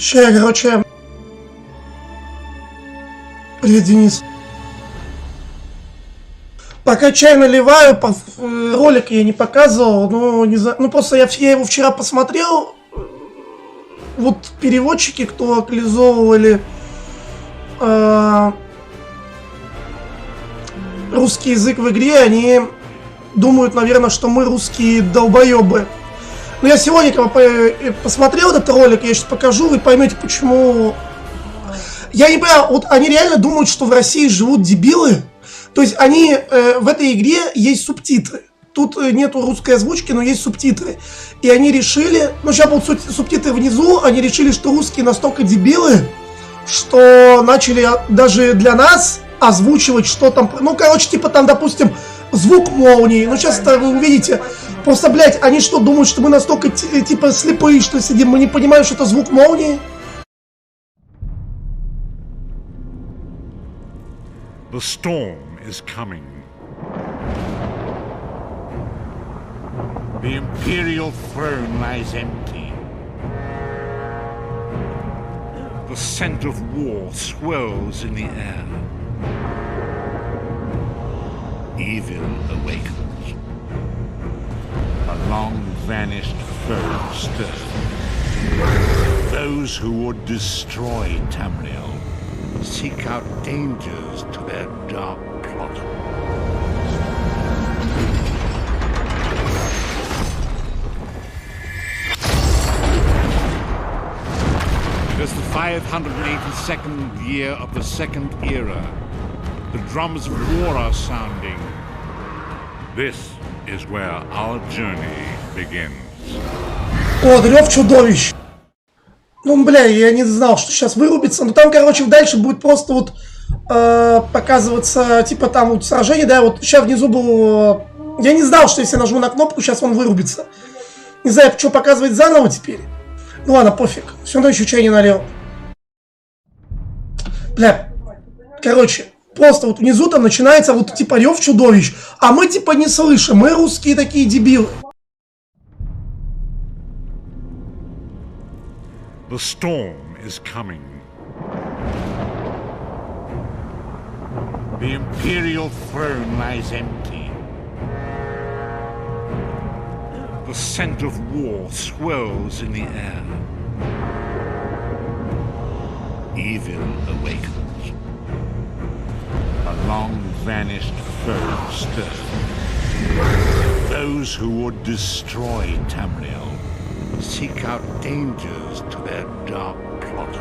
Ща я, короче... Привет, Денис. Пока чай наливаю, ролик я не показывал, но не знаю, ну просто я его вчера посмотрел. Вот переводчики, кто локализовывали русский язык в игре, они думают, наверное, что мы русские долбоебы. Но я сегодня, когда посмотрел этот ролик, я сейчас покажу, вы поймете, почему. Я не понимаю, вот они реально думают, что в России живут дебилы. То есть они в этой игре есть субтитры. Тут нету русской озвучки, но есть субтитры. И они решили, ну сейчас будут субтитры внизу, они решили, что русские настолько дебилы, что начали даже для нас озвучивать, что там, ну короче, типа там, допустим, звук молнии. Ну сейчас вы увидите, просто, блядь, они что, думают, что мы настолько, типа, слепые, что сидим, мы не понимаем, что это звук молнии? The storm is coming. The imperial throne lies empty. The scent of war swirls in the air. Evil awakens. A long-vanished foe stirs. Those who would destroy Tamriel seek out dangers to their dark plot. It is the 582nd year of the Second Era. The drums of war are sounding. This is where our journey begins. О, рев чудовищ. Ну, бля, я не знал, что сейчас вырубится. Но там, короче, дальше будет просто вот показываться, типа там вот сражение, да, вот сейчас внизу был... Я не знал, что если я нажму на кнопку, сейчас он вырубится. Не знаю, что показывать заново теперь. Ну ладно, пофиг. Все равно еще чай не налил. Бля, короче, просто вот внизу там начинается вот типа рев чудовищ. А мы типа не слышим, мы русские такие дебилы. The storm is coming. The imperial throne lies empty. The scent of war swirls in the air. Evil awakens. A long-vanished foe stirs. Those who would destroy Tamriel seek out dangers to their dark plot.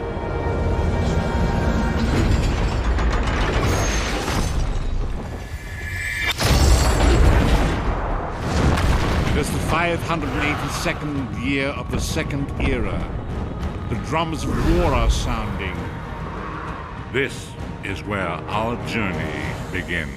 It is the 582nd year of the Second Era. The drums of war are sounding. This is where our journey begins.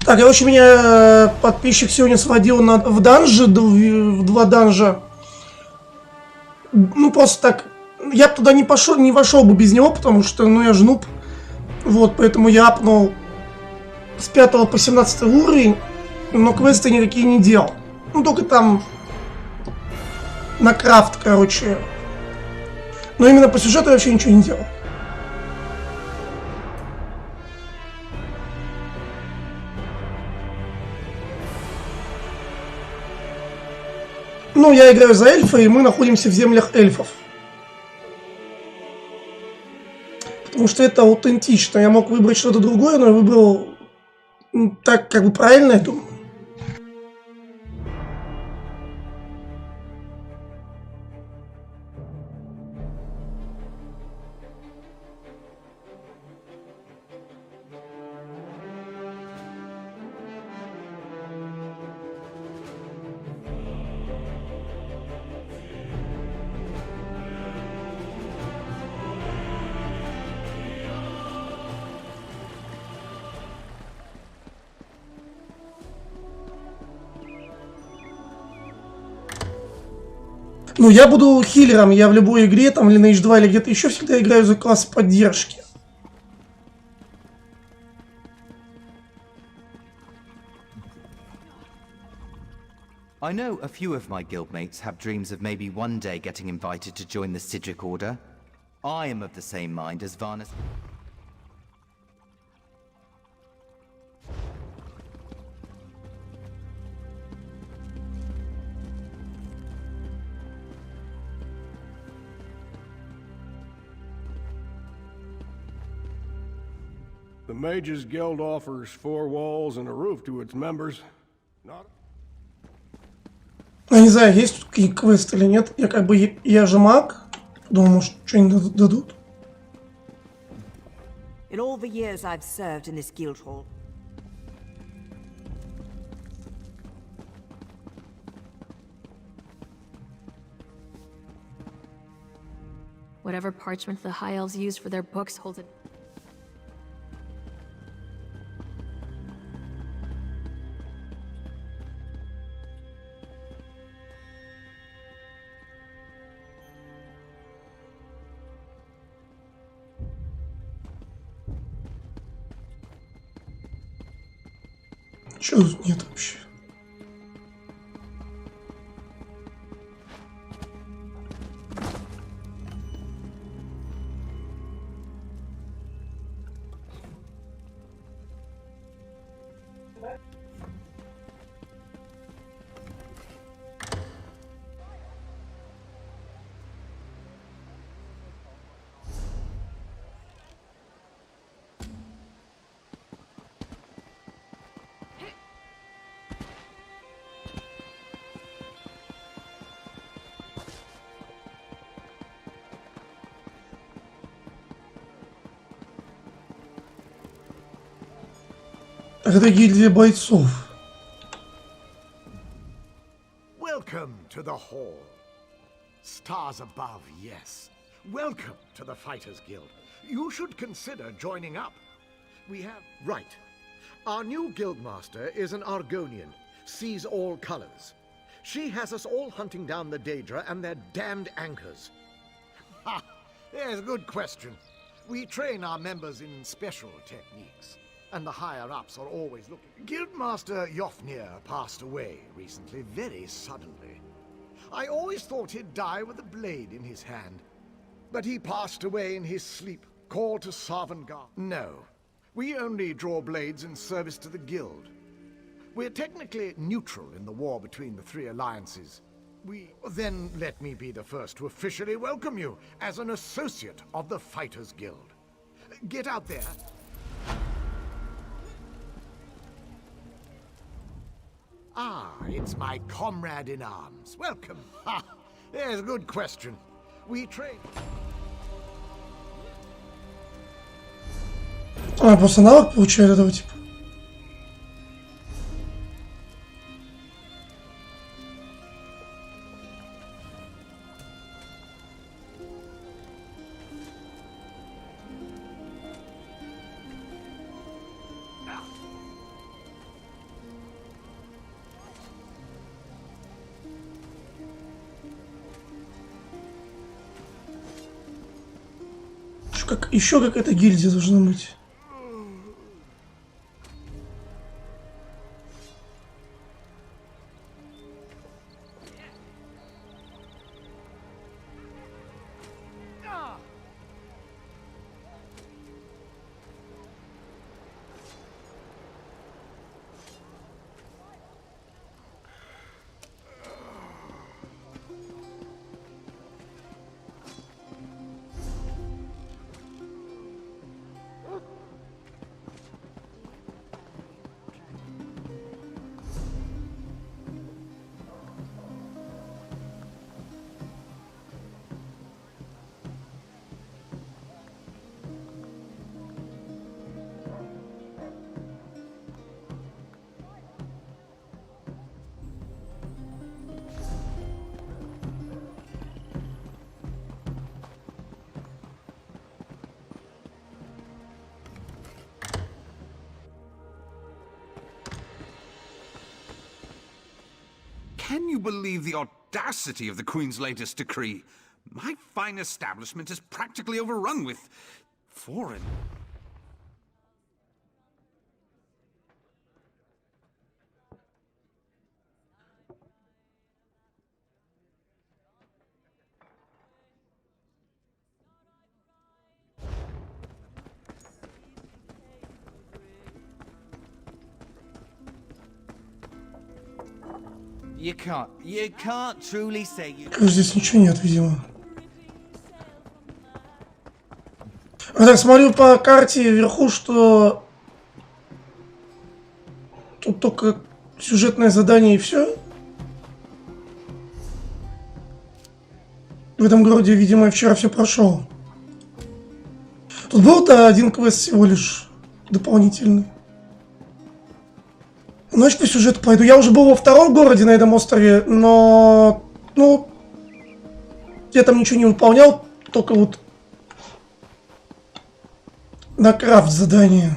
Так, короче, меня подписчик сегодня сводил в данжи, в 2 данжа. Ну, просто так. Я бы туда не вошел бы без него, потому что, ну, я ж нуб. Вот, поэтому я апнул с 5 по 17 уровень, но квесты никакие не делал. Ну, только там на крафт, короче. Но именно по сюжету я вообще ничего не делал. Ну, я играю за эльфа, и мы находимся в землях эльфов. потому что это аутентично. Я мог выбрать что-то другое, но я выбрал так, как бы правильно, я думаю. Ну, я буду хилером, я в любой игре, там, или на H2, или где-то еще всегда играю за класс поддержки. I know a few of my guildmates have dreams of maybe one day getting invited to join the Sidric Order. I am of the same mind as Varnus. The Mages Guild offers 4 walls and a roof to its members. Not... Я не знаю, есть тут какие квесты или нет. Я как бы, я же маг. Думаю, может, что-нибудь дадут. In all the years I've served in this guild hall, whatever parchment the High Elves use for their books holds it. Чего тут нет вообще? Это гильдия бойцов. Welcome to the hall. Stars above, yes. Welcome to the Fighters Guild. You should consider joining up. We have... Right. Our new guildmaster is an Argonian, sees all colors. She has us all hunting down the Daedra and their damned anchors. Ha! There's a good question. We train our members in special techniques. And the higher-ups are always looking. Guildmaster Jofnir passed away recently, very suddenly. I always thought he'd die with a blade in his hand. But he passed away in his sleep, called to Sarvangar. No, we only draw blades in service to the guild. We're technically neutral in the war between the 3 alliances. Then let me be the first to officially welcome you as an associate of the Fighters Guild. Get out there. Ah, it's my comrade in arms. Welcome. Ha! There's a good question. We train... А, просто навык получаю этого типа. Еще какая-то гильдия должна быть. you believe the audacity of the Queen's latest decree? My fine establishment is practically overrun with foreign. You can't truly say you... Здесь ничего нет, видимо. Я так смотрю по карте вверху, что тут только сюжетное задание и все. В этом городе, видимо, я вчера все прошел. Тут был-то один квест всего лишь дополнительный. Значит, по сюжету пойду. Я уже был во втором городе на этом острове, но... Ну... Я там ничего не выполнял, только вот... На крафт задание.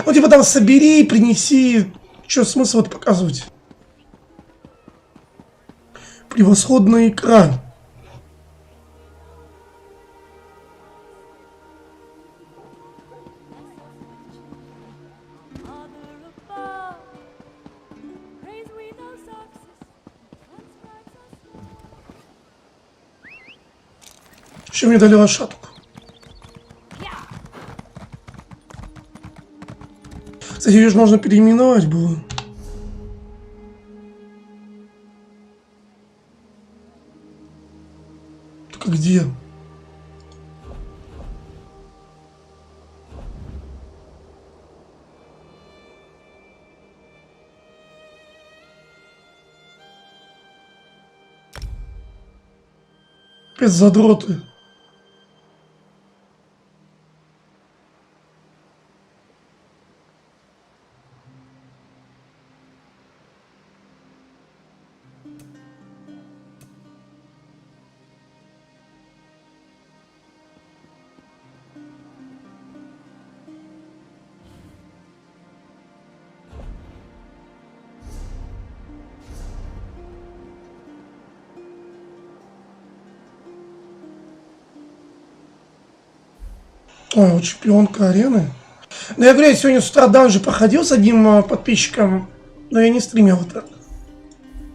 Ну, типа там собери, принеси... Чё, смысл это показывать? Превосходная икра. Еще мне дали лошадку. Кстати, ее же можно переименовать было. Только где? Опять задроты. Ой, вот чемпионка арены. Ну, я говорю, я сегодня с утра данжи проходил с одним подписчиком, но я не стримил это.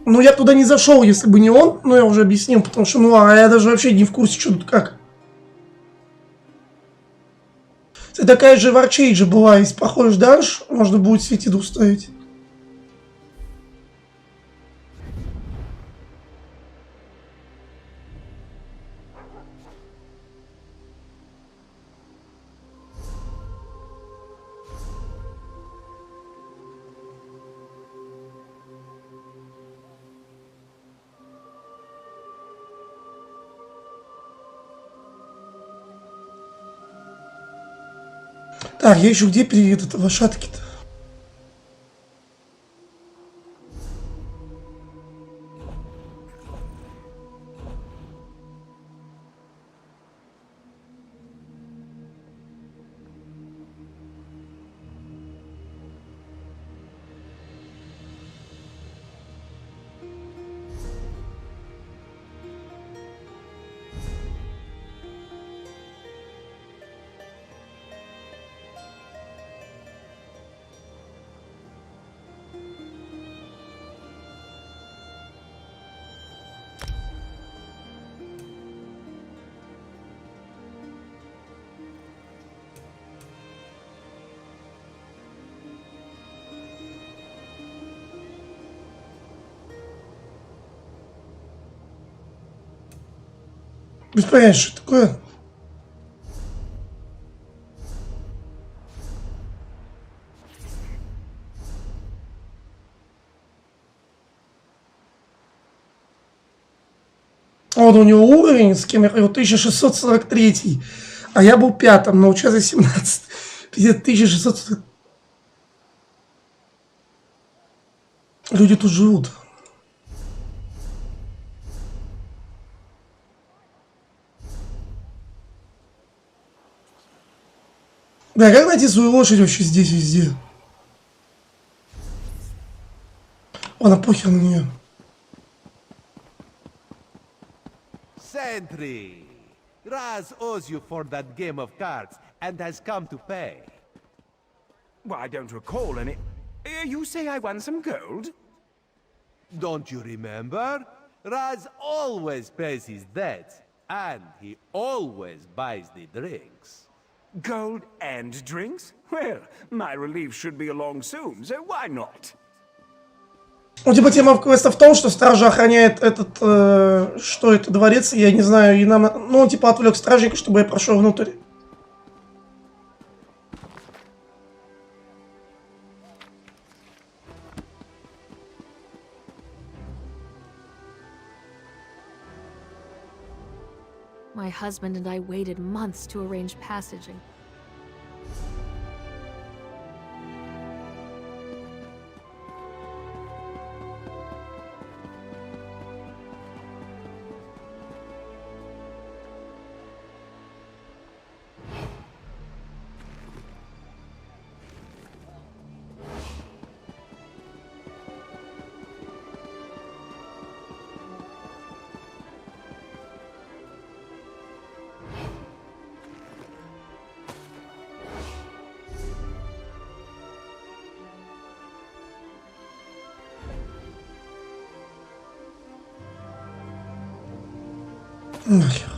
Ну, я туда не зашел, если бы не он, но я уже объяснил, потому что, ну, а я даже вообще не в курсе, что тут как. Это такая же в Арчейдже была, если проходишь данж, можно будет сетиду уставить. Так, я еще где переведу это лошадки-то? Без понятия, что такое. Вот у него уровень, с кем я ходил, 1643, а я был пятым, но сейчас я 17. 1640. Люди тут живут. Да, как найти свою лошадь вообще здесь везде? Ладно, похер на нее. sentry! Raz owes you for that game of cards and has come to pay. Well, I don't recall any... You say I won some gold? Don't you remember? Raz always pays his debts, and he always buys the drinks. Gold and drinks? Well, my relief should be along soon, so why not? Ну, типа, тема квеста в том, что стража охраняет этот, что это, дворец, я не знаю, и нам, ну, он, типа, отвлек стражника, чтобы я прошел внутрь. My husband and I waited months to arrange passaging. Нахер.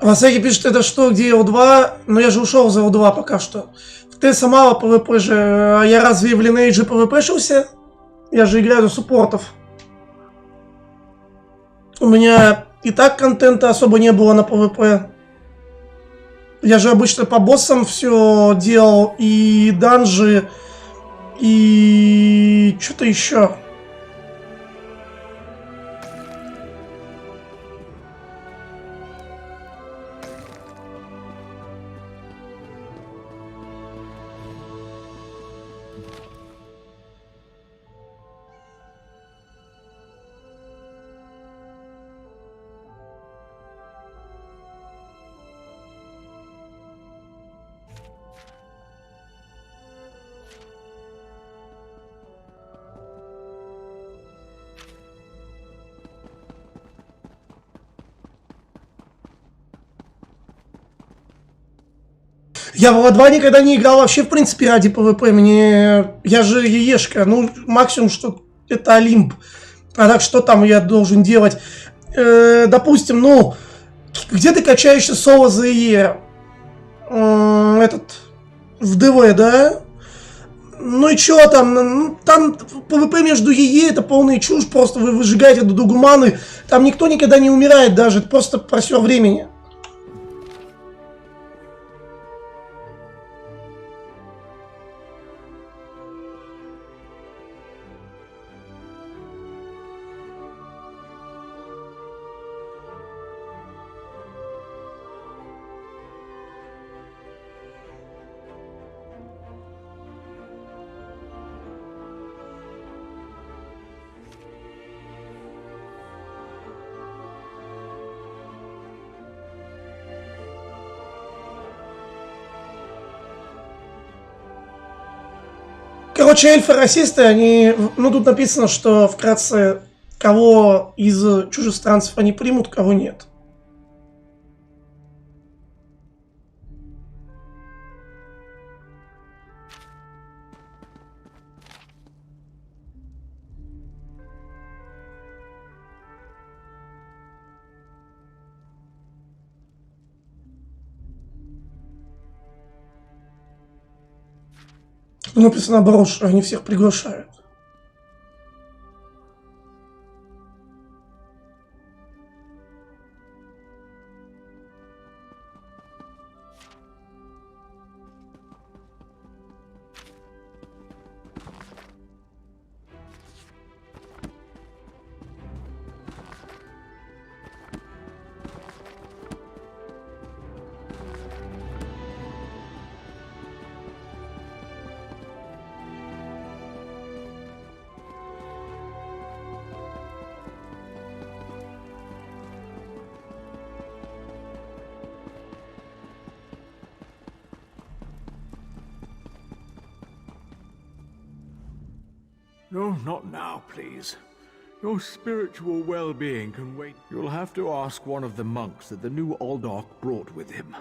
Васеки пишет, это что, где L2? Но я же ушел за L2 пока что. Ты сама PvP же. А я разве в Lineage PvP-шился? Я же играю за суппортов. У меня и так контента особо не было на PvP. Я же обычно по боссам все делал. И данжи. И что-то еще. Я в L2 никогда не играл вообще, в принципе, ради PvP. Я же яешка. Ну, максимум, что это Олимп. А так, что там я должен делать? Допустим, ну, где ты качаешься соло за ЕЕ? В ДВ, да? Ну и чё там? Ну, там PvP между ЕЕ это полная чушь. Просто вы выжигаете друг другу маны. Там никто никогда не умирает даже. Это просто просер времени. Короче, эльфы-расисты, они... Ну, тут написано, что вкратце, кого из чужестранцев они примут, кого нет. Что написано наоборот, что они всех приглашают. No, not now, please. Your spiritual well-being can wait. You'll have to ask one of the monks that the new Aldach brought with him.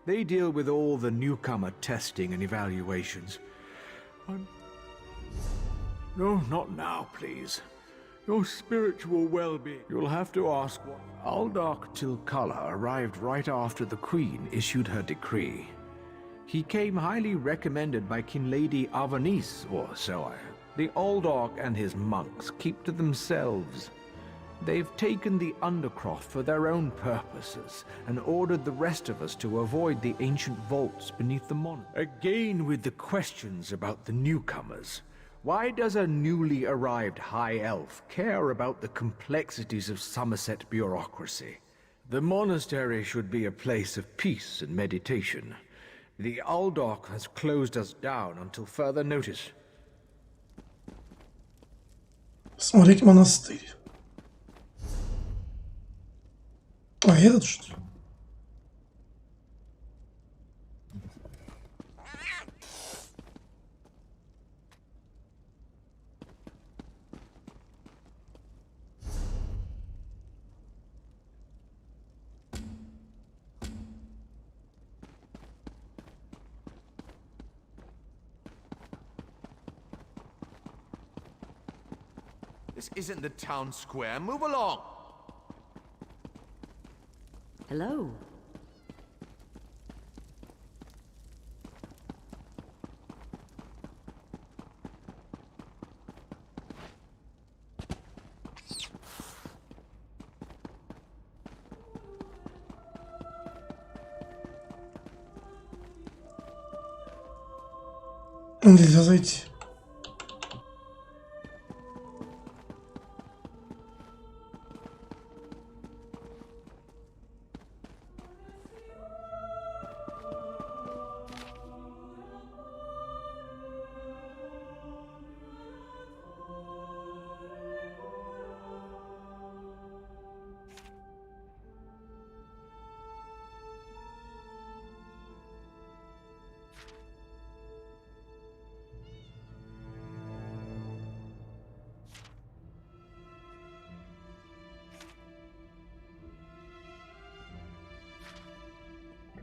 They deal with all the newcomer testing and evaluations. No, not now, please. Your spiritual well-being. You'll have to ask what... Aldach Tilkala arrived right after the Queen issued her decree. He came highly recommended by King Lady Avanice, or so I heard. The Aldach and his monks keep to themselves. They've taken the Undercroft for their own purposes and ordered the rest of us to avoid the ancient vaults beneath the monastery. Again with the questions about the newcomers. Why does a newly arrived high elf care about the complexities of Sammерсет bureaucracy? The monastery should be a place of peace and meditation. The Aldach has closed us down until further notice. Смотреть монастырь. А этот что ли? This isn't the town square. Move along! Hello. Нельзя зайти.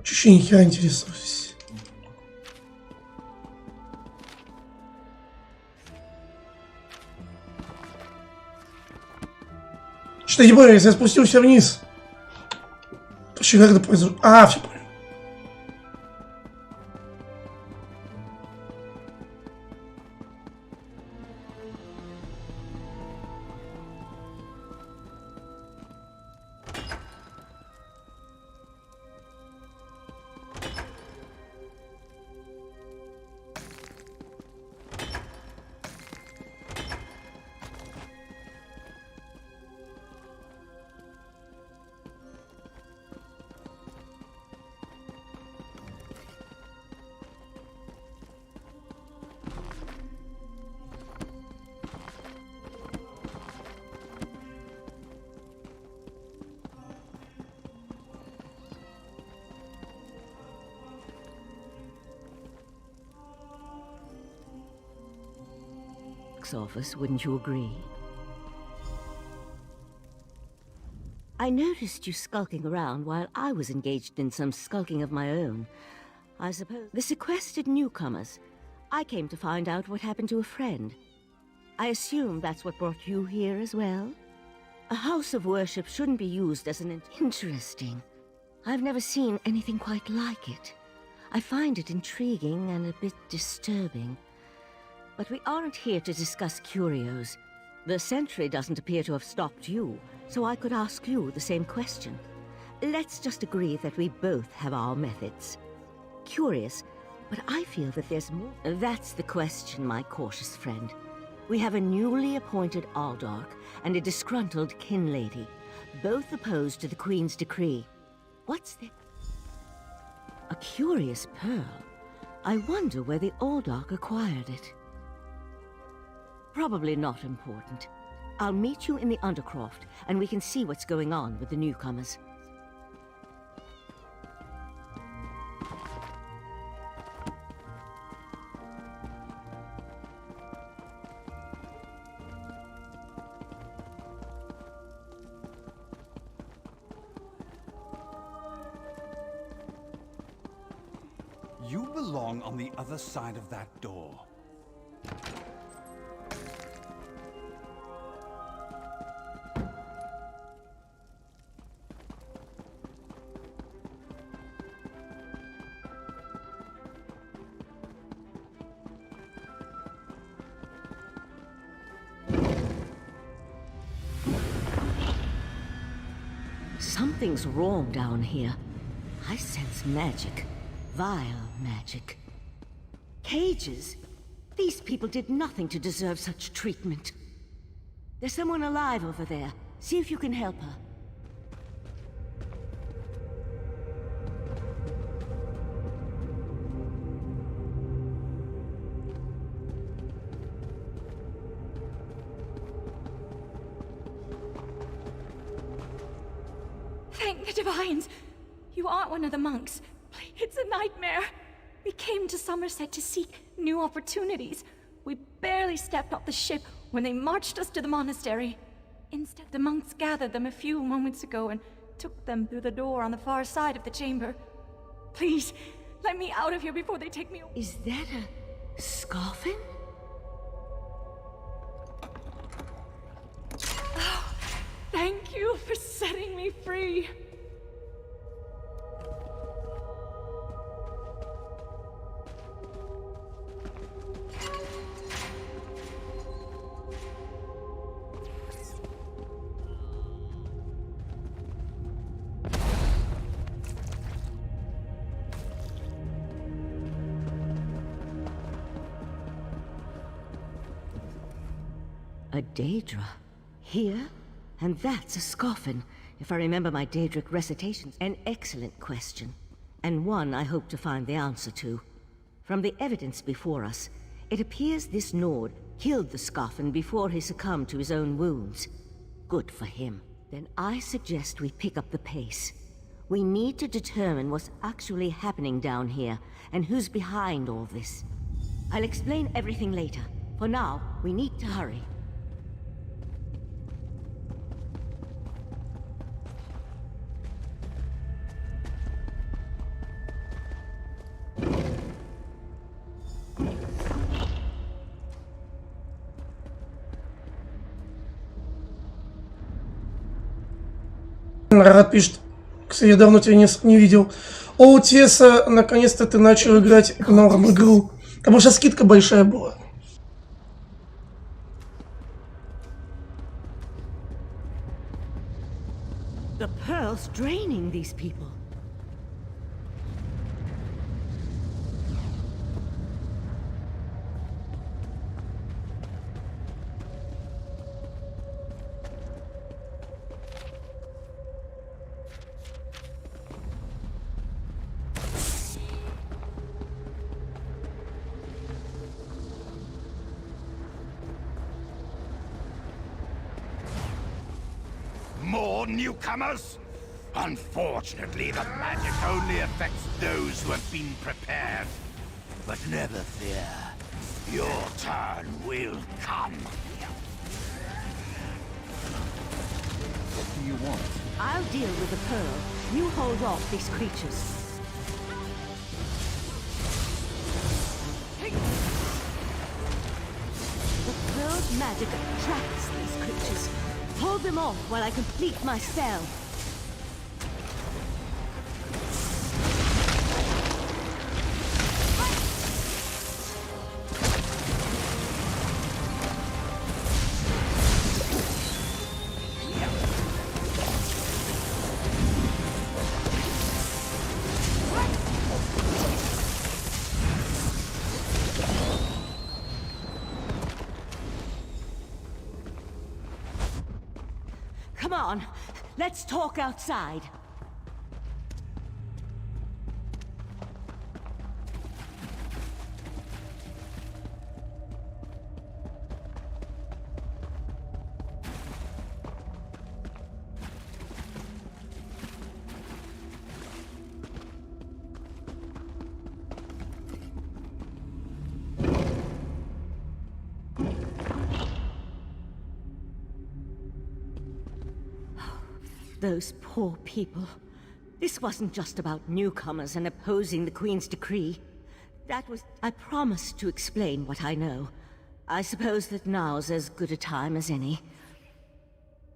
Чуть ни хера интересуюсь. Что не понял, если я спустился вниз. Почему как это произошло? А, все понял. Office, wouldn't you agree? I noticed you skulking around while I was engaged in some skulking of my own. I suppose the sequestered newcomers. I came to find out what happened to a friend. I assume that's what brought you here as well? A house of worship shouldn't be used as an... Interesting. I've never seen anything quite like it. I find it intriguing and a bit disturbing. But we aren't here to discuss curios. The sentry doesn't appear to have stopped you, so I could ask you the same question. Let's just agree that we both have our methods. Curious, but I feel that there's more. That's the question, my cautious friend. We have a newly appointed Aldark and a disgruntled kin lady, both opposed to the Queen's decree. What's the... A curious pearl. I wonder where the Aldark acquired it. Probably not important. I'll meet you in the Undercroft, and we can see what's going on with the newcomers. You belong on the other side of that door. Something's wrong down here. I sense magic. Vile magic. Cages? These people did nothing to deserve such treatment. There's someone alive over there. See if you can help her. Thank the divines! You aren't one of the monks. It's a nightmare. We came to Sammерсет to seek new opportunities. We barely stepped off the ship when they marched us to the monastery. Instead, the monks gathered them a few moments ago and took them through the door on the far side of the chamber. Please, let me out of here before they take me away. Is that a... Scoffin? Oh, thank you for setting me free. A Daedra? Here? And that's a Scoffin, if I remember my Daedric recitations. An excellent question, and one I hope to find the answer to. From the evidence before us, it appears this Nord killed the Scoffin before he succumbed to his own wounds. Good for him. Then I suggest we pick up the pace. We need to determine what's actually happening down here, and who's behind all this. I'll explain everything later. For now, we need to hurry. Рад пишет. Кстати, я давно тебя не видел. О, Теса, наконец-то ты начал играть в норм игру. Потому что скидка большая была. The pearl's draining these people. More newcomers? Unfortunately, the magic only affects those who have been prepared. But never fear, your turn will come. What do you want? I'll deal with the pearl. You hold off these creatures. The pearl's magic attracts these creatures. Hold them off while I complete my spell. on, let's talk outside. Those poor people. This wasn't just about newcomers and opposing the Queen's decree. That was... I promised to explain what I know. I suppose that now's as good a time as any.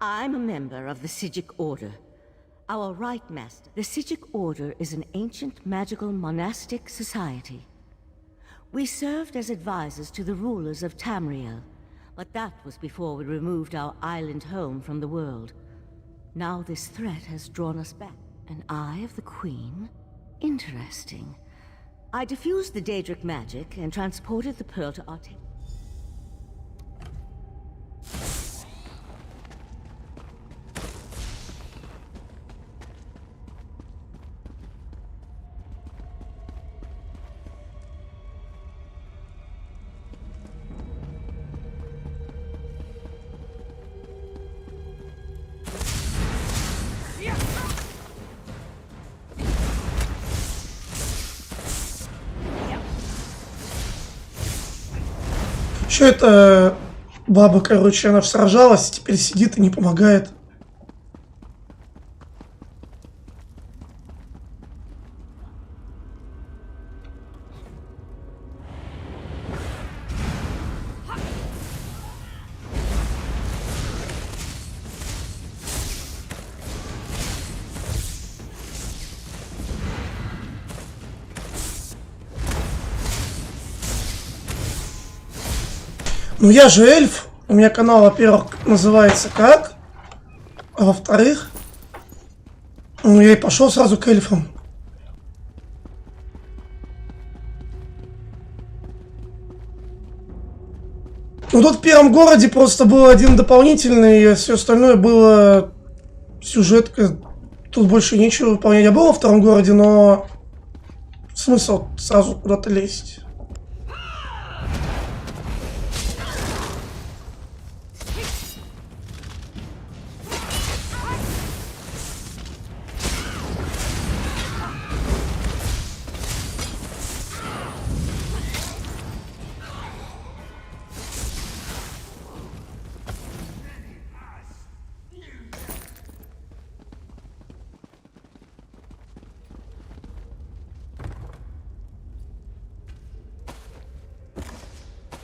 I'm a member of the Psijic Order. Our Right Master. The Psijic Order is an ancient magical monastic society. We served as advisors to the rulers of Tamriel, but that was before we removed our island home from the world. Now this threat has drawn us back. An Eye of the Queen? Interesting. I diffused the Daedric magic and transported the pearl to Artane. Что это баба, короче, она сражалась, теперь сидит и не помогает. Ну я же эльф, у меня канал, во-первых, называется как, а во-вторых, ну я и пошел сразу к эльфам. Ну тут в первом городе просто был один дополнительный, все остальное было сюжетка, тут больше нечего выполнять. Я был во втором городе, но смысл сразу куда-то лезть.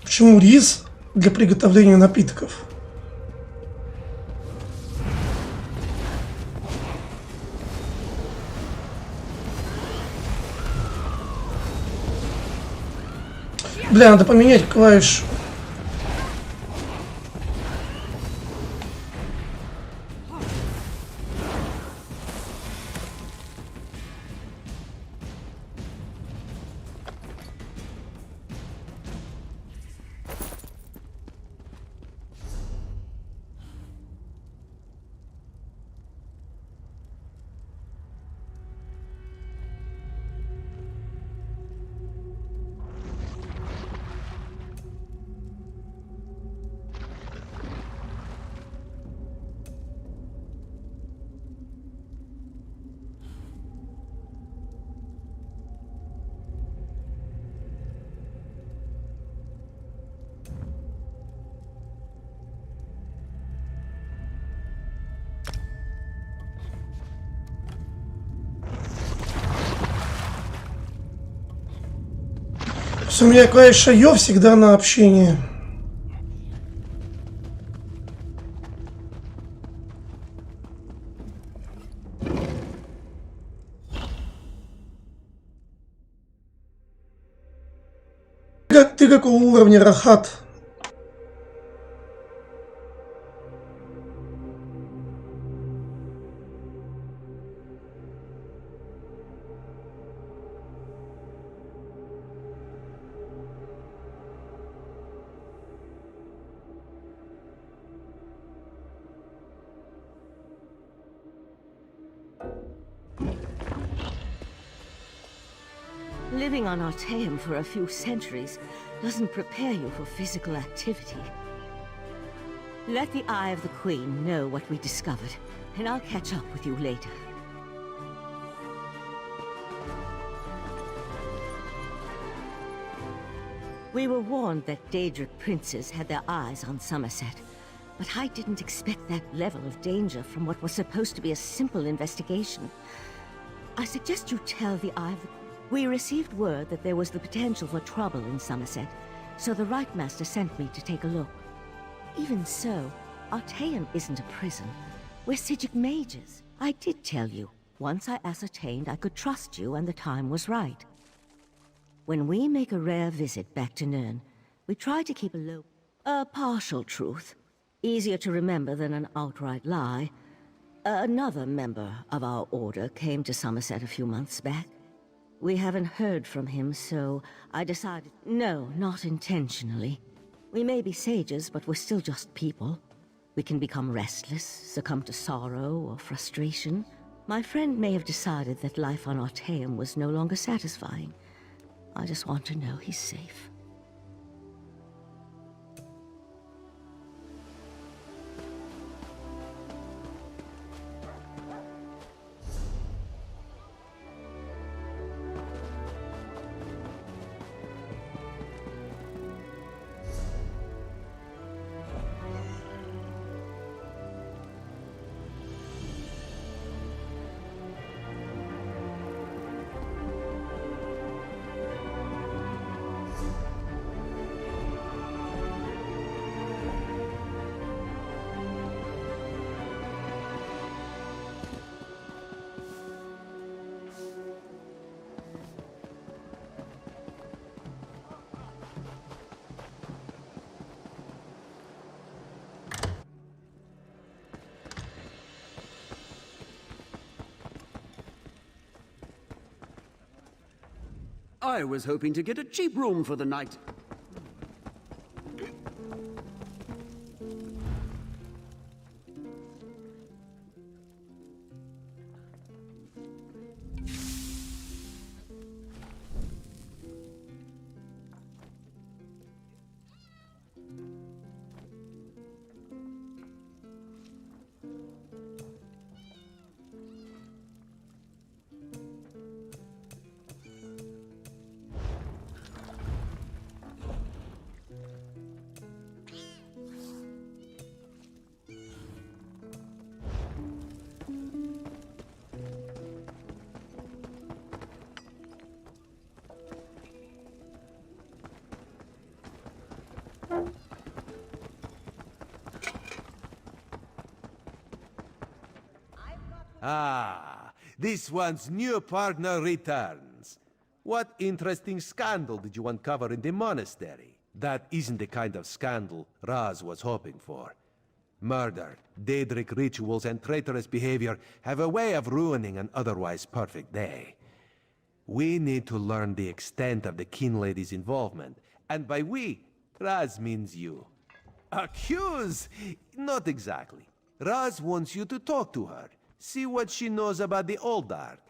Почему рис для приготовления напитков? Бля, надо поменять клавиш. У меня клавиша Ё всегда на общение. Ты какого уровня, Рахат? Living on Artaeum for a few centuries doesn't prepare you for physical activity. Let the Eye of the Queen know what we discovered, and I'll catch up with you later. We were warned that Daedric princes had their eyes on Sammerset, but I didn't expect that level of danger from what was supposed to be a simple investigation. I suggest you tell the Eye of the... We received word that there was the potential for trouble in Sammerset, so the Right Master sent me to take a look. Even so, Artaeum isn't a prison. We're Psijic mages. I did tell you. Once I ascertained I could trust you and the time was right. When we make a rare visit back to Nirn, we try to keep a partial truth. Easier to remember than an outright lie. Another member of our order came to Sammerset a few months back. We haven't heard from him, so I decided... No, not intentionally. We may be sages, but we're still just people. We can become restless, succumb to sorrow or frustration. My friend may have decided that life on Artaeum was no longer satisfying. I just want to know he's safe. I was hoping to get a cheap room for the night. Ah, this one's new partner returns. What interesting scandal did you uncover in the monastery? That isn't the kind of scandal Raz was hoping for. Murder, Daedric rituals, and traitorous behavior have a way of ruining an otherwise perfect day. We need to learn the extent of the Kin Lady's involvement, and by we, Raz means you. Accuse? Not exactly. Raz wants you to talk to her. See what she knows about the Old Dark.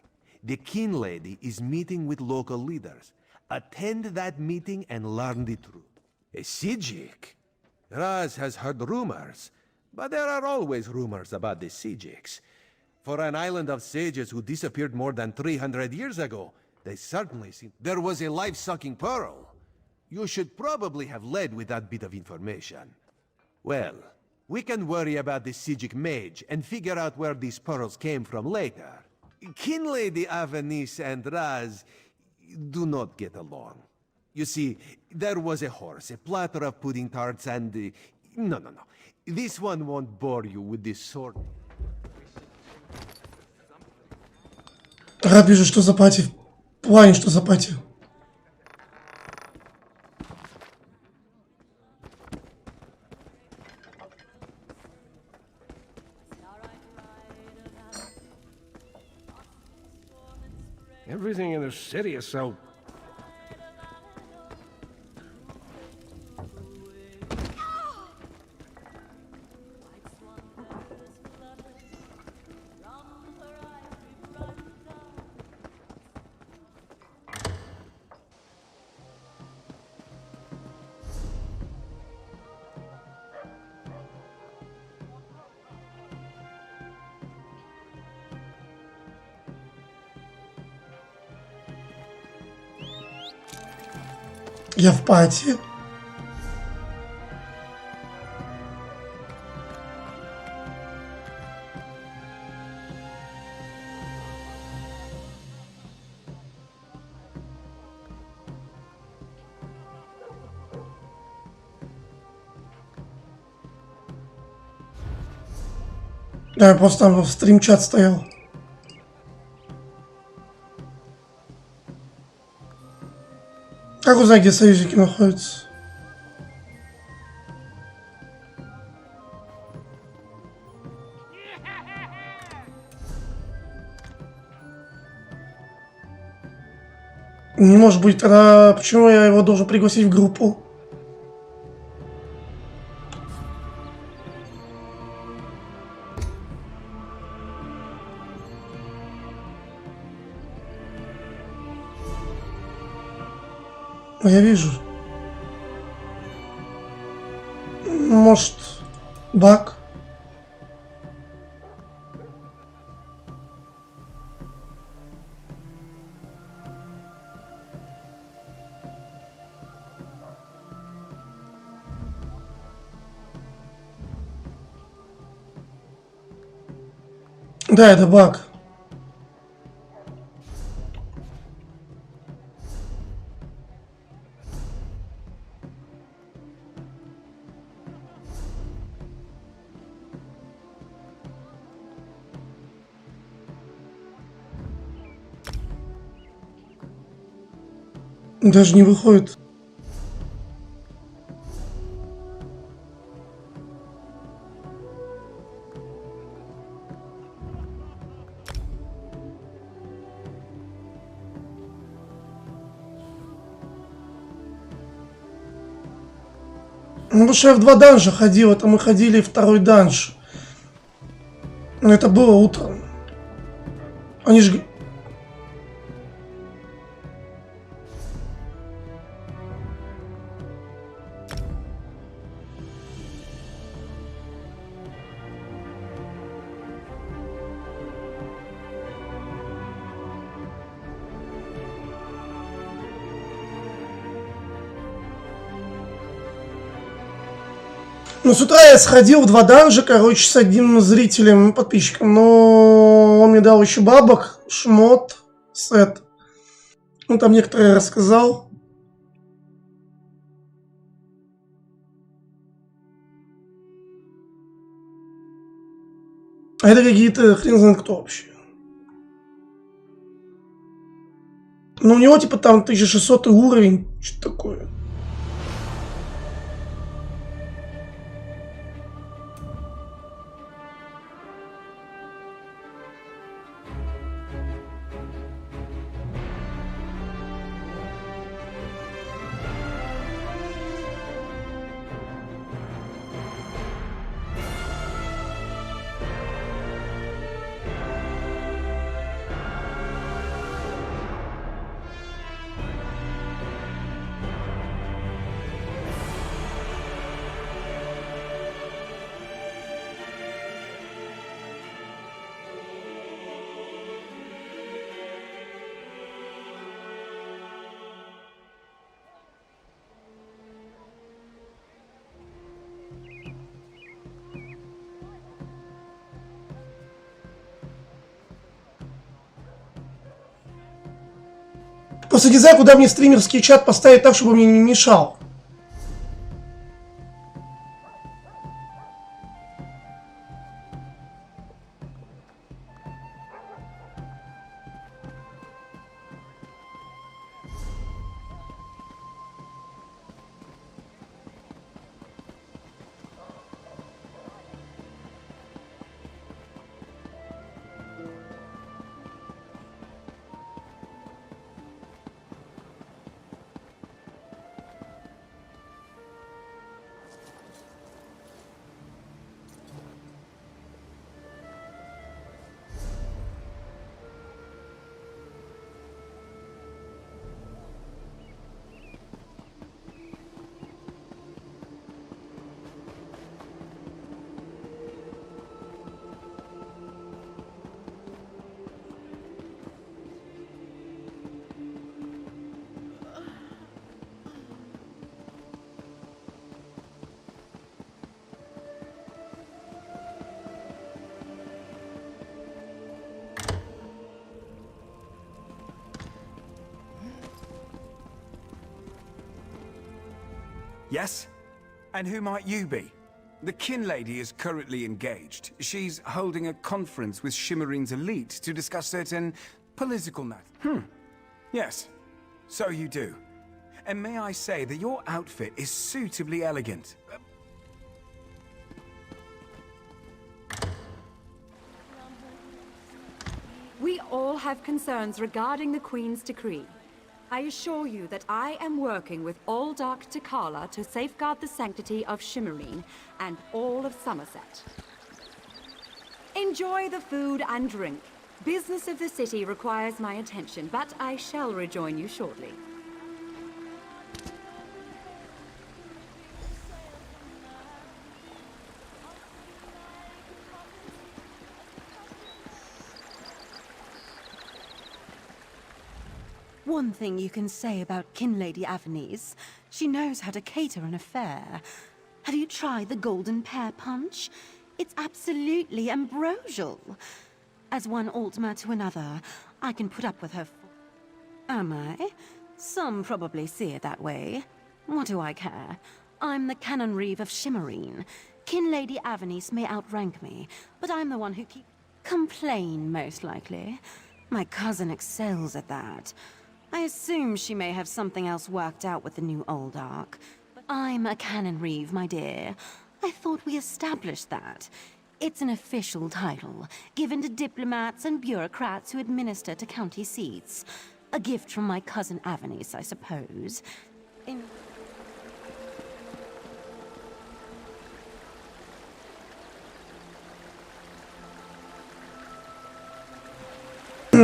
The Kin Lady is meeting with local leaders. Attend that meeting and learn the truth. A Psijic? Raz has heard rumors, but there are always rumors about the Psijics. For an island of sages who disappeared more than 300 years ago, they certainly seem... There was a life-sucking pearl. You should probably have led with that bit of information. Well, we can worry about the Psijic mage and figure out where these pearls came from later. Kin Lady Avanice and Raz do not get along. You see, there was a horse, a platter of pudding tarts, and... No. This one won't bore you with this sort... Рад вижу, что за пати. В плане, что за пати. Everything in the city is so... Я в пати. Да, я просто там в стрим-чат стоял. Как узнать, где союзники находятся? Не может быть, тогда почему я его должен пригласить в группу? Я вижу. Может, баг? Да, это баг. Даже не выходит. Ну, потому что я в 2 данжа ходил, это мы ходили второй данж. Но это было утром. Они же... Ну, с утра я сходил в 2 данжа, короче, с одним зрителем, подписчиком, но он мне дал еще бабок, шмот, сет. Он там некоторые рассказал. А это какие-то хрен знает кто вообще. Ну, у него типа там 1600 уровень, что-то такое. Просто не знаю, куда мне стримерский чат поставить так, чтобы мне не мешал. Yes? And who might you be? The kin lady is currently engaged. She's holding a conference with Shimmerine's elite to discuss certain political matters. Yes, so you do. And may I say that your outfit is suitably elegant. We all have concerns regarding the Queen's decree. I assure you that I am working with all Dark Takala to safeguard the sanctity of Shimmerine and all of Somerset. Enjoy the food and drink. Business of the city requires my attention, but I shall rejoin you shortly. One thing you can say about Kinlady Avernese, she knows how to cater an affair. Have you tried the golden pear punch? It's absolutely ambrosial. As one Altmer to another, I can put up with her Am I? Some probably see it that way. What do I care? I'm the Canon Reeve of Shimmerine. Kinlady Avernese may outrank me, but I'm the one who complain, most likely. My cousin excels at that. I assume she may have something else worked out with the new Old Ark. I'm a Canon Reeve, my dear. I thought we established that. It's an official title, given to diplomats and bureaucrats who administer to county seats. A gift from my cousin Avernese, I suppose.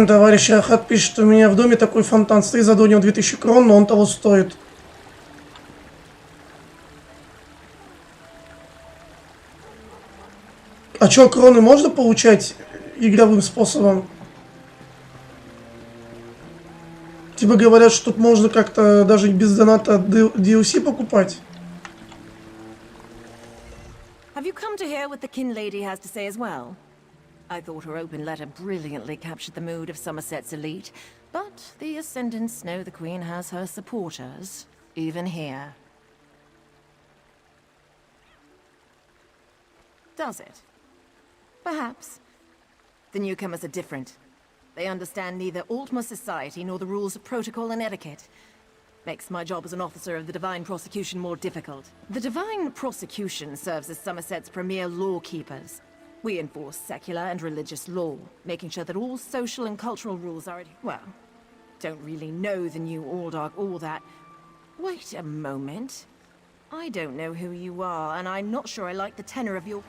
Товарищ Рахат пишет, у меня в доме такой фонтан стоит, за него 2000 крон, но он того стоит. А чё, кроны можно получать игровым способом? Тебе говорят, что тут можно как-то даже без доната DLC покупать. Have you come to hear what the kin lady has to say as well? I thought her open letter brilliantly captured the mood of Somerset's elite, but the Ascendants know the Queen has her supporters, even here. Does it? Perhaps. The newcomers are different. They understand neither Altmer society nor the rules of protocol and etiquette. Makes my job as an officer of the Divine Prosecution more difficult. The Divine Prosecution serves as Somerset's premier law keepers. We enforce secular and religious law, making sure that all social and cultural rules are well, don't really know the new Aldark all that. Wait a moment. I don't know who you are, and I'm not sure I like the tenor of your...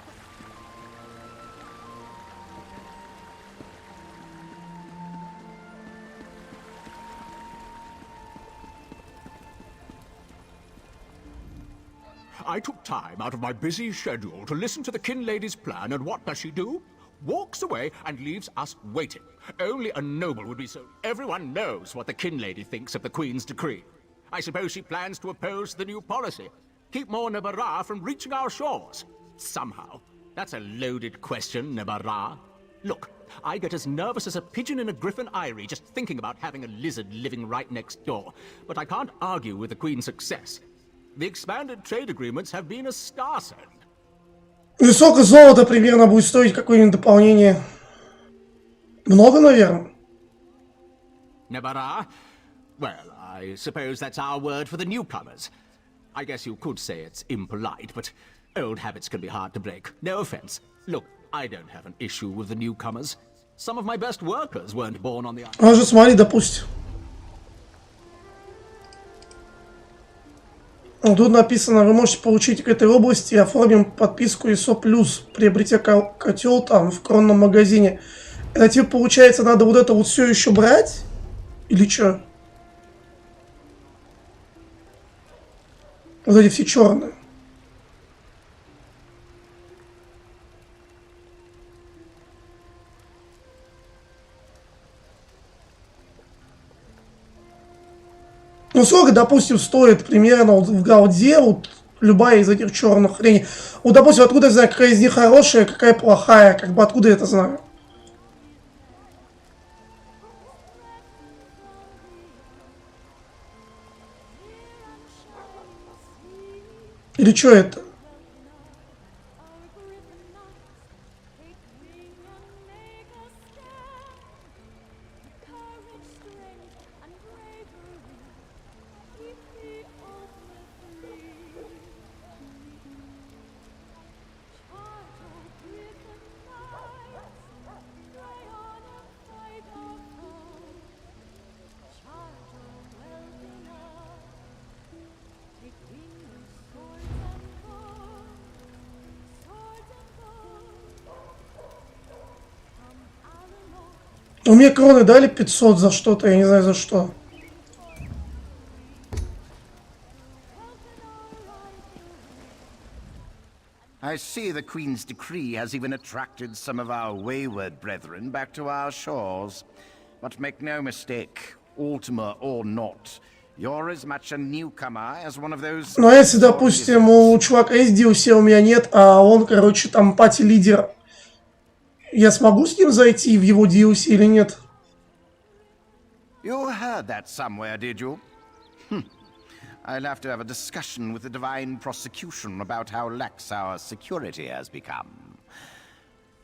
I took time out of my busy schedule to listen to the kin lady's plan, and what does she do? Walks away and leaves us waiting. Only a noble would be so... Everyone knows what the kin lady thinks of the Queen's decree. I suppose she plans to oppose the new policy. Keep more Nebara from reaching our shores. Somehow. That's a loaded question, Nebara. Look, I get as nervous as a pigeon in a griffin eyrie just thinking about having a lizard living right next door. But I can't argue with the Queen's success. The expanded trade agreements have been a star send. Высокое золото примерно будет стоить какое-нибудь дополнение. Много, наверное. Nebara? Well, I suppose that's our word for the newcomers. I guess you could say it's impolite, but old habits can be hard to break. No offense. Look, I don't have an issue with the newcomers. Some of my best workers weren't born on the island. А же смотри, допустим. Тут написано, вы можете получить к этой области, оформим подписку ISO+, приобретя котел там в кронном магазине. Это типа получается надо вот это вот все еще брать? Или что? Вот эти все черные. Ну, сколько, допустим, стоит примерно вот в голде вот любая из этих черных хреней? Вот, допустим, откуда я знаю, какая из них хорошая, какая плохая? Как бы откуда я это знаю? Или что это? Ну, мне кроны дали 500 за что-то, я не знаю за что. I see the Queen's decree has even attracted some of our wayward brethren back to our shores. But make no mistake, Ultima or not, you're as much a newcomer as one of those... Ну, а если, допустим, у чувака есть DLC, а у меня нет, а он, короче, там пати-лидер, я смогу с ним зайти в его DLC или нет? You heard that somewhere, did you? I'll have to have a discussion with the Divine Prosecution about how lax our security has become.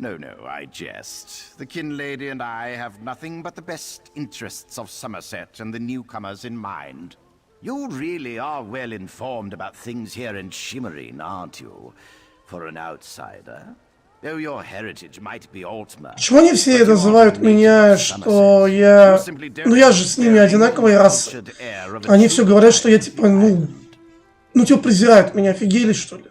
No, I jest. The Kin Lady and I have nothing but the best interests of Somerset and the newcomers in mind. You really are well informed about things here in Shimmerine, aren't you? For an outsider. Though your heritage might be Ultima. Почему они все называют меня, что я... Ну, я же с ними одинаковый, раз они все говорят, что я, типа, ну, типа, презирают меня, офигели, что ли?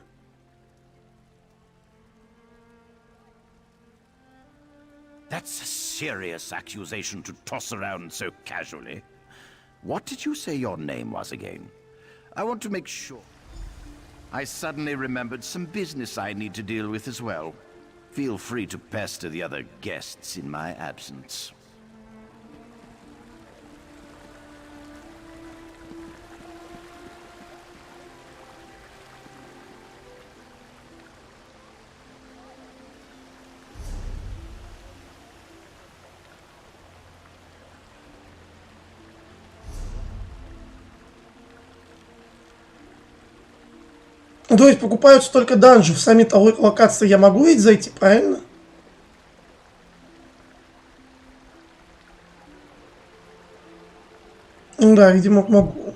That's a serious accusation to toss around so casually. What did you say your name was again? I want to make sure. I suddenly remembered some business I need to deal with as well. Feel free to pester the other guests in my absence. Ну, то есть покупаются только данжи, в сами локации я могу ведь зайти, правильно? Ну да, видимо, могу.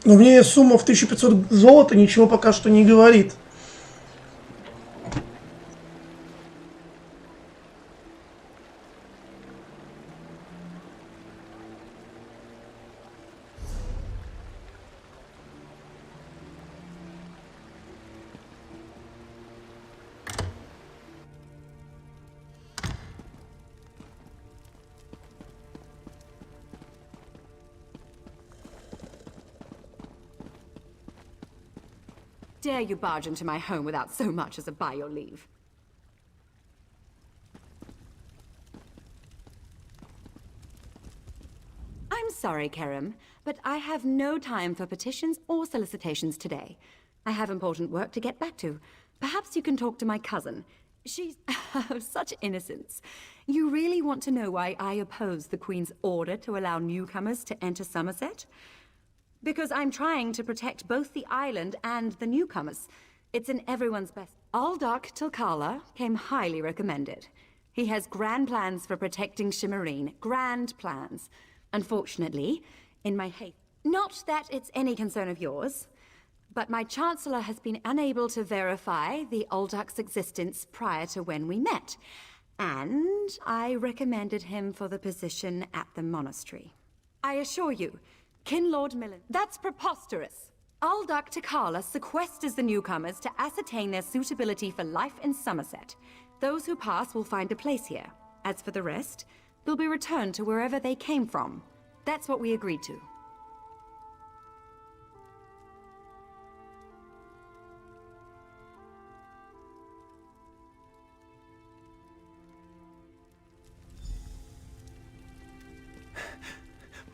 Но мне сумма в 1500 золота ничего пока что не говорит. Dare you barge into my home without so much as a by your leave? I'm sorry, Kerem, but I have no time for petitions or solicitations today. I have important work to get back to. Perhaps you can talk to my cousin. She's such innocence. You really want to know why I oppose the Queen's order to allow newcomers to enter Somerset? Because I'm trying to protect both the island and the newcomers. It's in everyone's best. Aldark Tilkala came highly recommended. He has grand plans for protecting Shimmerine. Grand plans. Unfortunately, in my haste... Not that it's any concern of yours, but my Chancellor has been unable to verify the Aldark's existence prior to when we met. And I recommended him for the position at the monastery. I assure you, Kinlord Millen. That's preposterous. Aldark Tikala sequesters the newcomers to ascertain their suitability for life in Somerset. Those who pass will find a place here. As for the rest, they'll be returned to wherever they came from. That's what we agreed to.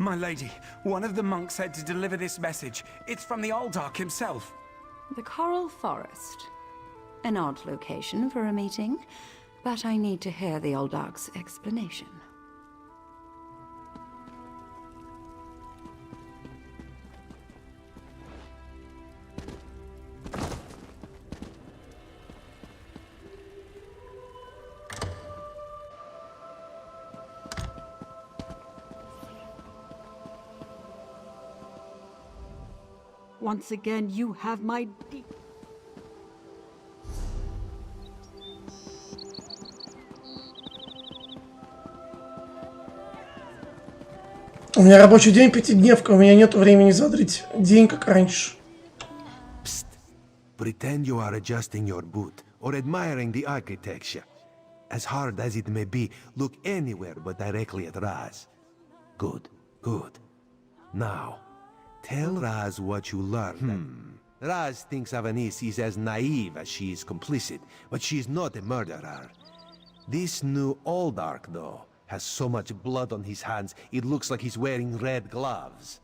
My lady, one of the monks said to deliver this message. It's from the Aldark himself. The Coral Forest. An odd location for a meeting, but I need to hear the Aldark's explanation. Once again, you have my deep... У меня рабочий день пятидневка, у меня нет времени задрить день, как раньше. Psst. Pretend you are adjusting your boot or admiring the architecture. As hard as it may be, look anywhere but directly at Raz. Good, good. Now, tell Raz what you learned. Raz thinks Avanis is as naive as she is complicit, but she is not a murderer. This new Aldark, though, has so much blood on his hands, it looks like he's wearing red gloves.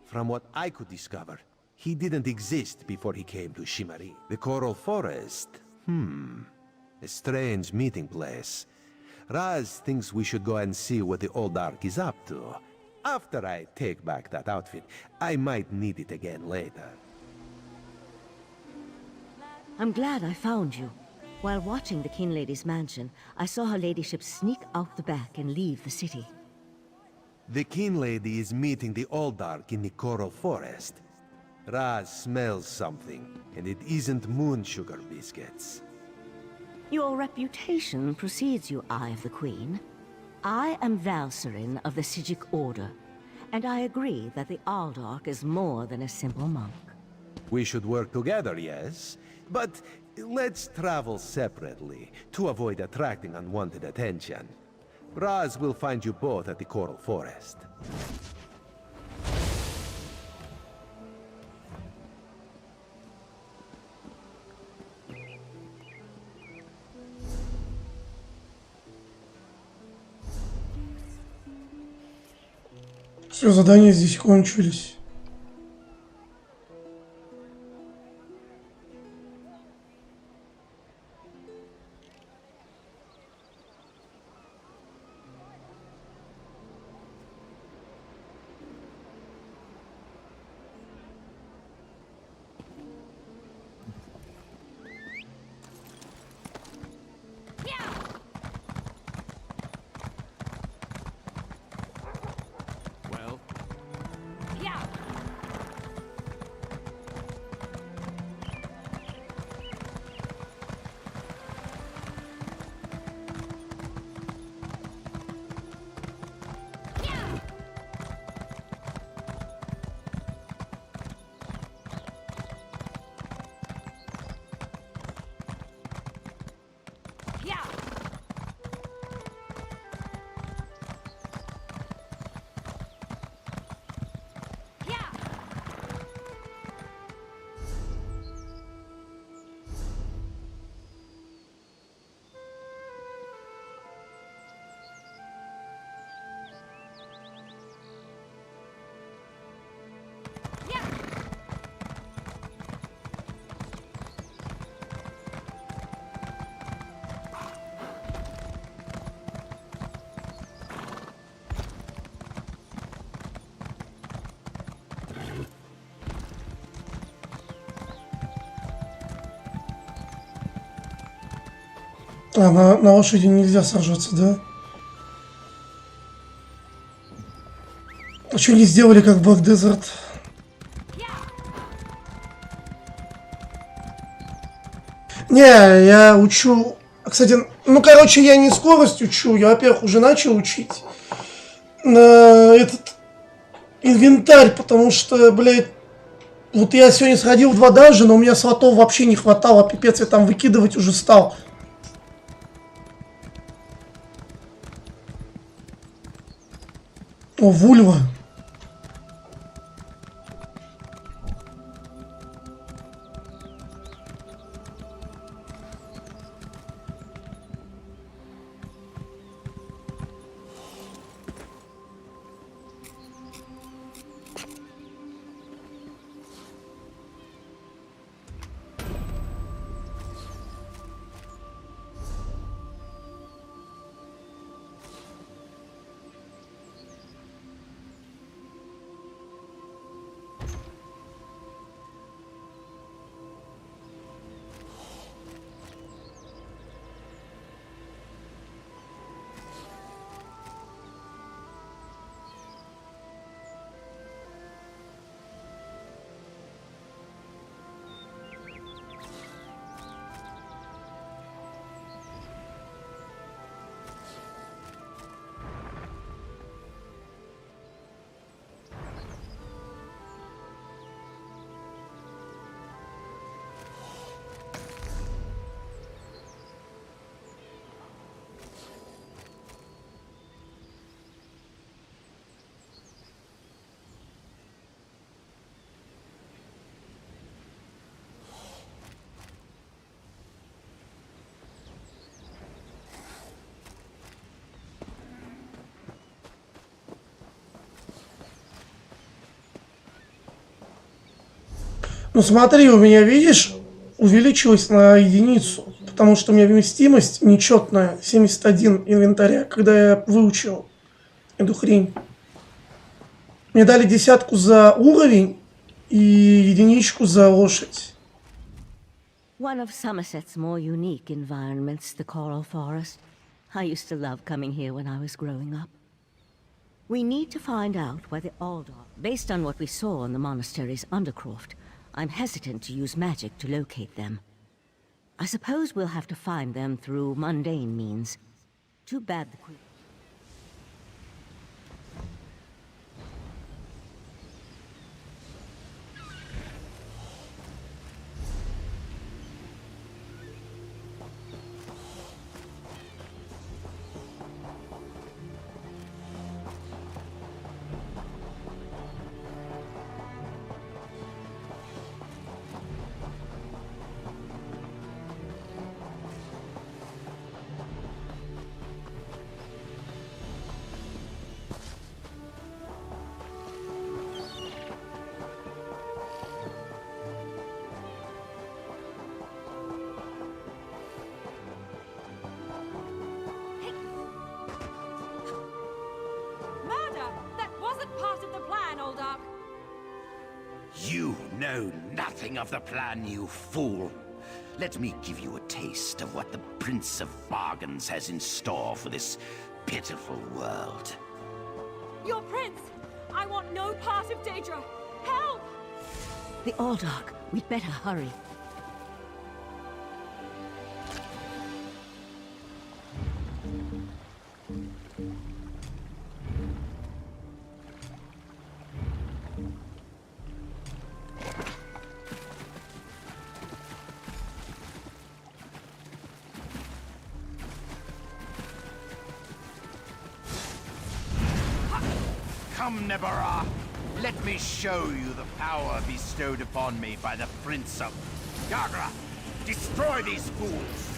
From what I could discover, he didn't exist before he came to Shimari. The Coral Forest? A strange meeting place. Raz thinks we should go and see what the Aldark is up to. After I take back that outfit, I might need it again later. I'm glad I found you. While watching the King Lady's mansion, I saw her ladyship sneak out the back and leave the city. The King Lady is meeting the Aldark in the Coral Forest. Raz smells something, and it isn't moon sugar biscuits. Your reputation precedes you, Eye of the Queen. I am Valserin of the Sijic Order, and I agree that the Aldark is more than a simple monk. We should work together, yes? But let's travel separately, to avoid attracting unwanted attention. Raz will find you both at the Coral Forest. Все, задания здесь кончились. А, на лошади нельзя сажаться, да? А что не сделали, как Black Desert? Не, я учу... Кстати, ну, короче, я не скорость учу. Я, во-первых, уже начал учить этот инвентарь, потому что, блядь, вот я сегодня сходил в 2 данжа, но у меня слотов вообще не хватало. Пипец, я там выкидывать уже стал. О, вульва. Ну смотри, у меня, видишь, увеличилось на единицу, потому что у меня вместимость нечетная, 71 инвентаря, когда я выучил эту хрень. Мне дали 10 за уровень и единичку за лошадь. One of Somerset's more unique environments, the coral forest. I used to love coming here when I was growing up. We need to find out where the Aldar, based on what we saw in the monastery's undercroft. I'm hesitant to use magic to locate them. I suppose we'll have to find them through mundane means. Too bad the queen... You know nothing of the plan, you fool. Let me give you a taste of what the Prince of Bargains has in store for this pitiful world. Your prince! I want no part of Daedra! Help! The Aldark. We'd better hurry. Come, Nebara! Let me show you the power bestowed upon me by the Prince of Yagra! Destroy these fools!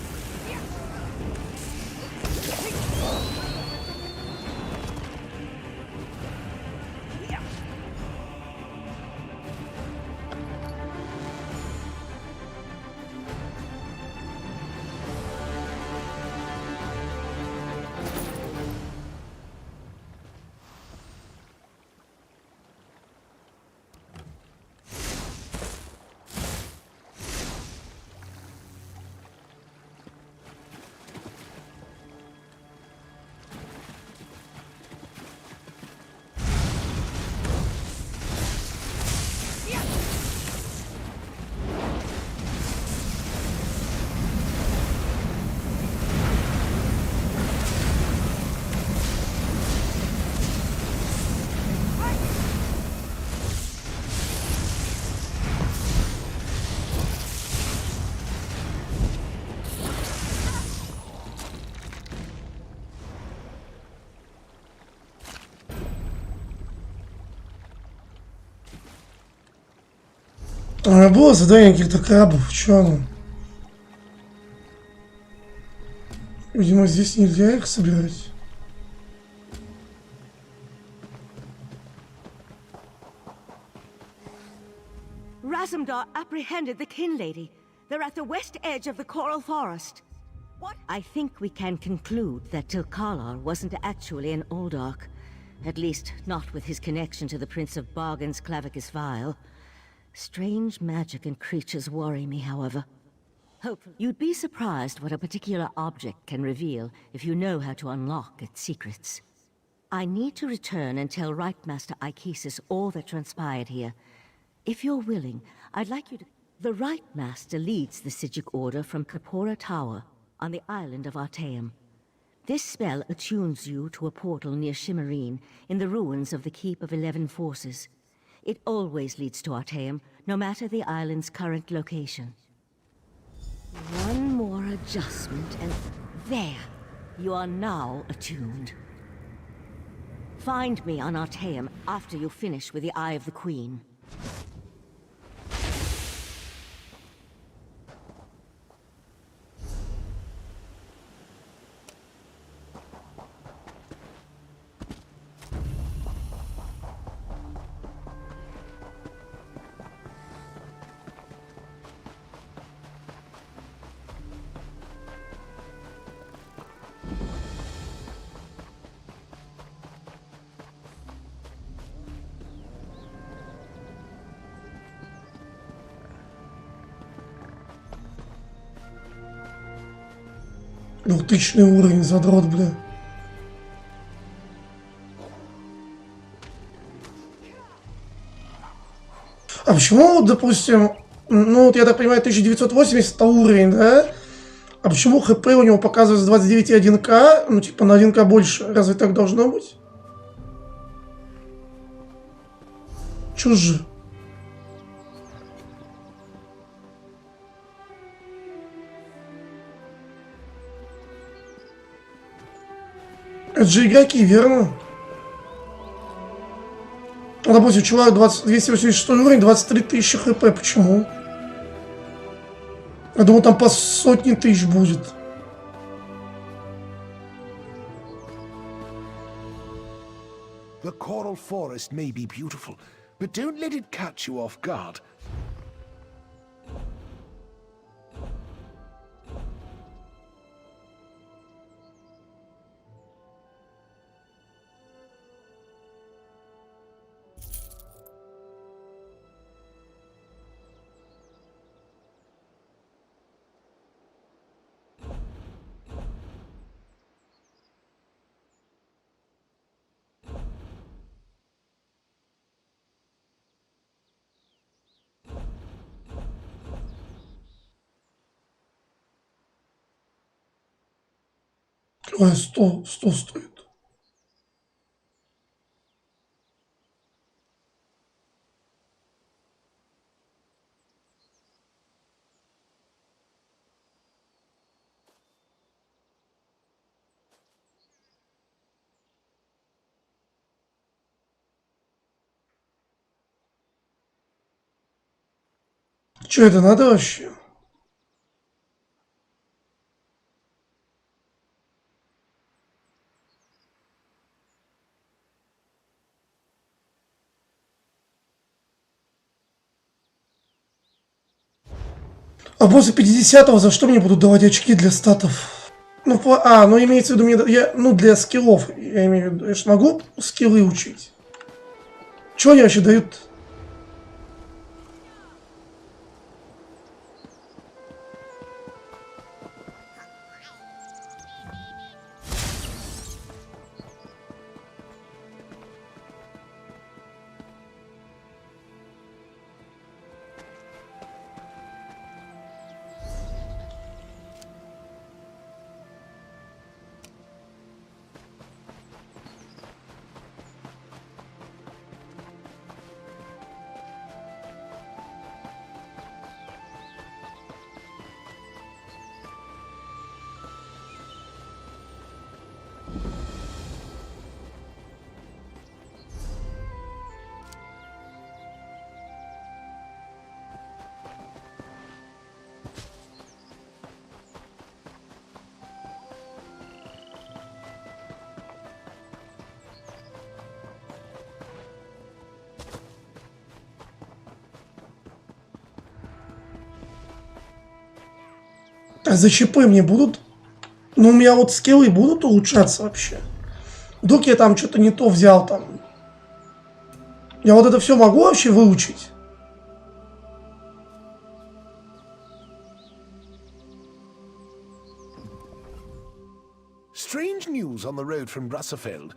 Было задание каких-то крабов, что оно? Видимо, здесь нельзя их собирать. Razumdar apprehended the kin lady. They're at the west edge of the coral forest. What? I think we can conclude that Tilkalar wasn't actually an Aldark. At least, not with his connection to the Prince of Bargain's Clavicus Vial. Strange magic and creatures worry me, however. Hopefully, you'd be surprised what a particular object can reveal if you know how to unlock its secrets. I need to return and tell Right Master Ikesis all that transpired here. If you're willing, I'd like you to... The Right Master leads the Sijic Order from Kapora Tower on the island of Artaeum. This spell attunes you to a portal near Shimmerine in the ruins of the Keep of 11 Forces. It always leads to Artaeum, no matter the island's current location. One more adjustment and there! You are now attuned. Find me on Artaeum after you finish with the Eye of the Queen. 2000 уровень, задрот, бля. А почему, допустим, ну вот я так понимаю, 1980 это уровень, да? А почему ХП у него показывается 29,1К, ну типа на 1К больше? Разве так должно быть? Чужие. Это же игроки, верно? Ну, допустим, чувак 286 уровень, 23 тысячи хп. Почему? Я думал, там по сотни тысяч будет. The coral forest may be beautiful, but don't let it catch you off guard. Ой, 100 стоит. Че это надо вообще? А после 50-го за что мне будут давать очки для статов? Ну, ну имеется в виду, ну, для скиллов, я имею в виду, я же могу скиллы учить? Чего они вообще дают? А за ЧП мне будут? Ну, у меня вот скиллы будут улучшаться вообще. Вдруг я там что-то не то взял там. Я вот это все могу вообще выучить? Strange news on the road from Brusselfeld.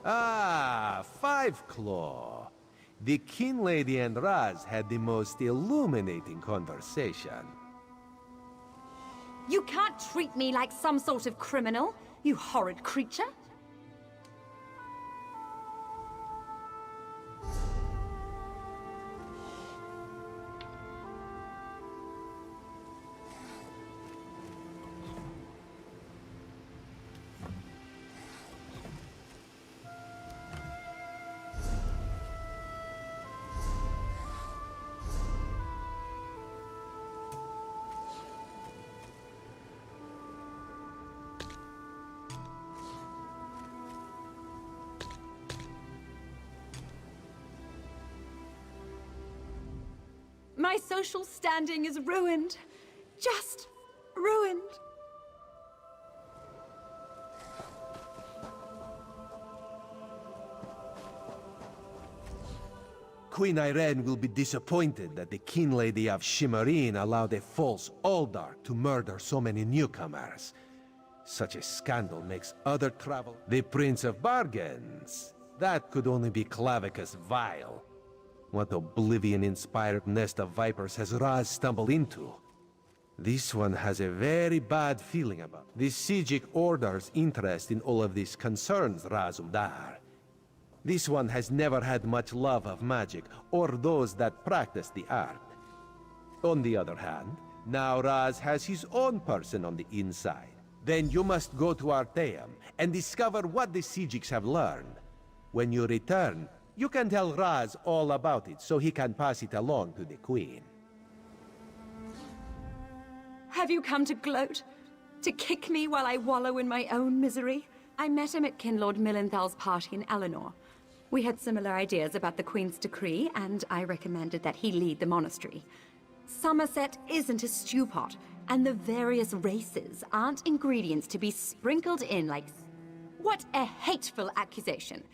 Ah, Five Claw. The King Lady and Raz had the most illuminating conversation. You can't treat me like some sort of criminal, you horrid creature. My social standing is ruined. Just ruined. Queen Irene will be disappointed that the King Lady of Shimmerine allowed a false Aldark to murder so many newcomers. Such a scandal makes other travel... The Prince of Bargains. That could only be Clavicus Vile. What oblivion-inspired nest of vipers has Raz stumbled into? This one has a very bad feeling about the Sijic Order's interest in all of this concerns Razumdar. This one has never had much love of magic, or those that practice the art. On the other hand, now Raz has his own person on the inside. Then you must go to Arteum and discover what the Sijics have learned. When you return, you can tell Raz all about it so he can pass it along to the Queen. Have you come to gloat? To kick me while I wallow in my own misery? I met him at Kinlord Millenthal's party in Eleanor. We had similar ideas about the Queen's decree, and I recommended that he lead the monastery. Sammерсет isn't a stew pot, and the various races aren't ingredients to be sprinkled in like... What a hateful accusation!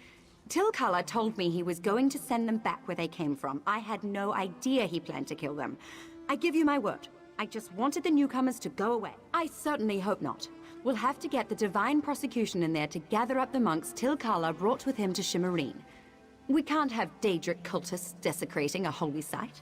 Tilkala told me he was going to send them back where they came from. I had no idea he planned to kill them. I give you my word. I just wanted the newcomers to go away. I certainly hope not. We'll have to get the divine prosecution in there to gather up the monks Tilkala brought with him to Shimmerine. We can't have Daedric cultists desecrating a holy site.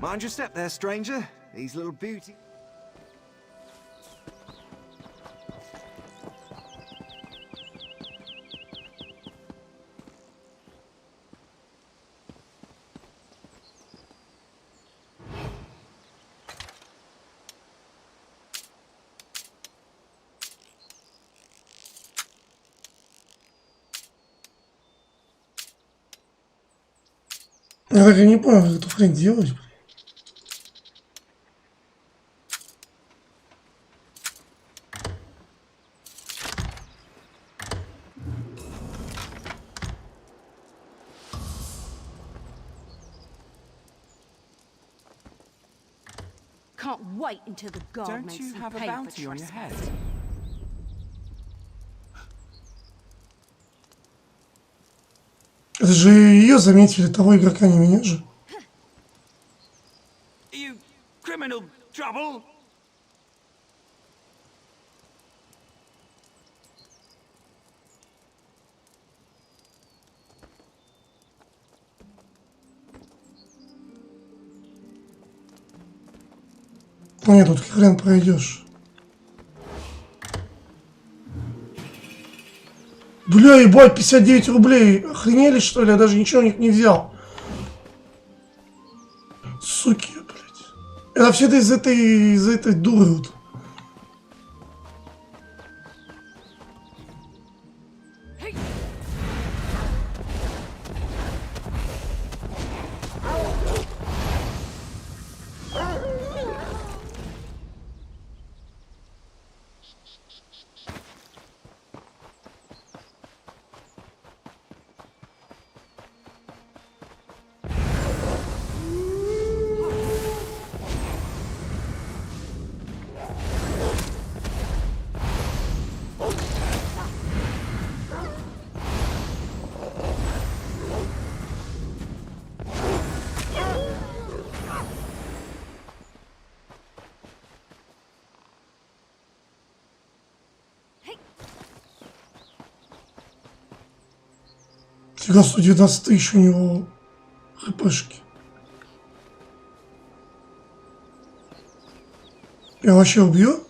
Mind your step there, stranger. These little beauty... Я так и не понял, как эту хрень делать. Can't wait until the guard Don't makes you them have a pay for bounty on your head? trespass. Это же ее заметили, того игрока, не меня же. You criminal trouble! Нет, тут хрен пройдешь. Бля, ебать, 59 рублей. Охренели, что ли? Я даже ничего у них не взял. Суки, блядь. Это все это из этой дуры вот. Фига, 119 тысяч у него хпшки. Я вообще убью?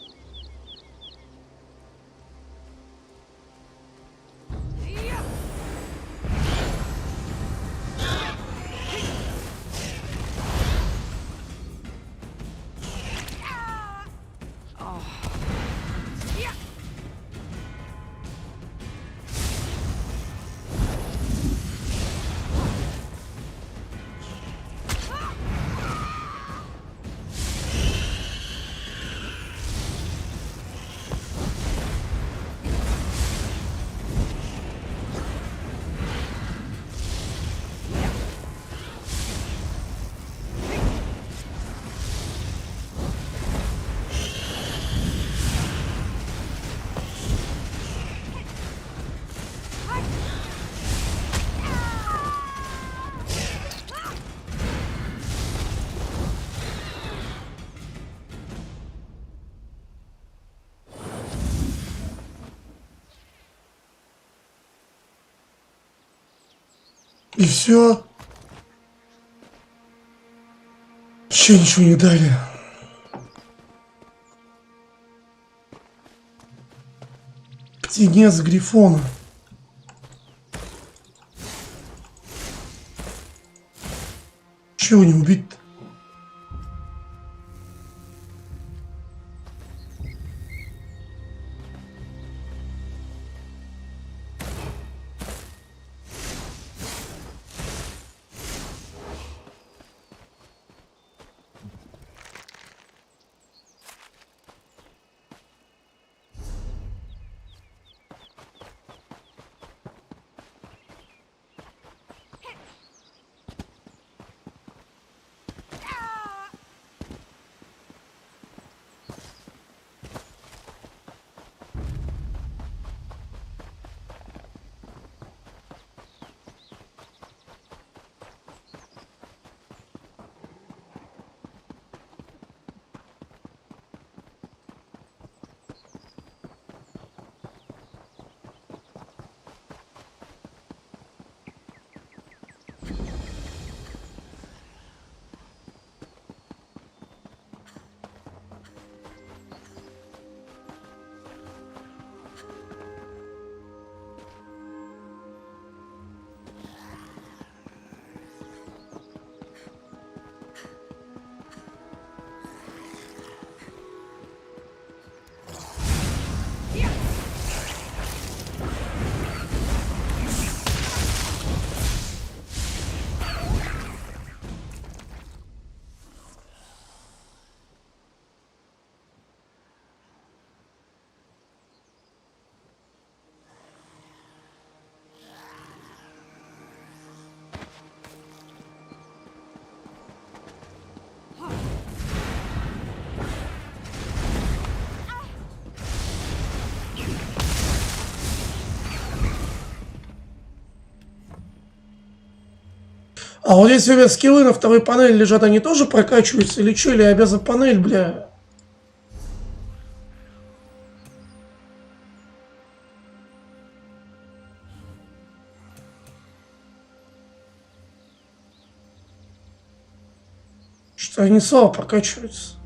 И все. Вообще ничего не дали. Птенец грифона. Чего не убить-то? А вот если у меня скиллы на второй панели лежат, они тоже прокачиваются или что? Или я обязан панель, бля? Что они слабо прокачиваются?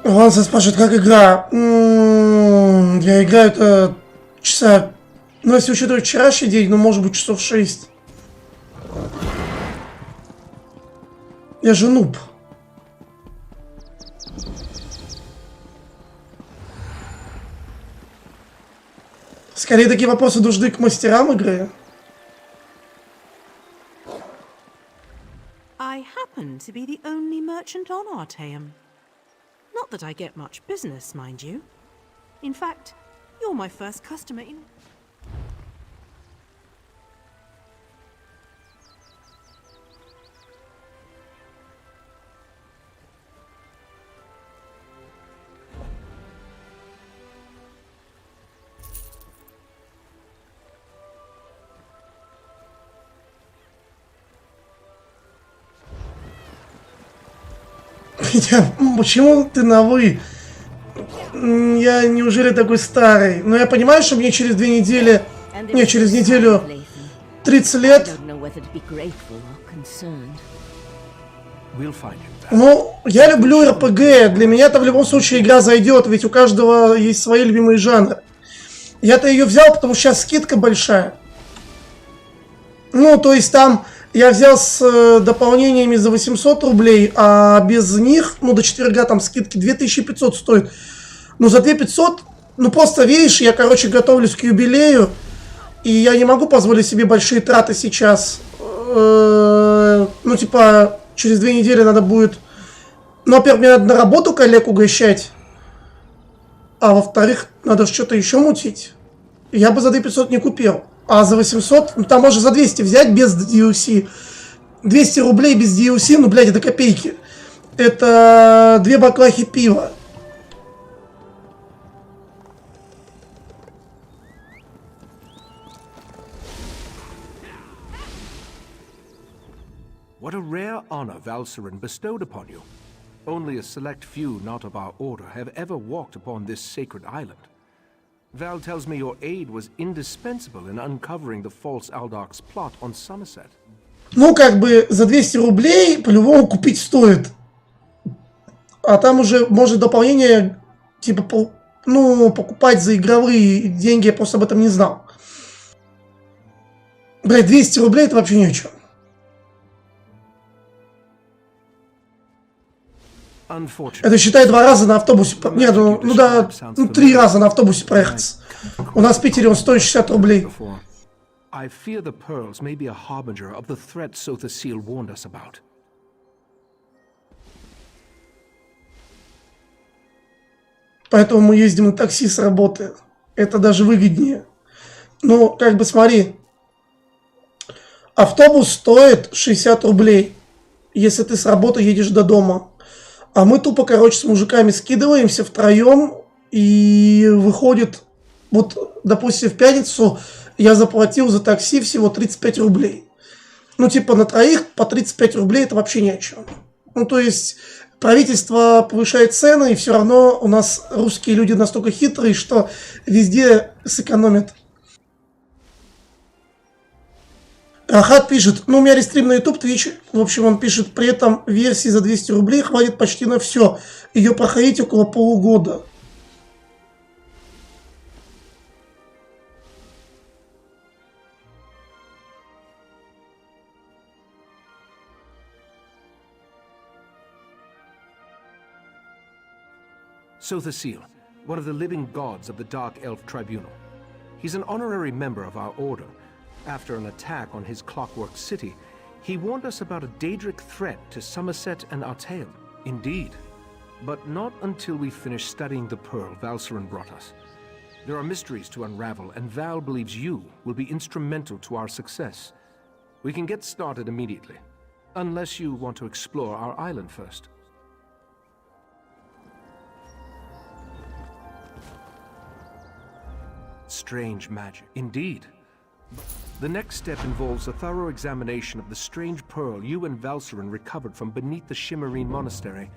Ванса спрашивает, как игра? Я играю это часа... Ну, если учитывать вчерашний день, ну, может быть, часов 6. Я же нуб. Скорее, такие вопросы нужны к мастерам игры. I happen to be the only merchant on Artaeum. Not that I get much business, mind you. In fact, you're my first customer in... Почему ты на вы? Я неужели такой старый? Но я понимаю, что мне через 2 недели... Не, через неделю 30 лет. Ну, я люблю РПГ. Для меня это в любом случае игра зайдет, ведь у каждого есть свои любимые жанры. Я-то ее взял, потому что сейчас скидка большая. Ну, то есть там... Я взял с дополнениями за 800 рублей, а без них, ну, до четверга там скидки 2500 стоит. Ну, за 2500, ну, просто видишь, я, короче, готовлюсь к юбилею, и я не могу позволить себе большие траты сейчас. Ну, типа, через 2 недели надо будет... Ну, во-первых, мне надо на работу коллег угощать, а во-вторых, надо что-то еще мутить. Я бы за 2500 не купил. А за 800, ну там можно за 200 взять без DLC. 200 рублей без DLC, ну, блядь, это копейки. Это 2 баклахи пива. What a rare honor Valserin bestowed upon you. Only a select few not of our order have ever walked upon this sacred island. Val tells me your aid was indispensable in uncovering the false Aldach's plot on Sammерсет. Ну, как бы, за 200 рублей по-любому купить стоит. А там уже, может, дополнение, типа, ну, покупать за игровые деньги, я просто об этом не знал. Блядь, 200 рублей это вообще ни о чем. Это, считай, 2 раза на автобусе... Нет, ну да, 3 раза на автобусе проехаться. У нас в Питере он стоит 60 рублей. I fear the pearls may be a harbinger of the threat Sotha Seal warned us about. Поэтому мы ездим на такси с работы. Это даже выгоднее. Ну, как бы смотри. Автобус стоит 60 рублей, если ты с работы едешь до дома. А мы тупо, короче, с мужиками скидываемся втроем, и выходит, вот, допустим, в пятницу я заплатил за такси всего 35 рублей. Ну, типа, на троих по 35 рублей это вообще ни о чем. Ну, то есть, правительство повышает цены, и все равно у нас русские люди настолько хитрые, что везде сэкономят. Ахат пишет, ну, у меня рестрим на ютуб, твич. В общем, он пишет, при этом версии за 200 рублей хватит почти на все. Ее проходить около полугода. Sotha Seal, one of the living gods of the Dark Elf Tribunal. He's an honorary member of our order. After an attack on his clockwork city, he warned us about a Daedric threat to Sammерсет and Artaeum. Indeed. But not until we finish studying the pearl Valserin brought us. There are mysteries to unravel, and Val believes you will be instrumental to our success. We can get started immediately. Unless you want to explore our island first. Strange magic. Indeed. The next step involves a thorough examination of the strange pearl you and Valserin recovered from beneath the Shimmerine Monastery.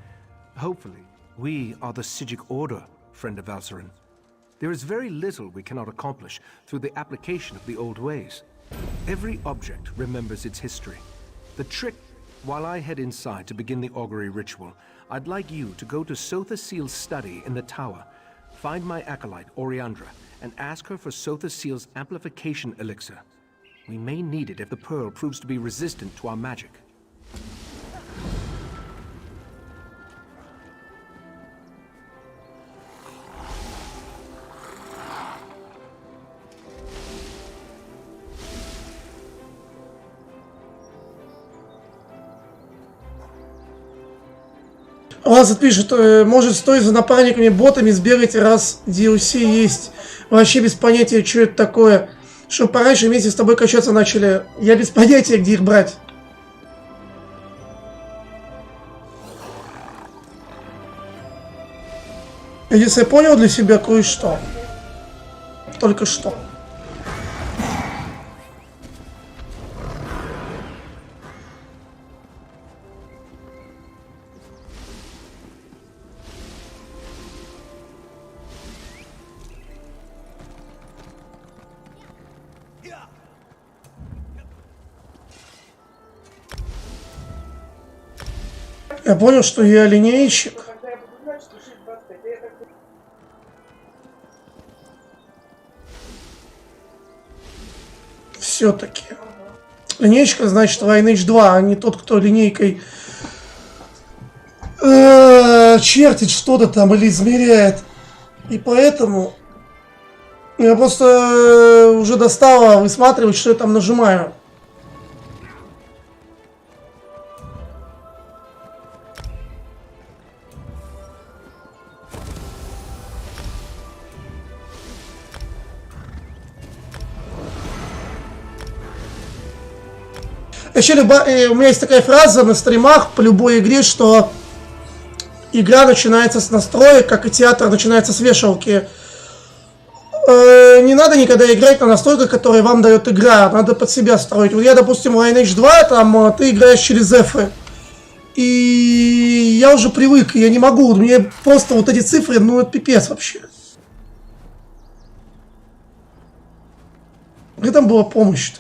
Hopefully, we are the Psijic Order, friend of Valserin. There is very little we cannot accomplish through the application of the old ways. Every object remembers its history. The trick while I head inside to begin the augury ritual, I'd like you to go to Sotha Seal's study in the tower, find my acolyte, Oriandra, and ask her for Sotha Seal's amplification elixir. We may need it if the pearl proves to be resistant to our magic. Лазет пишет, может стоит за напарниками-ботами сбегать, раз DLC есть. Вообще без понятия, что это такое. Чтоб пораньше вместе с тобой качаться начали. Я без понятия, где их брать. Если я понял для себя кое-что. Только что. Я понял, что я линейщик. Все-таки. Линейщик, значит, Lineage 2, а не тот, кто линейкой чертит что-то там или измеряет. И поэтому я просто уже достала высматривать, что я там нажимаю. Еще у меня есть такая фраза на стримах по любой игре, что игра начинается с настроек, как и театр начинается с вешалки. Не надо никогда играть на настройках, которые вам дает игра, надо под себя строить. Вот я, допустим, в Lineage 2, там ты играешь через эфы. И я уже привык, я не могу, мне просто вот эти цифры, ну это пипец вообще. Где там была помощь-то?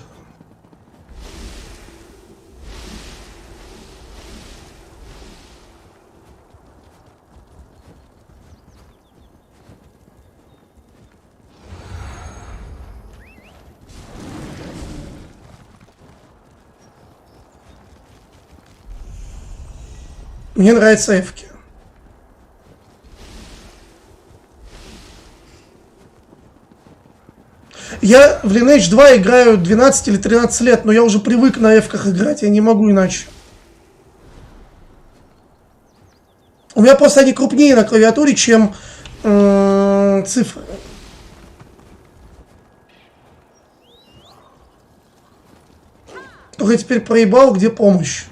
Мне нравятся эфки. Я в Lineage 2 играю 12 или 13 лет, но я уже привык на эфках играть, я не могу иначе. У меня просто они крупнее на клавиатуре, чем цифры. Только я теперь проебал, где помощь.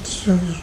Все вижу.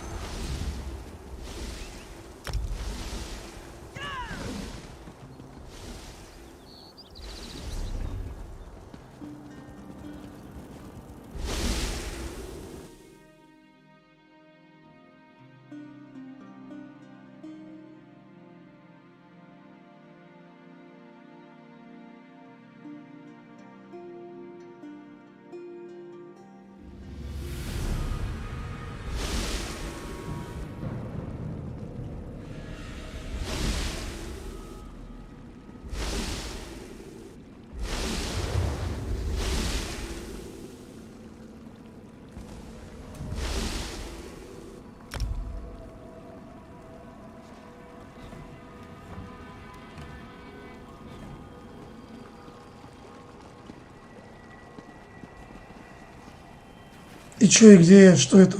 И чё, и где я? Что это?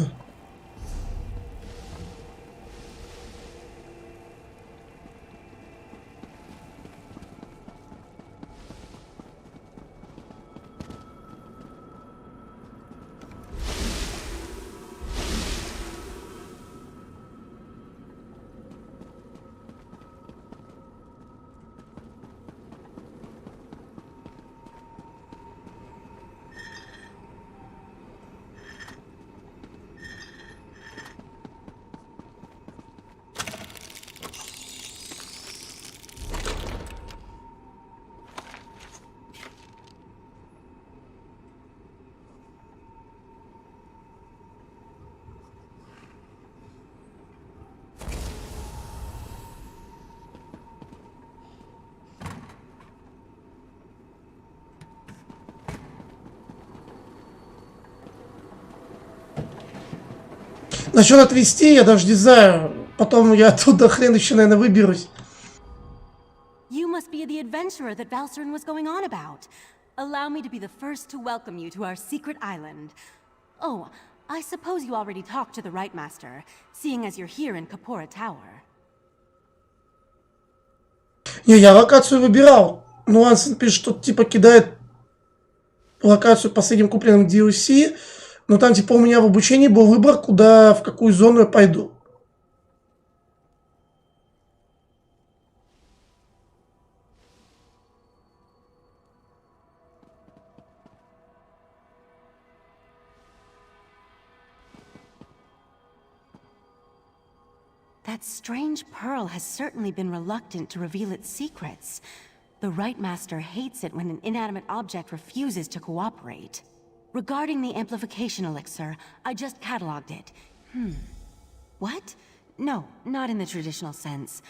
Насчет отвезти я даже не знаю. Потом я оттуда хрен еще, наверное, выберусь. You must be the adventurer that Valcerin was going on about. Allow me to be the first to welcome you to our secret island. Oh, I suppose you already talked to the Right Master, seeing as you're here in Kapora Tower. Не, я локацию выбирал. Нюанс пишет, что типа кидает локацию последним купленным DLC. Но там типа у меня в обучении был выбор, куда, в какую зону я пойду. That strange pearl has certainly been reluctant to reveal its secrets. The Right Master hates it when an inanimate object refuses to cooperate. Regarding the amplification elixir, I just cataloged it. What? No, not in the traditional sense.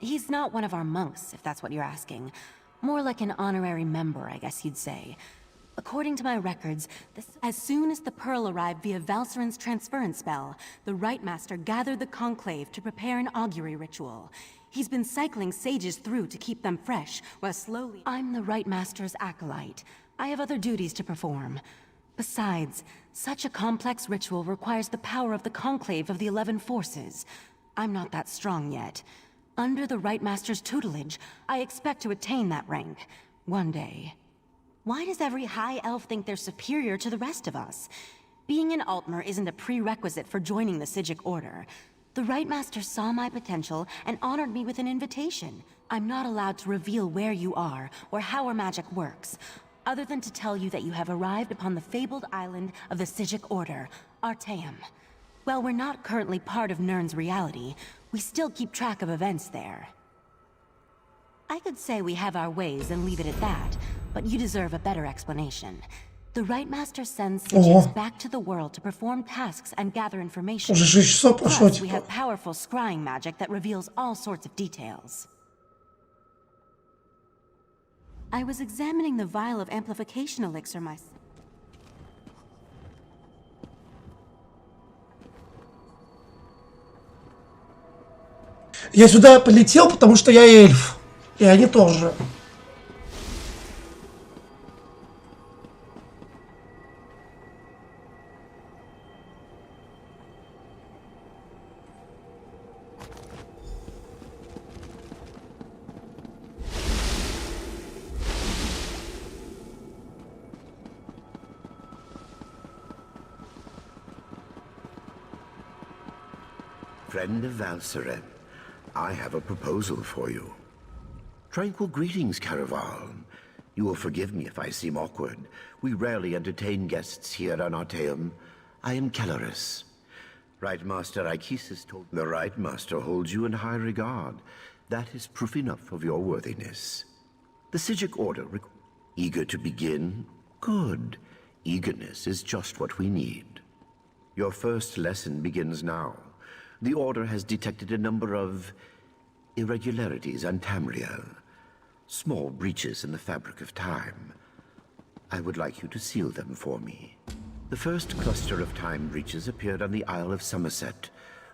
He's not one of our monks, if that's what you're asking. More like an honorary member, I guess you'd say. According to my records, as soon as the pearl arrived via Valcerin's transference spell, the Right Master gathered the conclave to prepare an augury ritual. He's been cycling sages through to keep them fresh, while slowly... I'm the Right Master's acolyte. I have other duties to perform. Besides, such a complex ritual requires the power of the conclave of the 11 forces. I'm not that strong yet. Under the Right Master's tutelage, I expect to attain that rank. One day. Why does every high elf think they're superior to the rest of us? Being an Altmer isn't a prerequisite for joining the Psijic Order. The Right Master saw my potential and honored me with an invitation. I'm not allowed to reveal where you are or how our magic works, other than to tell you that you have arrived upon the fabled island of the Psijic Order, Artaeum. While we're not currently part of Nirn's reality, we still keep track of events there. I could say we have our ways and leave it at that, but you deserve a better explanation. The Right Master sends Psijics back to the world to perform tasks and gather information. Plus, we have powerful scrying magic that reveals all sorts of details. I was examining the vial of amplification elixir myself. Я сюда полетел, потому что я эльф. И они тоже. Friend of Valcerin, I have a proposal for you. Tranquil greetings, Caraval. You will forgive me if I seem awkward. We rarely entertain guests here on Artaeum. I am Kelleris. Right Master Ikisis told me the Right Master holds you in high regard. That is proof enough of your worthiness. The Psijic Order, eager to begin? Good. Eagerness is just what we need. Your first lesson begins now. The Order has detected a number of irregularities on Tamriel. Small breaches in the fabric of time. I would like you to seal them for me. The first cluster of time breaches appeared on the Isle of Sammерсет.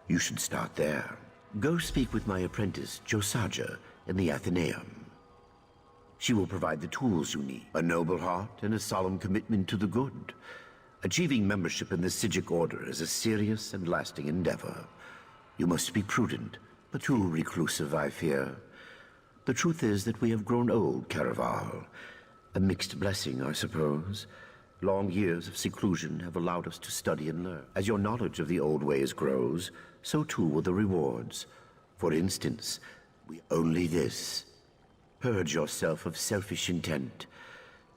You should start there. Go speak with my apprentice, Josaja, in the Athenaeum. She will provide the tools you need. A noble heart and a solemn commitment to the good. Achieving membership in the Psijic Order is a serious and lasting endeavor. You must be prudent, but too reclusive, I fear. The truth is that we have grown old, Caraval. A mixed blessing, I suppose. Long years of seclusion have allowed us to study and learn. As your knowledge of the old ways grows, so too will the rewards. For instance, only this. Purge yourself of selfish intent.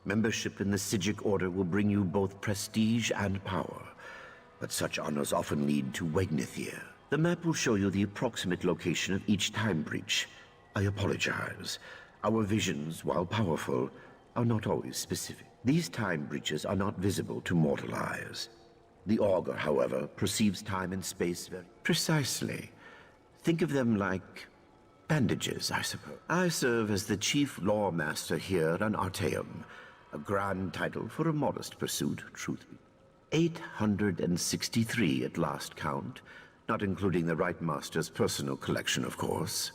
Membership in the Psijic Order will bring you both prestige and power. But such honors often lead to Wegnithir. The map will show you the approximate location of each time breach. I apologize. Our visions, while powerful, are not always specific. These time breaches are not visible to mortal eyes. The Augur, however, perceives time and space very precisely. Think of them like bandages, I suppose. I serve as the chief law master here on Artaeum, a grand title for a modest pursuit, truth be. 863 at last count, not including the Right Master's personal collection, of course.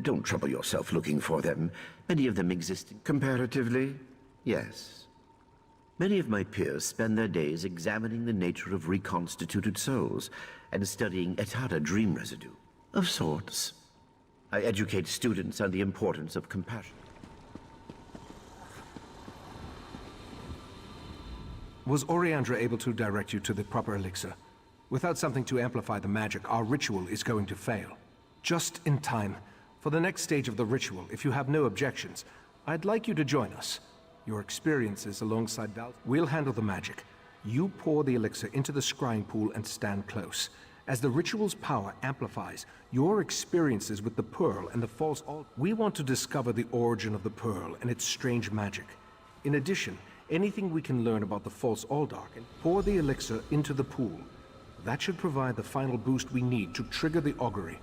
Don't trouble yourself looking for them. Many of them exist comparatively, yes. Many of my peers spend their days examining the nature of reconstituted souls and studying Etata dream residue, of sorts. I educate students on the importance of compassion. Was Oriandra able to direct you to the proper elixir? Without something to amplify the magic, our ritual is going to fail. Just in time. For the next stage of the ritual, if you have no objections, I'd like you to join us. Your experiences alongside Val, we'll handle the magic. You pour the elixir into the scrying pool and stand close. As the ritual's power amplifies, your experiences with the pearl and the false altar, we want to discover the origin of the pearl and its strange magic. In addition, anything we can learn about the false Aldark and pour the elixir into the pool. That should provide the final boost we need to trigger the augury.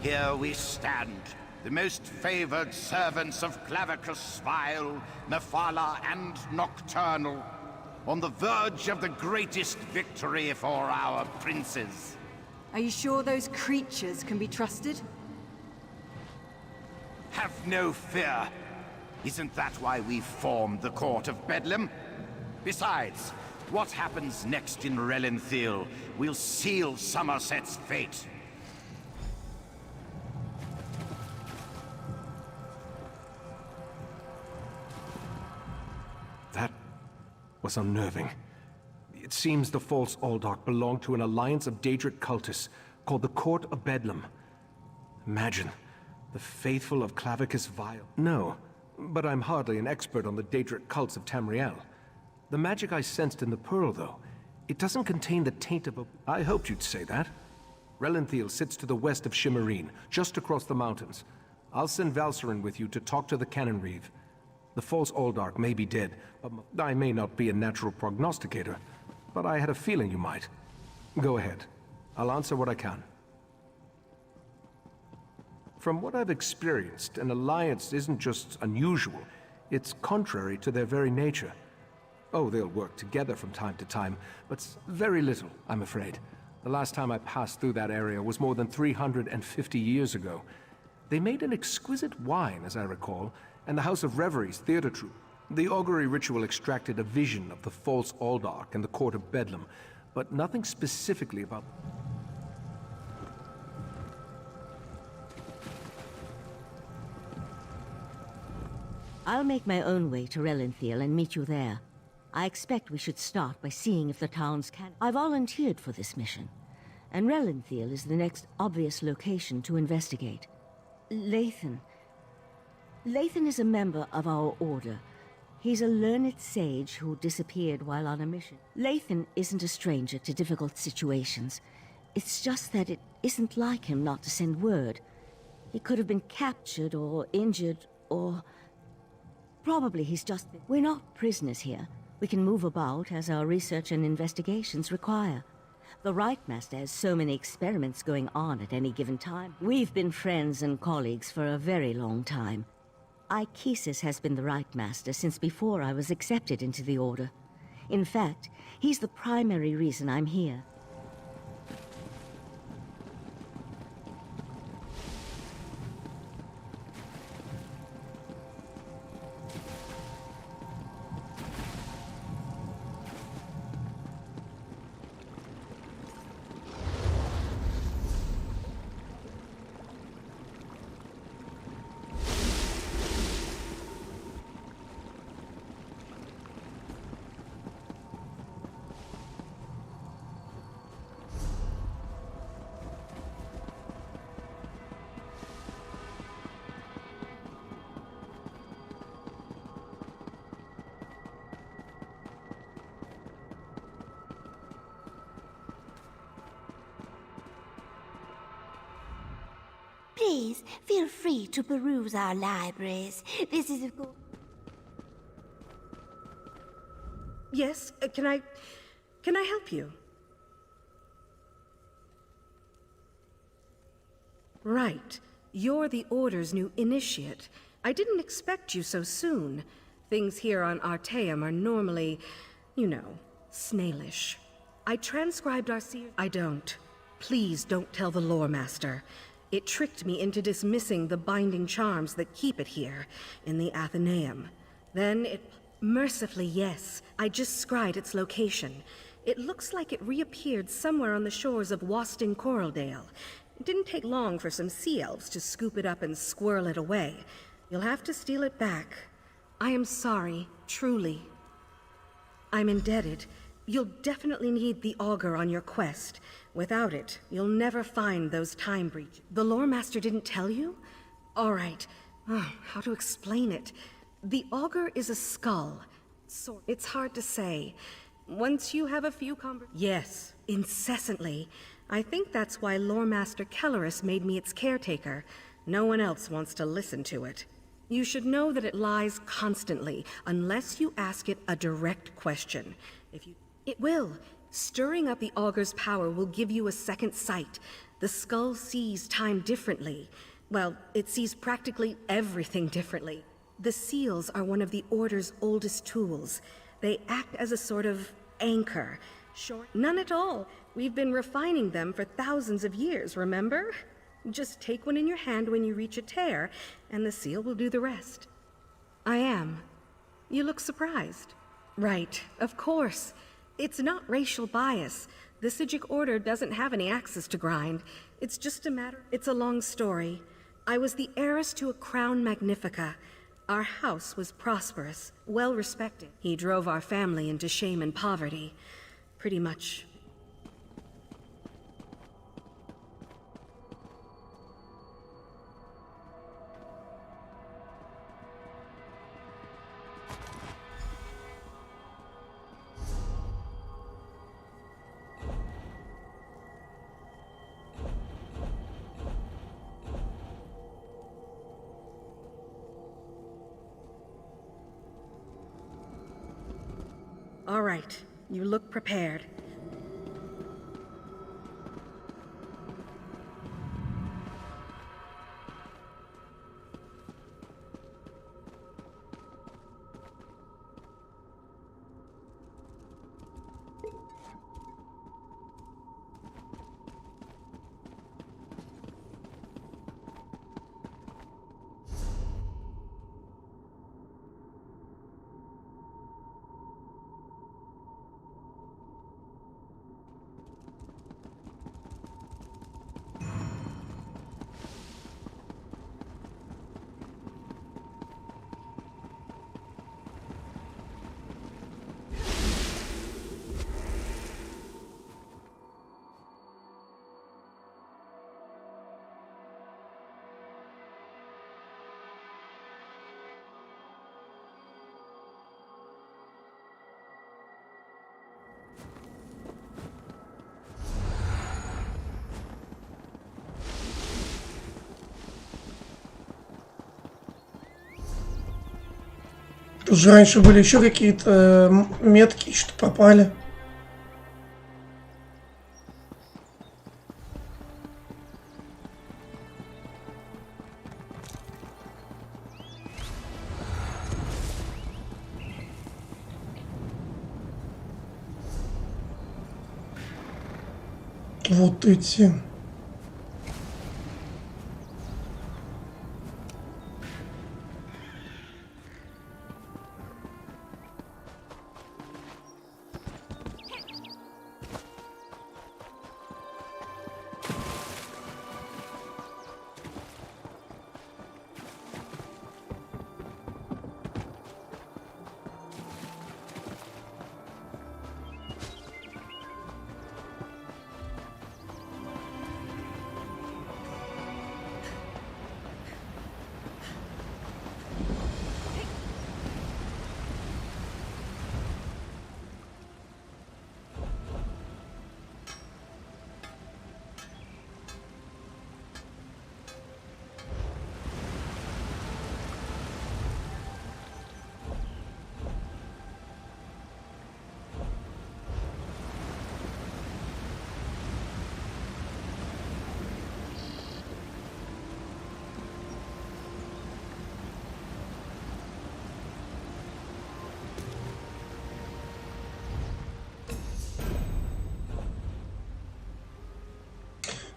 Here we stand, the most favored servants of Clavicus Vile, Mephala, and Nocturnal, on the verge of the greatest victory for our princes. Are you sure those creatures can be trusted? Have no fear. Isn't that why we formed the Court of Bedlam? Besides, what happens next in Relenthiel will seal Sammerset's fate. That was unnerving. It seems the false Aldark belonged to an alliance of Daedric cultists called the Court of Bedlam. Imagine, the faithful of Clavicus Vile. No, but I'm hardly an expert on the Daedric cults of Tamriel. The magic I sensed in the pearl, though, it doesn't contain the taint of a... I hoped you'd say that. Relenthiel sits to the west of Shimmerine, just across the mountains. I'll send Valcerin with you to talk to the Cannon Reeve. The false Aldark may be dead, but I may not be a natural prognosticator, but I had a feeling you might. Go ahead. I'll answer what I can. From what I've experienced, an alliance isn't just unusual, it's contrary to their very nature. Oh, they'll work together from time to time, but very little, I'm afraid. The last time I passed through that area was more than 350 years ago. They made an exquisite wine, as I recall, and the House of Reveries theater troupe. The augury ritual extracted a vision of the false Aldark and the Court of Bedlam, but nothing specifically about... I'll make my own way to Relenthiel and meet you there. I expect we should start by seeing if the town's can... I volunteered for this mission, and Relenthiel is the next obvious location to investigate. Lathan is a member of our order. He's a learned sage who disappeared while on a mission. Lathan isn't a stranger to difficult situations. It's just that it isn't like him not to send word. He could have been captured or injured or... Probably he's just... We're not prisoners here. We can move about as our research and investigations require. The Right Master has so many experiments going on at any given time. We've been friends and colleagues for a very long time. Ikesis has been the Right Master since before I was accepted into the Order. In fact, he's the primary reason I'm here. Please, feel free to peruse our libraries. This is, of course... Yes, can I help you? Right. You're the Order's new initiate. I didn't expect you so soon. Things here on Artaeum are normally, you know, snailish. I transcribed our seer. I don't. Please don't tell the Lore Master. It tricked me into dismissing the binding charms that keep it here, in the Athenaeum. Then it... Mercifully, yes. I just scried its location. It looks like it reappeared somewhere on the shores of Wasting Coraldale. It didn't take long for some sea elves to scoop it up and squirrel it away. You'll have to steal it back. I am sorry, truly. I'm indebted. You'll definitely need the auger on your quest. Without it, you'll never find those time breaches. The Lore Master didn't tell you? All right. How to explain it? The auger is a skull. It's hard to say. Once you have a few Yes, incessantly. I think that's why Lore Master Kellerus made me its caretaker. No one else wants to listen to it. You should know that it lies constantly, unless you ask it a direct question. It will. Stirring up the auger's power will give you a second sight. The skull sees time differently. Well, it sees practically everything differently. The seals are one of the Order's oldest tools. They act as a sort of anchor. None at all. We've been refining them for thousands of years, remember? Just take one in your hand when you reach a tear, and the seal will do the rest. I am. You look surprised. Right, of course. It's not racial bias. The Psijic Order doesn't have any axes to grind. It's just a matter... It's a long story. I was the heiress to a crown magnifica. Our house was prosperous, well respected. He drove our family into shame and poverty. Pretty much. All right, you look prepared. Тут же раньше были еще какие-то метки, что пропали. Вот эти.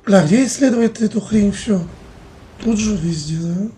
Бля, где исследовать эту хрень? Все. Тут же везде, да?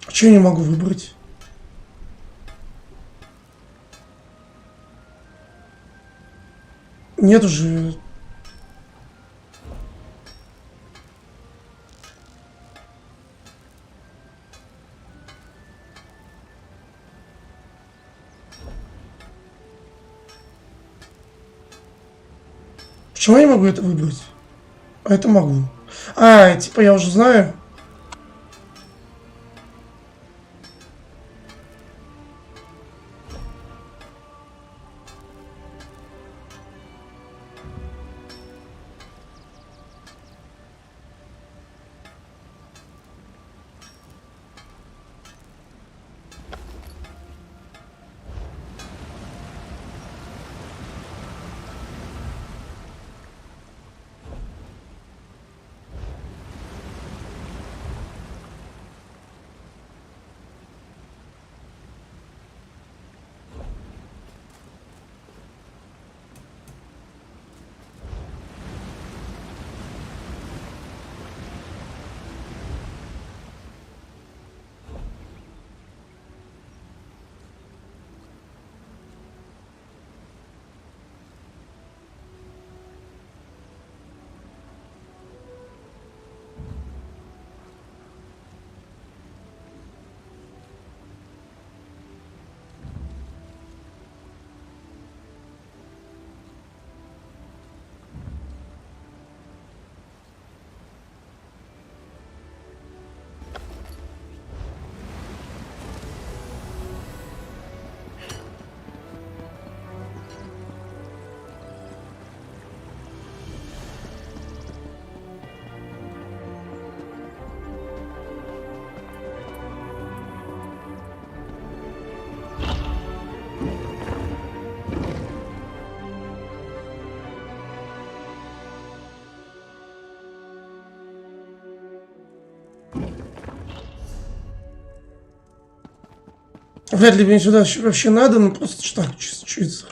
Чего я не могу выбрать? Нет уже. Почему я не могу это выбрать? А это могу. А, типа я уже знаю. Вряд ли мне сюда вообще надо, но просто так, чуть-чуть.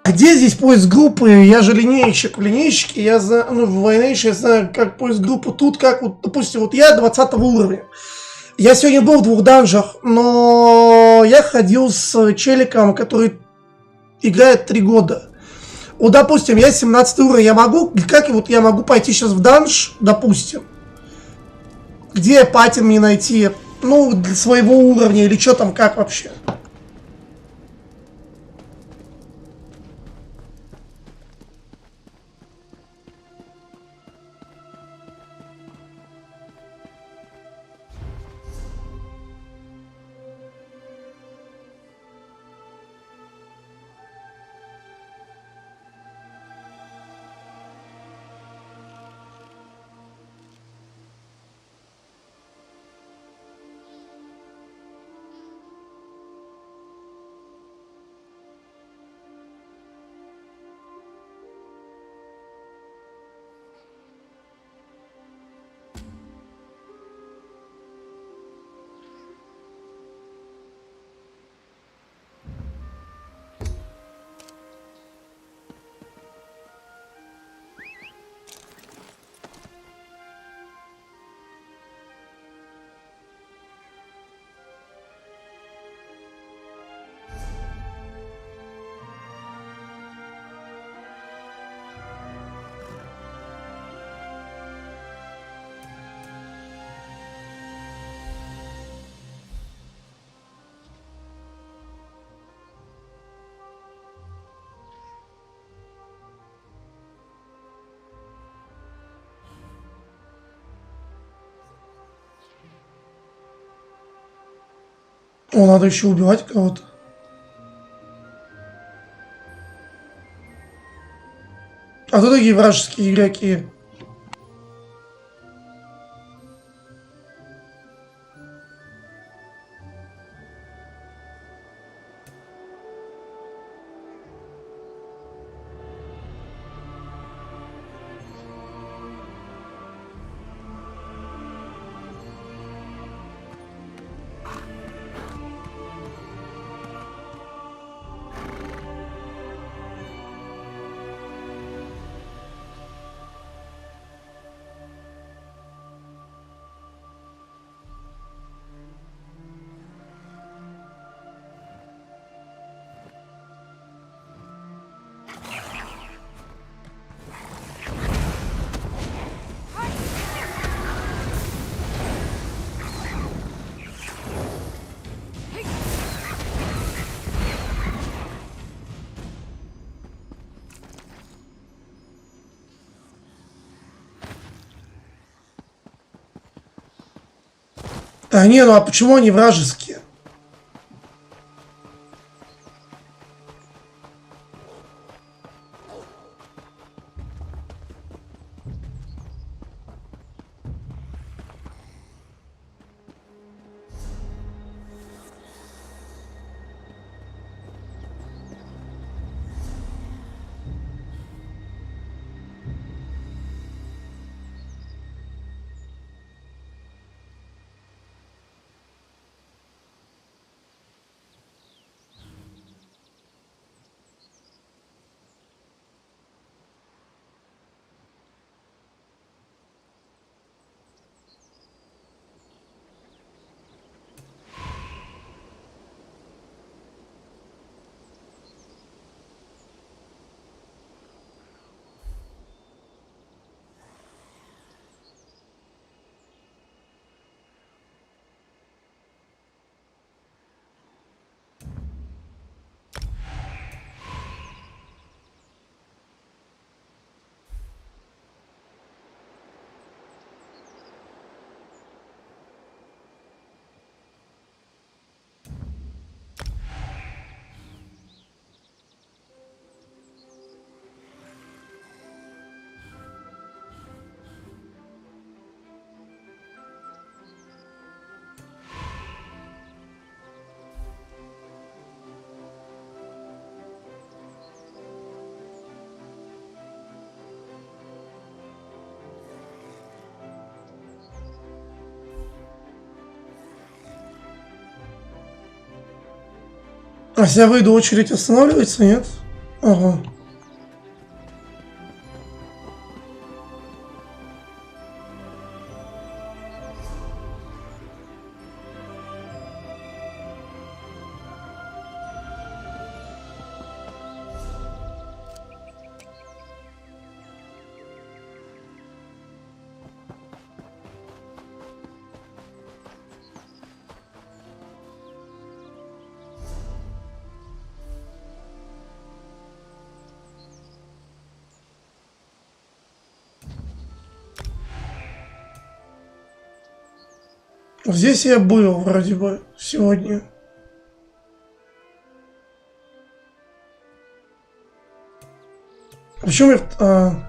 Где здесь поиск группы? Я же линейщик. В линейщике я знаю, ну, в Lineage я знаю, как поиск группы. Тут как, вот, допустим, вот я 20 уровня. Я сегодня был в 2 данжах, но я ходил с челиком, который играет 3 года. Вот, допустим, я 17 уровень, я могу, как вот я могу пойти сейчас в данж, допустим, где патин мне найти, ну, для своего уровня или что там, как вообще? О, надо еще убивать кого-то. А кто такие вражеские игроки? Да не, ну а почему они вражеские? А если я выйду, очередь останавливается, нет? Ага. Здесь я был вроде бы сегодня. Почему я...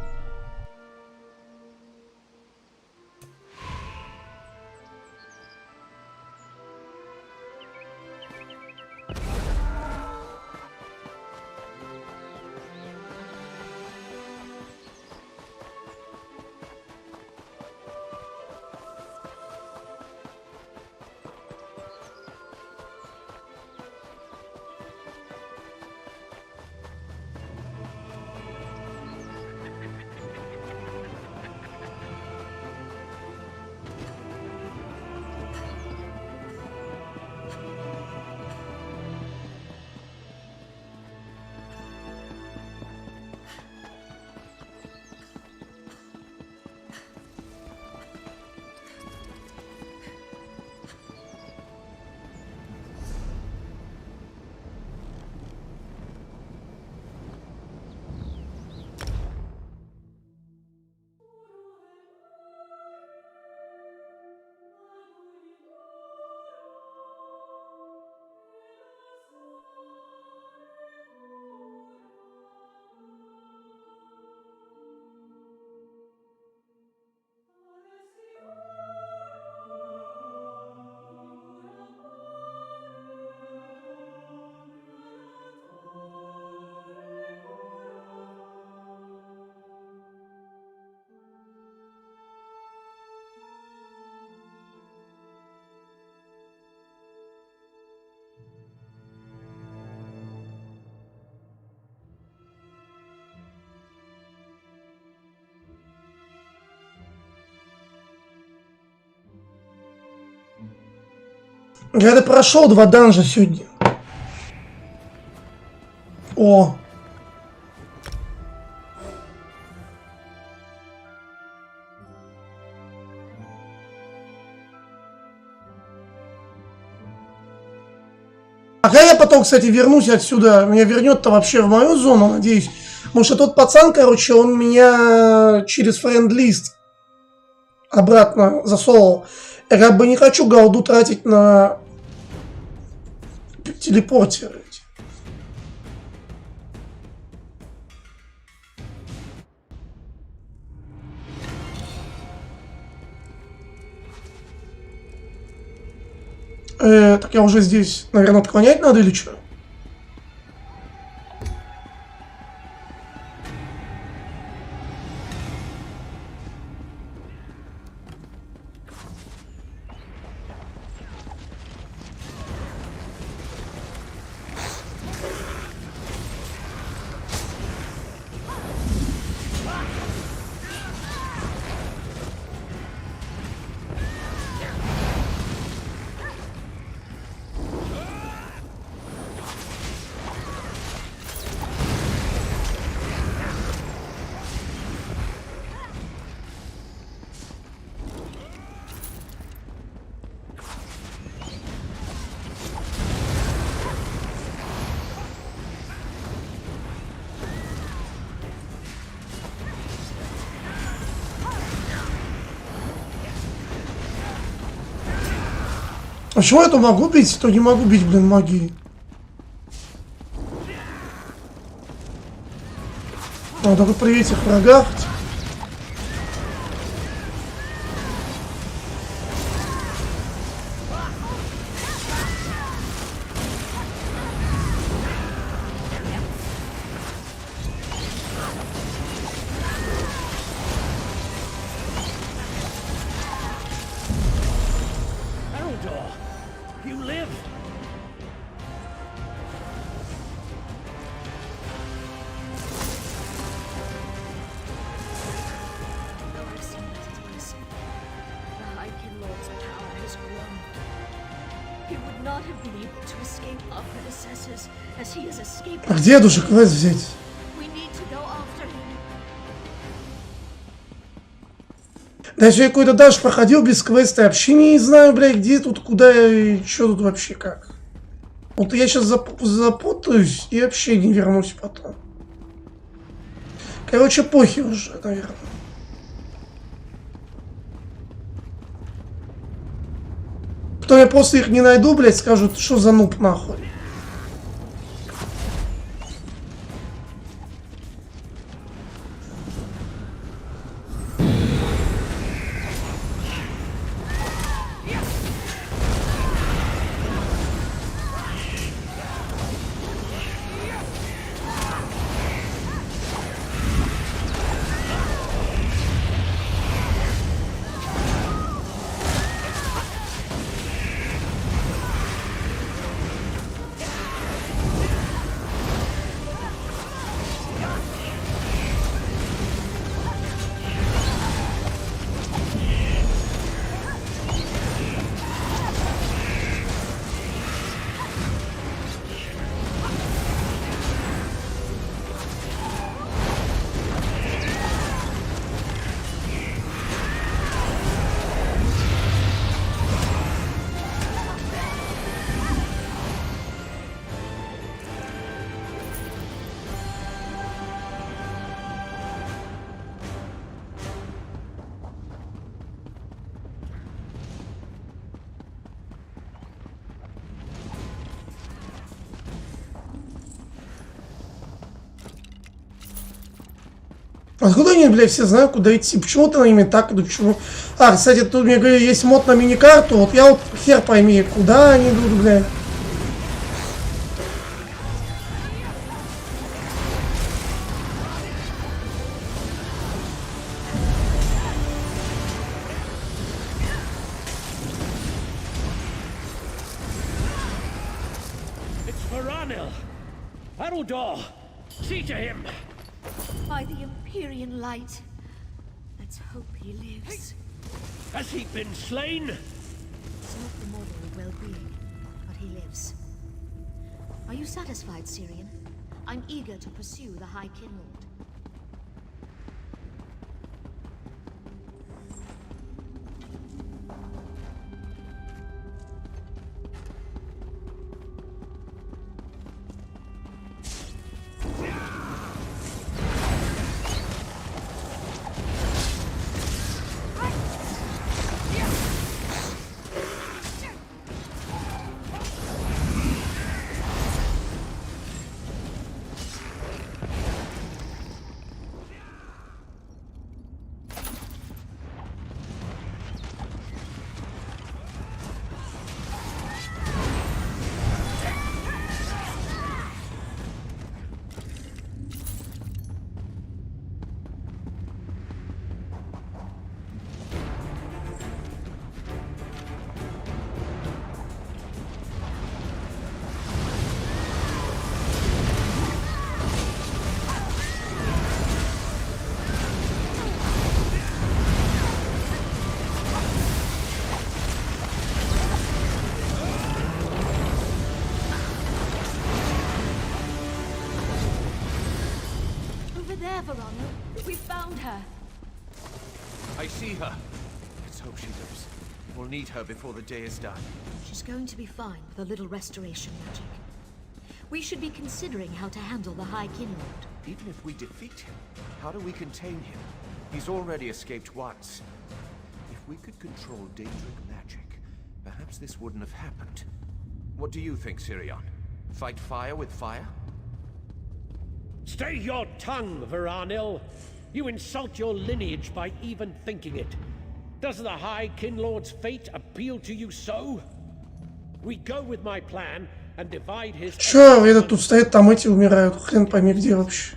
Я прошел 2 данжа сегодня. О. Ага, я потом, кстати, вернусь отсюда. Меня вернет-то вообще в мою зону, надеюсь. Потому что тот пацан, короче, он меня через френд-лист обратно засовывал. Я как бы не хочу голду тратить на телепортеры. Так я уже здесь, наверное, отклонять надо или что? А чего я то могу бить, то не могу бить, блин, магией? Надо только при этих врагах. А где душа квест взять? Да я какой-то даже проходил без квеста, я вообще не знаю, блядь, где тут, куда и что тут вообще как. Вот я сейчас запутаюсь и вообще не вернусь потом. Короче, похер уже, наверное. Потом я просто их не найду, блядь, скажут, что за нуб нахуй. Откуда они, блядь, все знают, куда идти? Почему ты на ними так идут? Почему? А, кстати, тут мне говорили, есть мод на мини-карту. Вот я вот хер пойми, куда они идут, блядь. By the Empyrean light. Let's hope he lives. Has he been slain? It's not the model of well-being. you satisfied, Syrian? I'm eager to pursue the High Kinlord. We found her. I see her. Let's hope she lives. We'll need her before the day is done. She's going to be fine with a little restoration magic. We should be considering how to handle the High Kinlord. Even if we defeat him, how do we contain him? He's already escaped once. If we could control Daedric magic, perhaps this wouldn't have happened. What do you think, Syrian? Fight fire with fire? Stay your tongue, Veranil. You insult your lineage by even thinking it. Does the High Kinlord's fate appeal to you so? We go with my plan and divide his... Чё, этот тут стоит, там эти умирают. Хрен пойми где вообще.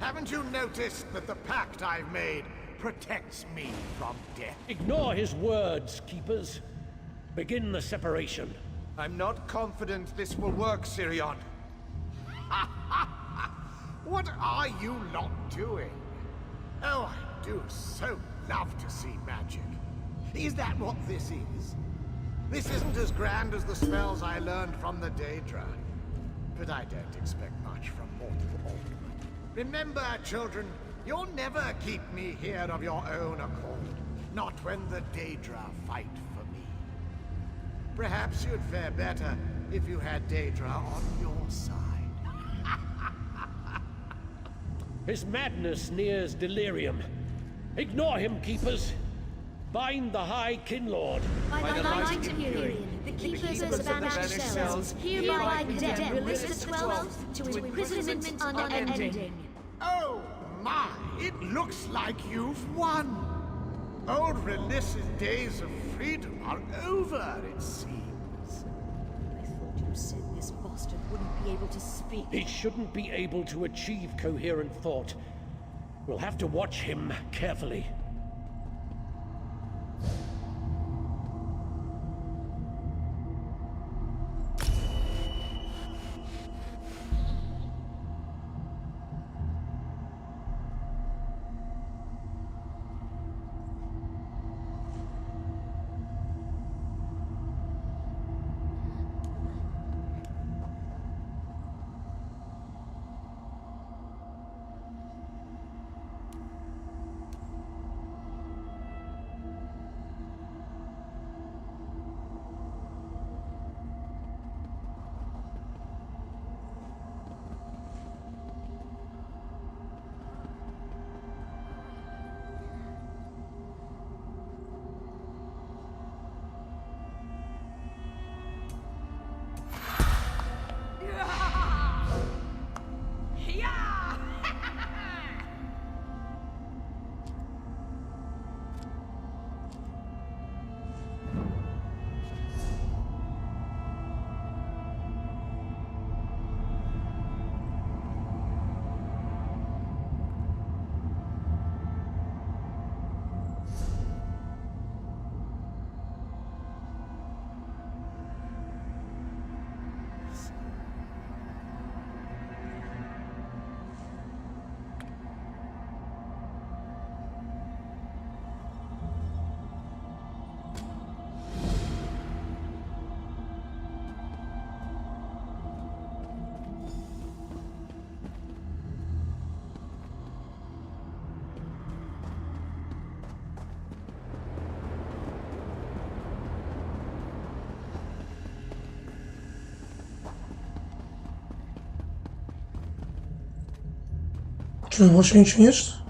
Haven't you noticed that the pact I've made protects me from death? Ignore his words, keepers. Begin the separation. I'm not confident this will work, Syrian. What are you lot doing? Oh, I do so love to see magic. Is that what this is? This isn't as grand as the spells I learned from the Daedra. But I don't expect much from mortal Alderman. Remember, children, you'll never keep me here of your own accord. Not when the Daedra fight for me. Perhaps you'd fare better if you had Daedra on your side. His madness nears delirium. Ignore him, keepers. Bind the High Kinlord. By the light of Helion, the keepers of the vanished cells, hereby condemn religious 12 to imprisonment unending. Oh my, it looks like you've won. Old Relis's days of freedom are over, it seems. I thought you said this bastard wouldn't be able to speak. He shouldn't be able to achieve coherent thought. We'll have to watch him carefully. Что, больше ничего нет, что ли?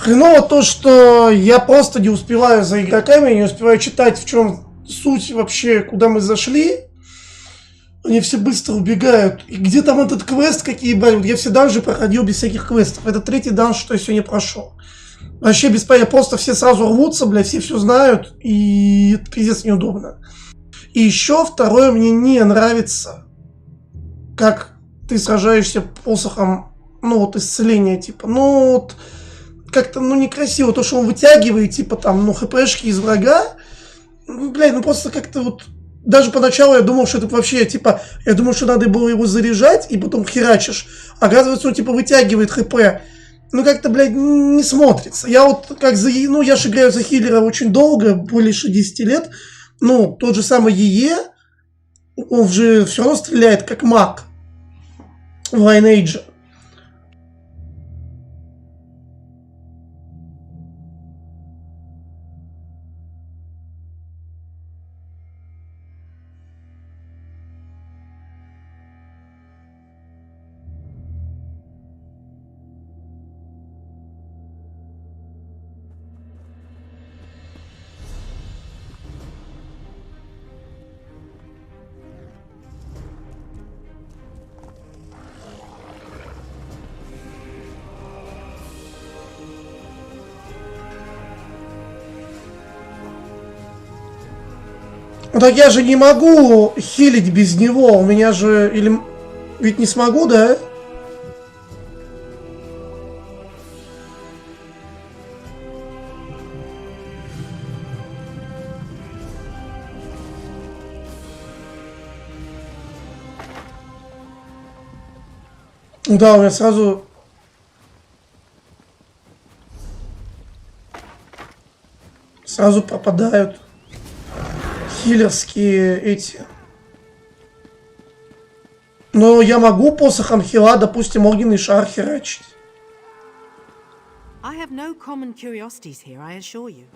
Хреново то, что я просто не успеваю за игроками, не успеваю читать, в чем суть вообще, куда мы зашли. Они все быстро убегают. И где там этот квест, какие, блин, я все данжи проходил без всяких квестов. Это третий данж, что я сегодня прошел. Вообще без понятия, просто все сразу рвутся, блядь, все знают, и это пиздец неудобно. И еще второе, мне не нравится, как ты сражаешься посохом, ну вот исцеление, типа, ну вот, как-то, ну, некрасиво, то, что он вытягивает, типа, там, ну, хпшки из врага, ну, блядь, ну, просто как-то вот, даже поначалу я думал, что это вообще, типа, я думал, что надо было его заряжать, и потом херачишь, оказывается, он, типа, вытягивает хп, ну, как-то, блядь, не смотрится. Я вот, как за, ну, я же играю за хилера очень долго, более 60 лет, ну, тот же самый ЕЕ, он же все равно стреляет как маг в Lineage. Ну так я же не могу хилить без него, у меня же, или, ведь не смогу, да? Да, у меня сразу... Сразу пропадают хилерские эти. Но я могу посохом хила, допустим, огненный шар херачить. I have no common curiosities here, I assure you.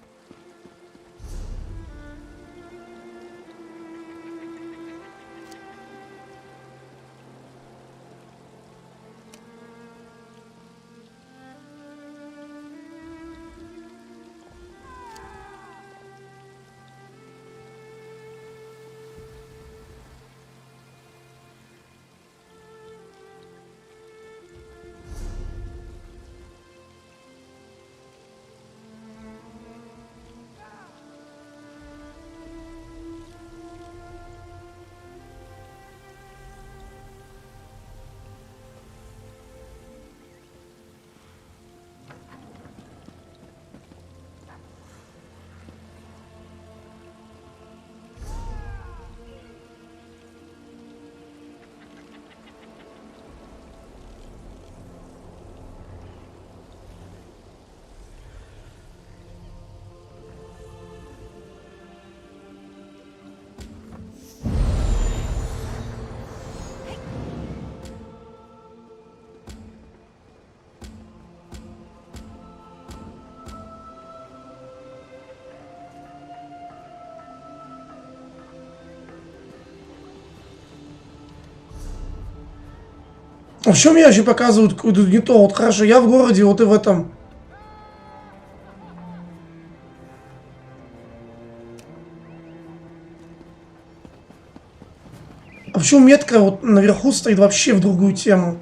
А в чем я вообще показывают какую-то не то? Вот хорошо, я в городе, вот и в этом. А почему метка вот наверху стоит вообще в другую тему?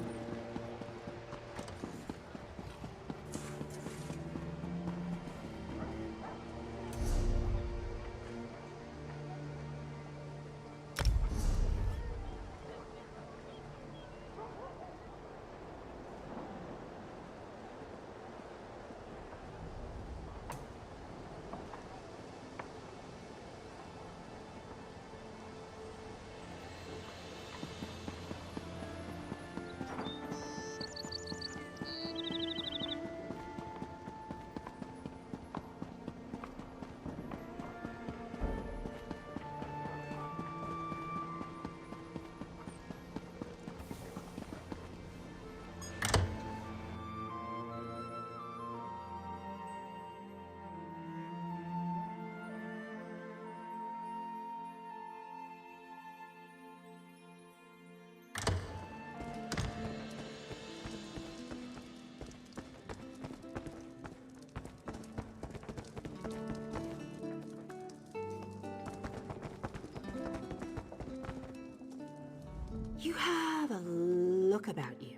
look about you.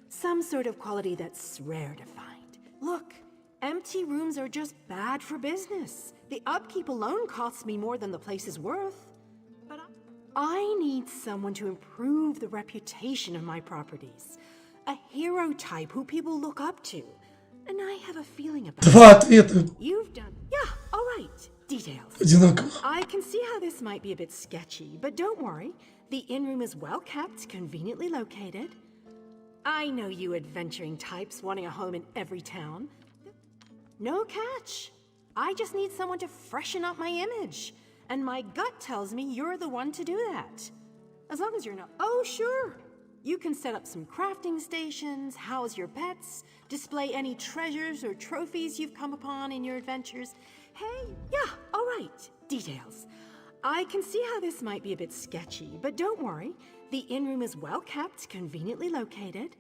Some sort of quality that's rare to find. Look, empty rooms are just bad for business. The upkeep alone costs me more than the place is worth. But I need someone to improve the reputation of my properties. A hero type who people look up to. And I have a feeling about Два ответа. You've done... Yeah, all right. Details. Одинаково. I can see how this might be a bit sketchy, but don't worry. The inn-room is well kept, conveniently located. I know you adventuring types wanting a home in every town. No catch. I just need someone to freshen up my image. And my gut tells me you're the one to do that. As long as you're not... Oh, sure. You can set up some crafting stations, house your pets, display any treasures or trophies you've come upon in your adventures. Hey, yeah, all right. Details. I can see how this might be a bit sketchy, but don't worry. The inn-room is well kept, conveniently located.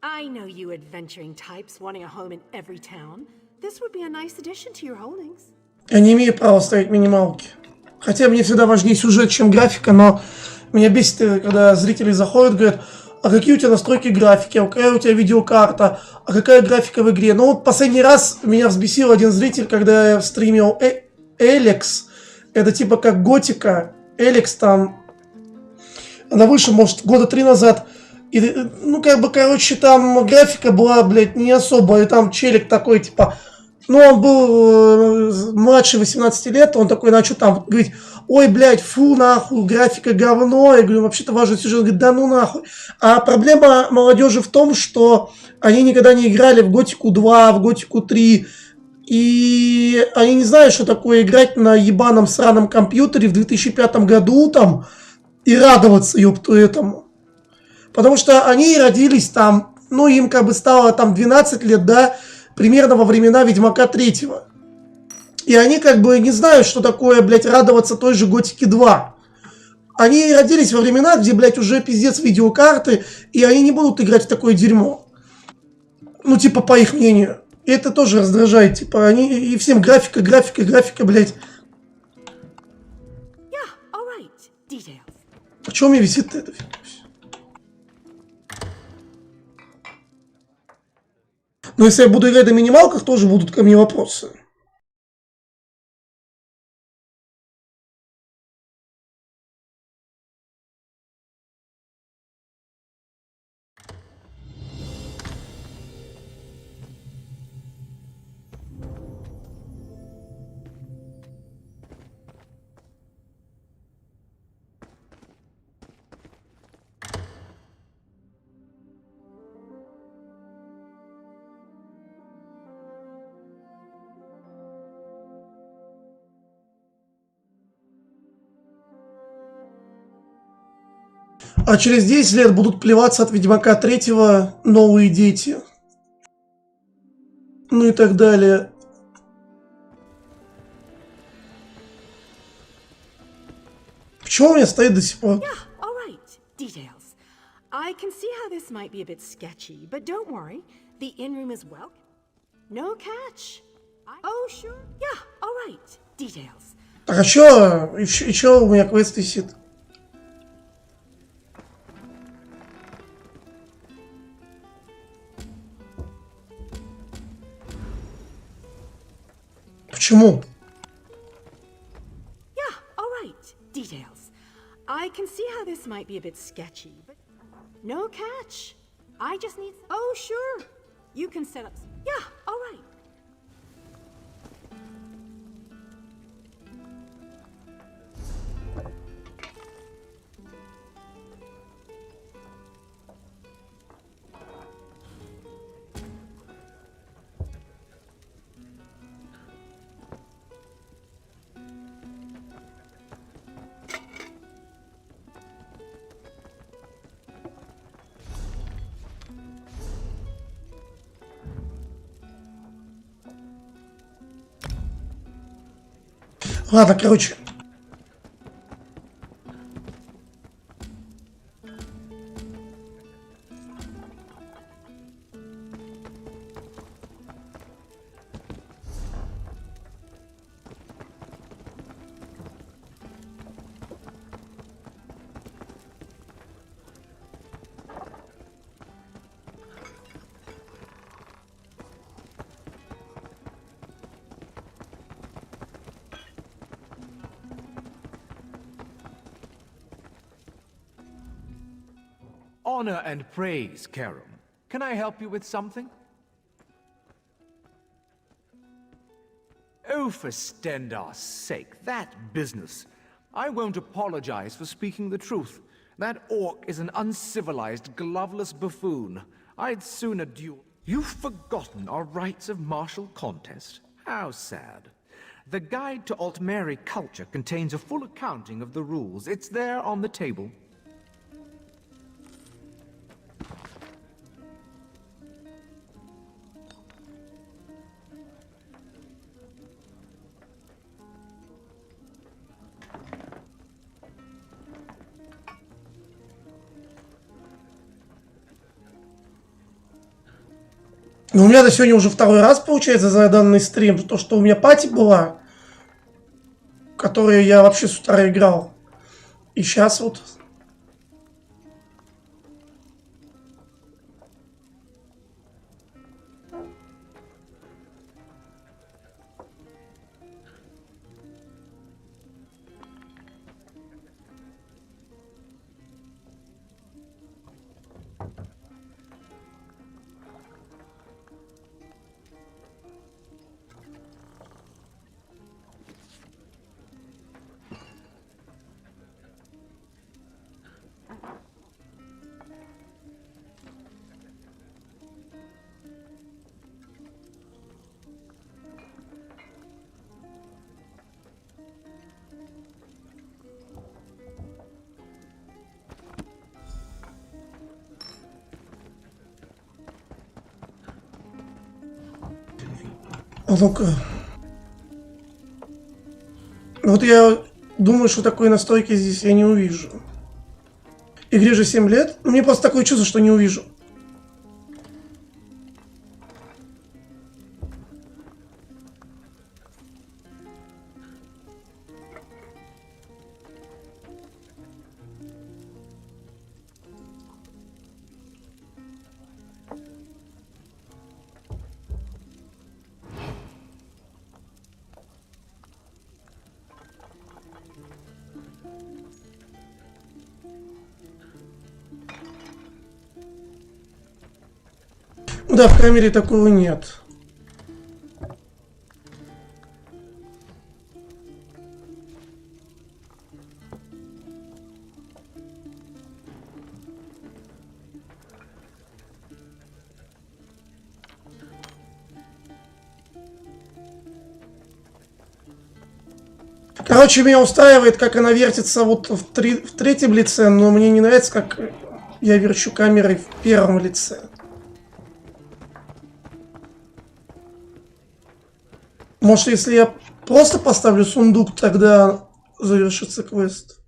I know you adventuring types wanting a home in every town. This would be a nice addition to your holdings. Я не имею права ставить минималки. Хотя мне всегда важнее сюжет, чем графика, но меня бесит, когда зрители заходят, говорят, а какие у тебя настройки графики, а какая у тебя видеокарта, а какая графика в игре. Ну вот последний раз меня взбесил один зритель, когда я стримил Элекс. Это типа как готика. Элекс там, она вышла, может, года 3 назад. И, ну, как бы, короче, там графика была, блядь, не особо. И там челик такой, типа... Ну, он был младше 18 лет, он такой начал там говорить, ой, блядь, фу, нахуй, графика говно. Я говорю, вообще-то важный сюжет. Он говорит, да ну нахуй. А проблема молодежи в том, что они никогда не играли в Готику 2, в Готику 3. И они не знают, что такое играть на ебаном сраном компьютере в 2005 году там и радоваться, ёпту, этому. Потому что они родились там, ну, им как бы стало там 12 лет, да, примерно во времена Ведьмака 3. И они как бы не знают, что такое, блядь, радоваться той же Готике 2. Они родились во времена, где, блядь, уже пиздец видеокарты, и они не будут играть в такое дерьмо. Ну, типа, по их мнению. И это тоже раздражает, типа, они и всем графика, блядь. А чё у меня висит-то это? Но если я буду играть на минималках, тоже будут ко мне вопросы. А через 10 лет будут плеваться от Ведьмака 3 новые дети. Ну и так далее. Почему у меня стоит до сих пор? I can see how this might be a bit sketchy, but don't worry. The inn-room is well. No catch. Oh, sure. Yeah, all right. Details. Так, а чё у меня квест висит? Почему? Yeah, all right. Details. I can see how this might be a bit sketchy, but no catch. I just need... Oh, sure. You can set up... Yeah, all right. Ладно, короче. Honor and praise, Karam. Can I help you with something? Oh, for Stendar's sake, that business. I won't apologize for speaking the truth. That orc is an uncivilized, gloveless buffoon. I'd sooner duel. You've forgotten our rites of martial contest? How sad. The Guide to Altmeri Culture contains a full accounting of the rules. It's there on the table. Ну, у меня-то сегодня уже второй раз получается за данный стрим. То, что у меня пати была, которую я вообще с утра играл. И сейчас вот... Ну-ка. Вот я думаю, что такой настройки здесь я не увижу. Игре же 7 лет. Мне просто такое чувство, что не увижу. Да, в камере такого нет. Короче, меня устраивает, как она вертится вот в третьем лице, но мне не нравится, как я верчу камерой в первом лице. Может, если я просто поставлю сундук, тогда завершится квест.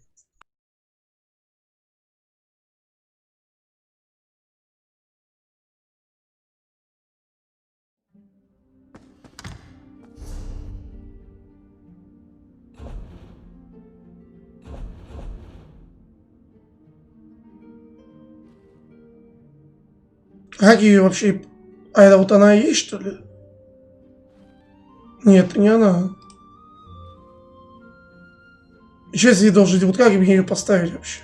Как ее вообще... А это вот она и есть, что ли? Нет, это не она. Сейчас я должен... Вот как мне ее поставить вообще?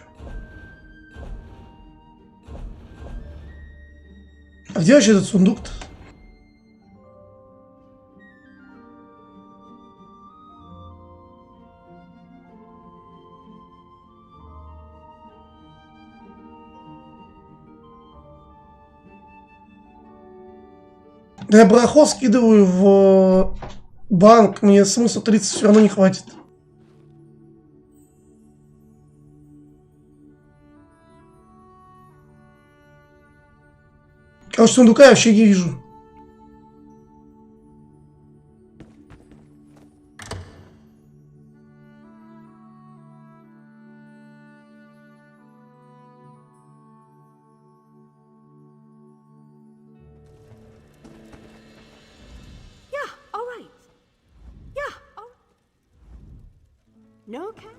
А где вообще этот сундук-то? Да я барахло скидываю в банк, мне смысла 30 все равно не хватит. Короче, сундука я вообще не вижу. No cat?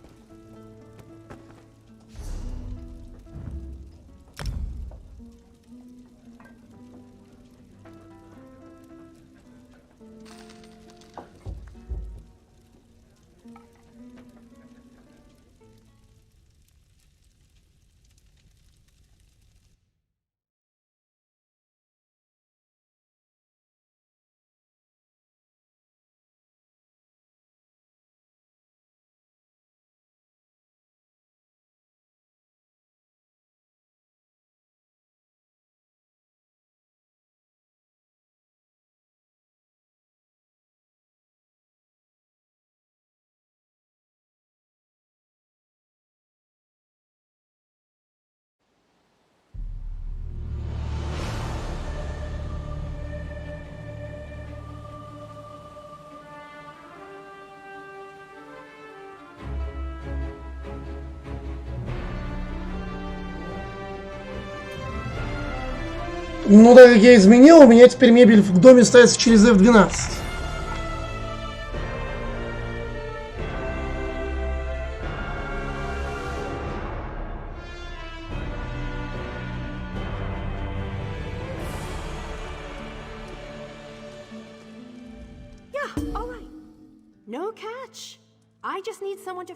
Ну да, я изменил, у меня теперь мебель в доме ставится через F12. No catch. I just need someone to.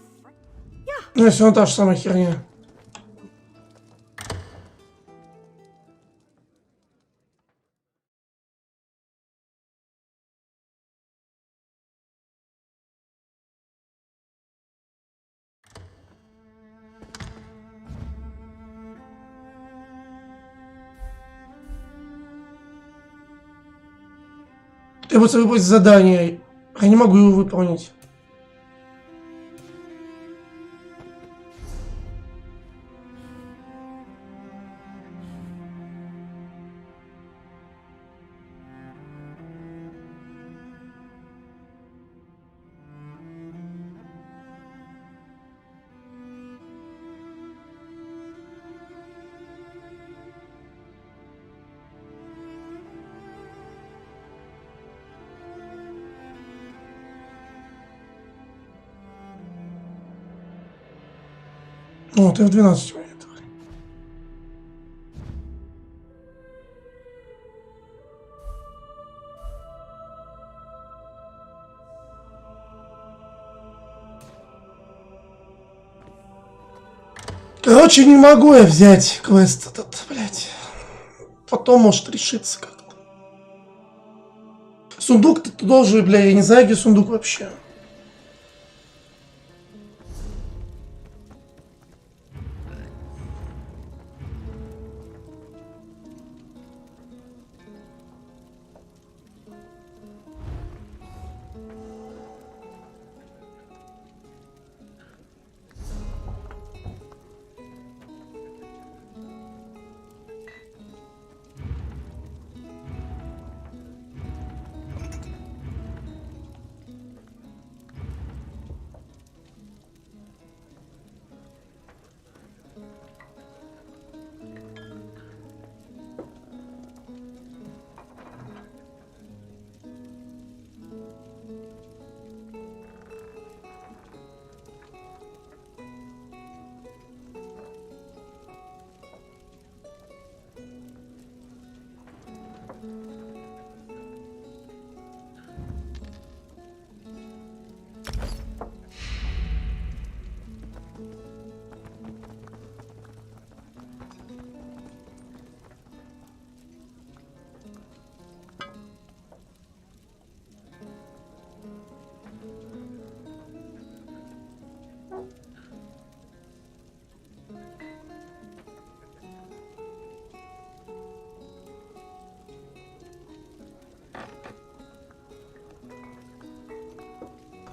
Yeah. Ну, если он та же самая херня. Требуется выполнить задание. Я не могу его выполнить. Ну, ты в 12 моментах. Короче, не могу я взять квест этот, блядь. Потом, может, решиться как-то. Сундук ты должен, бля, я не знаю, где сундук вообще.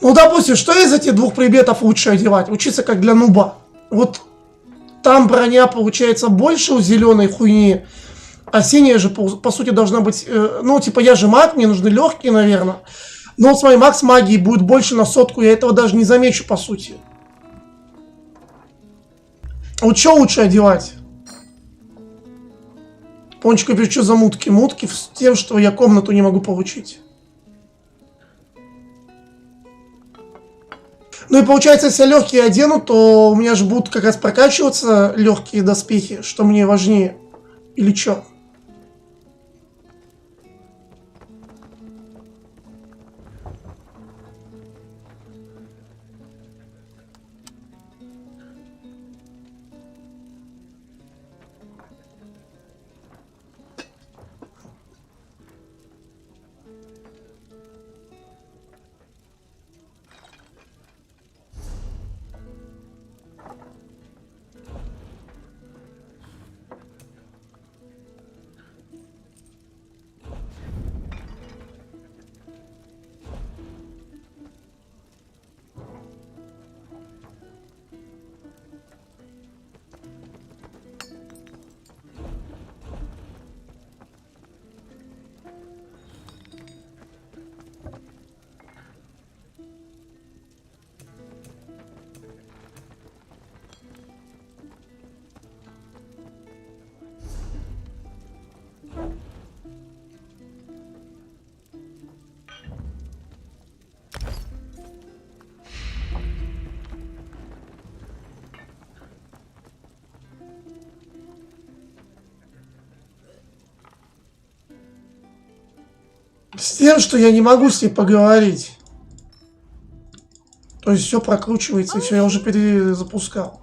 Ну, допустим, что из этих двух предметов лучше одевать? Учиться как для нуба. Вот там броня получается больше у зеленой хуйни, а синяя же, по сути, должна быть... ну, типа, я же маг, мне нужны легкие, наверное. Но вот смотри, макс магии будет больше на 100, я этого даже не замечу, по сути. Вот что лучше одевать? Пончик, я что за мутки? Мутки с тем, что я комнату не могу получить. Ну и получается, если я легкие одену, то у меня же будут как раз прокачиваться легкие доспехи, что мне важнее. Или что? С тем, что я не могу с ней поговорить. То есть все прокручивается, и все, я уже перезапускал.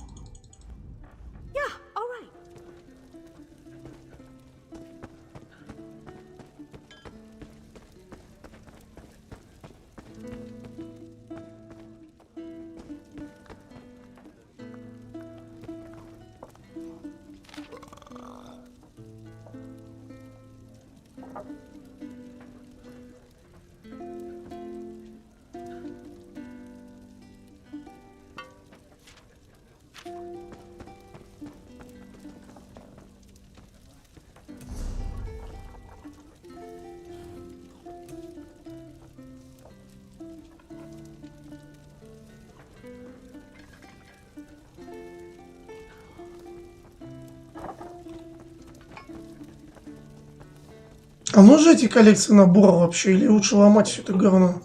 А нужны эти коллекции наборов вообще, или лучше ломать все это говно?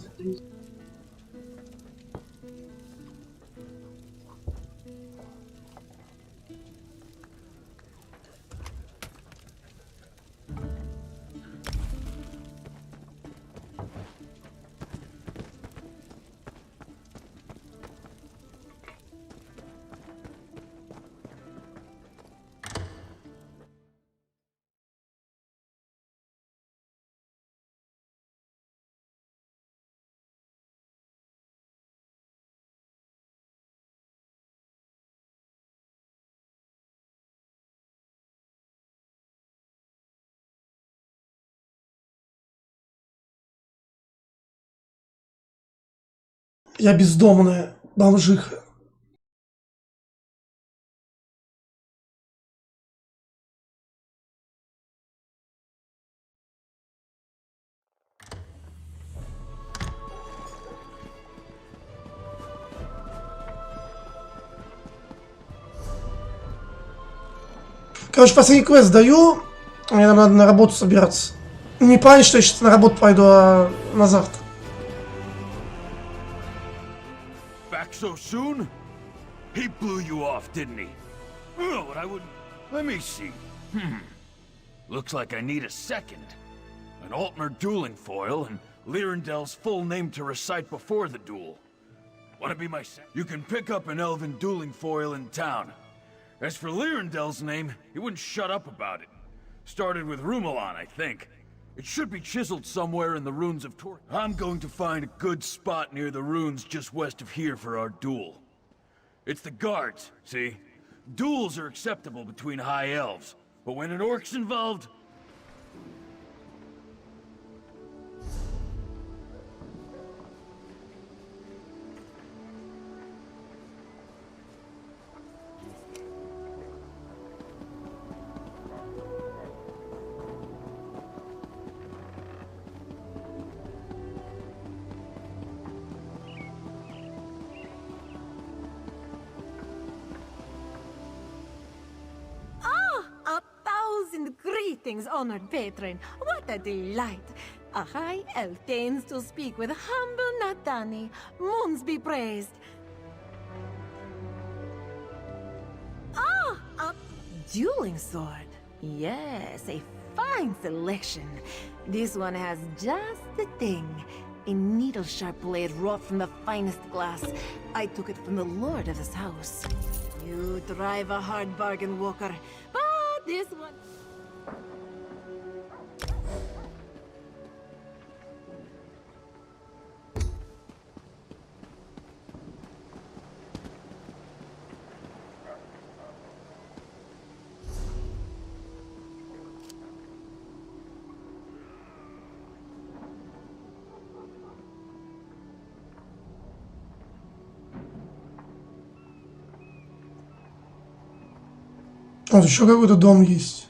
Я бездомная бомжиха. Короче, последний квест даю. Мне надо на работу собираться. Не плане, что я сейчас на работу пойду, а на завтра. Back so soon? He blew you off, didn't he? Oh, but I wouldn't... Let me see. Looks like I need a second. An Altmer dueling foil and Lyrandel's full name to recite before the duel. Wanna be my second? You can pick up an elven dueling foil in town. As for Lyrandel's name, he wouldn't shut up about it. Started with Rumelon, I think. It should be chiseled somewhere in the runes of Tor. I'm going to find a good spot near the runes just west of here for our duel. It's the guards, see? Duels are acceptable between high elves, but when an orc's involved... Greetings, honored patron. What a delight. A high elf deigns to speak with humble Natani. Moons be praised. A dueling sword. Yes, a fine selection. This one has just the thing. A needle-sharp blade wrought from the finest glass. I took it from the lord of this house. You drive a hard bargain, Walker. But this one... Вот еще какой-то дом есть.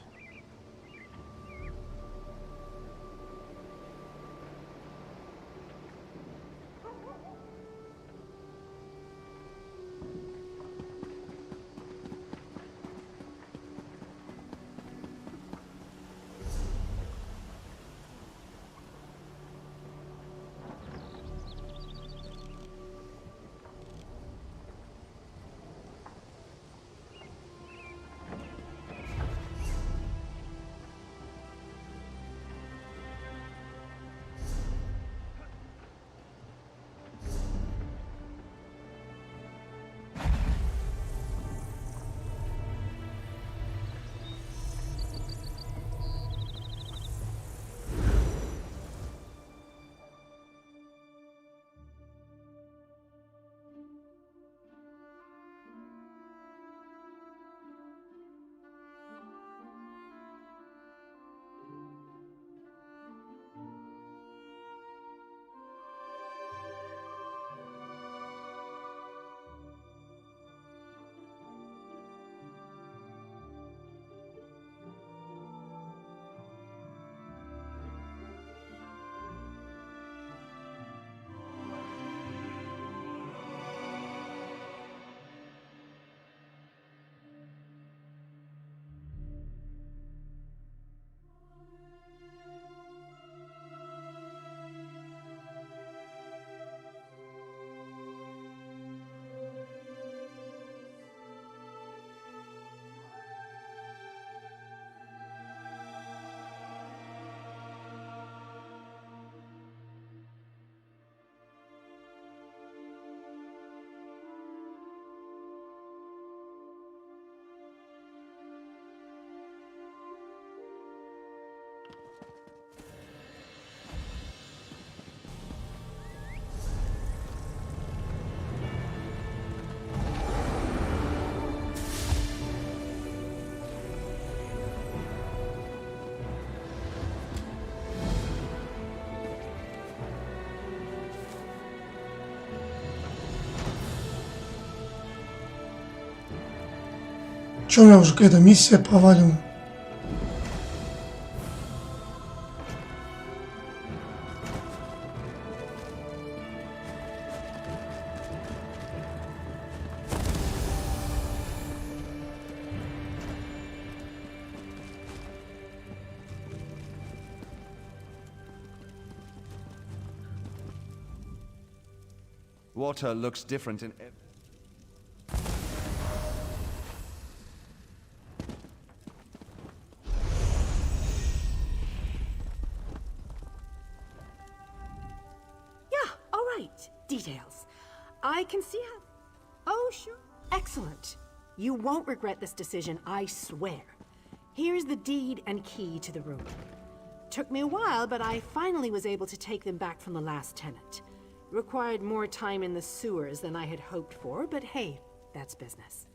Че, у меня уже какая-то миссия провалена? Water looks different in Yeah, all right. Details. I can see how... Oh, sure. Excellent. You won't regret this decision, I swear. Here's the deed and key to the room. Took me a while, but I finally was able to take them back from the last tenant. Required more time in the sewers than I had hoped for, but hey, that's business.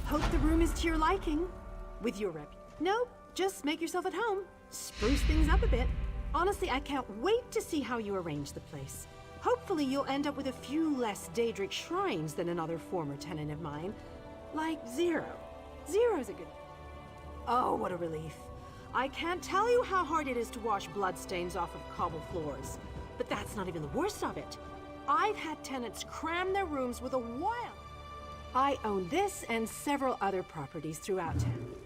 Hope the room is to your liking. With your rep. No, just make yourself at home. Spruce things up a bit. Honestly, I can't wait to see how you arrange the place. Hopefully you'll end up with a few less Daedric shrines than another former tenant of mine. Like Zero. Zero's a good... Oh, what a relief. I can't tell you how hard it is to wash bloodstains off of cobble floors. But that's not even the worst of it. I've had tenants cram their rooms with a wild... I own this and several other properties throughout town.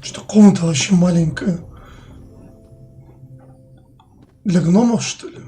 Что комната вообще маленькая. Для гномов, что ли?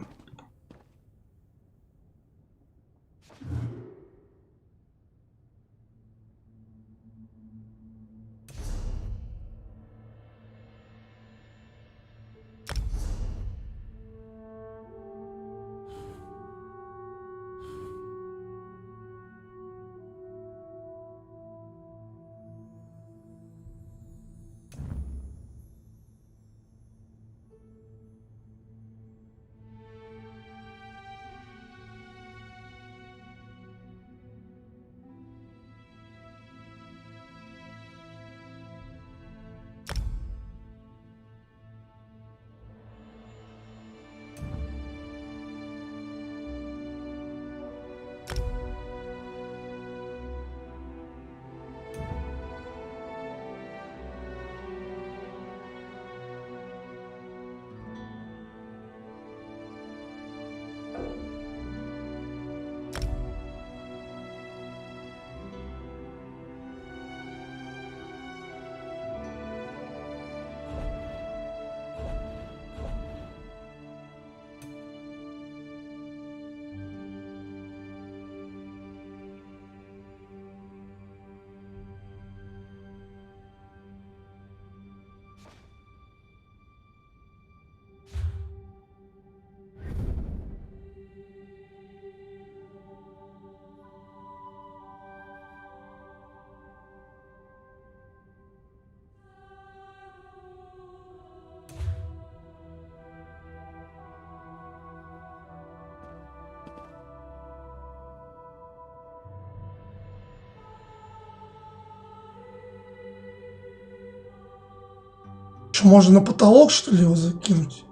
Что, можно на потолок, что ли, его закинуть?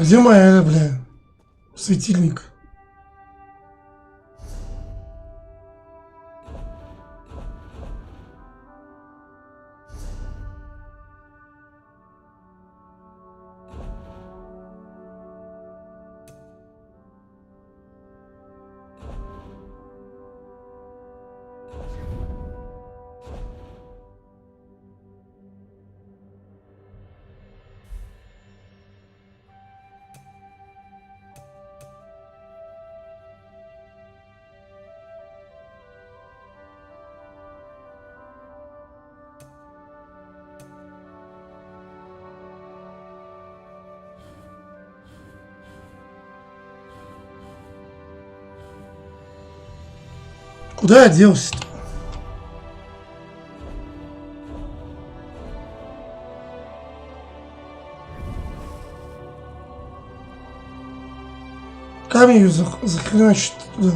где моя, бля, светильник? Куда я делся-то? Камень захреначит туда.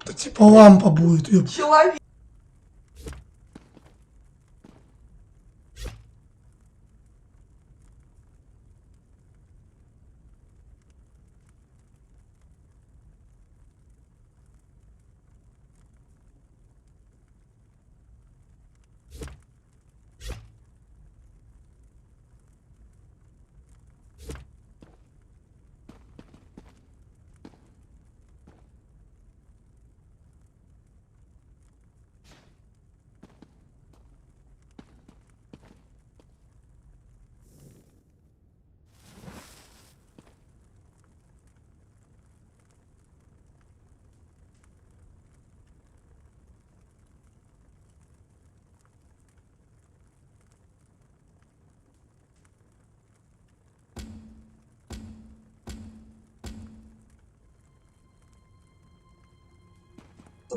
Это типа лампа будет. Человек.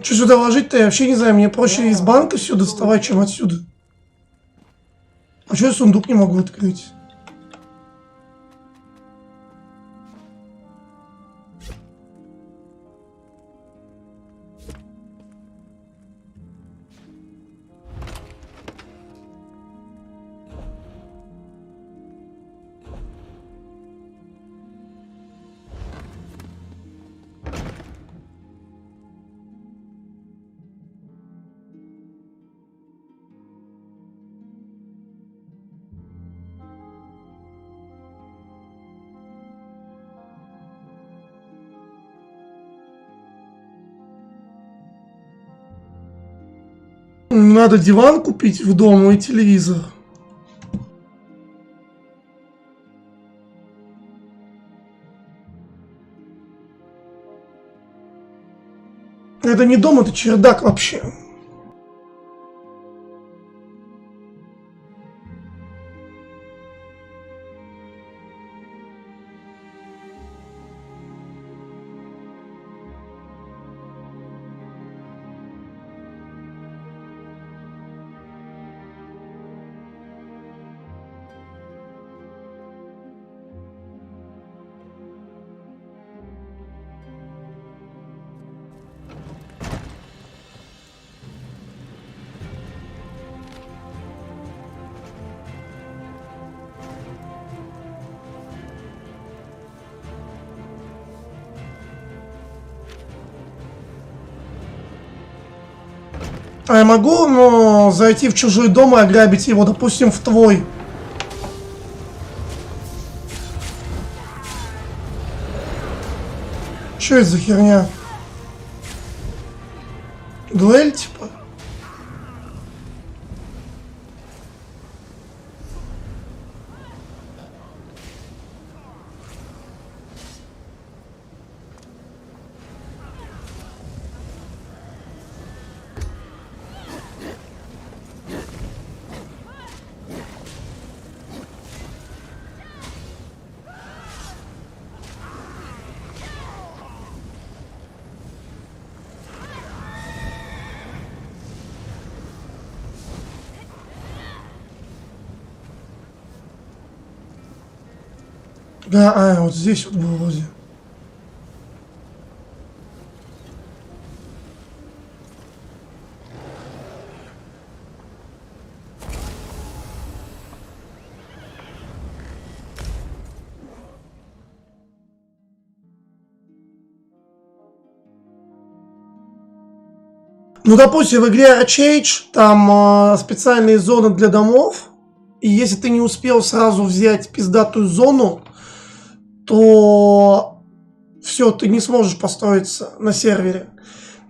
Что сюда ложить-то, я вообще не знаю. Мне проще из банка все доставать, чем отсюда. А что я сундук не могу открыть? Надо диван купить в дом и телевизор. Это не дом, это чердак вообще. А я могу, зайти в чужой дом и ограбить его, допустим, в твой? Что это за херня? Дуэль, типа? Да, вот здесь вот было вроде. Ну, допустим, в игре Archage там специальные зоны для домов. И если ты не успел сразу взять пиздатую зону, то все, ты не сможешь построиться на сервере.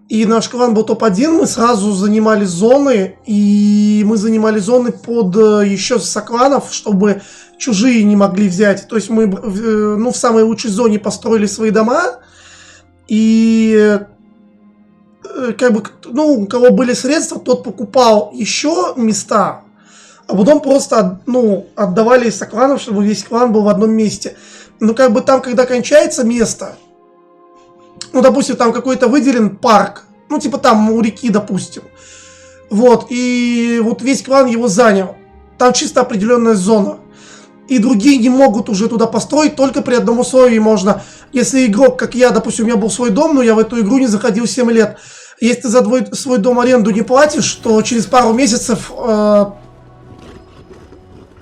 И наш клан был топ-1, мы сразу занимали зоны, и мы занимали зоны под еще сокланов, чтобы чужие не могли взять. То есть мы ну, в самой лучшей зоне построили свои дома, и как бы, ну, у кого были средства, тот покупал еще места, а потом просто, ну, отдавали из сокланов, чтобы весь клан был в одном месте. Но как бы там, когда кончается место, ну, допустим, там какой-то выделен парк, ну, типа там у реки, допустим, вот, и вот весь клан его занял, там чисто определенная зона, и другие не могут уже туда построить, только при одном условии можно, если игрок, как я, допустим, у меня был свой дом, но я в эту игру не заходил 7 лет, если ты за свой дом аренду не платишь, то через пару месяцев он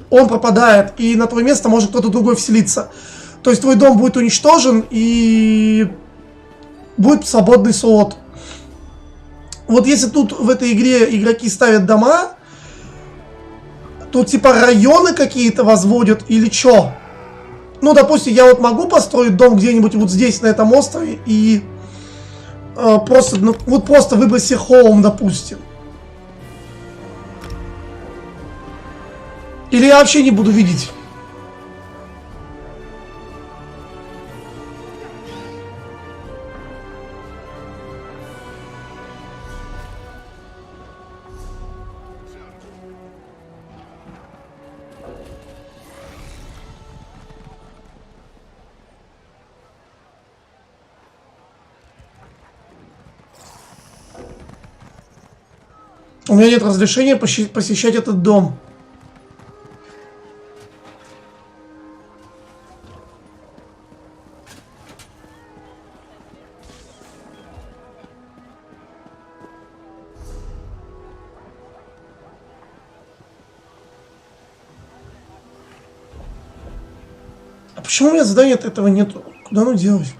пропадает, и на твое место может кто-то другой вселиться. То есть твой дом будет уничтожен, и будет свободный слот. Вот если тут в этой игре игроки ставят дома, то типа районы какие-то возводят или чё? Ну, допустим, я вот могу построить дом где-нибудь вот здесь, на этом острове, и просто, ну, вот просто выбрать себе хоум, допустим. Или я вообще не буду видеть. У меня нет разрешения посещать этот дом. А почему у меня задания этого нету? Куда оно делось?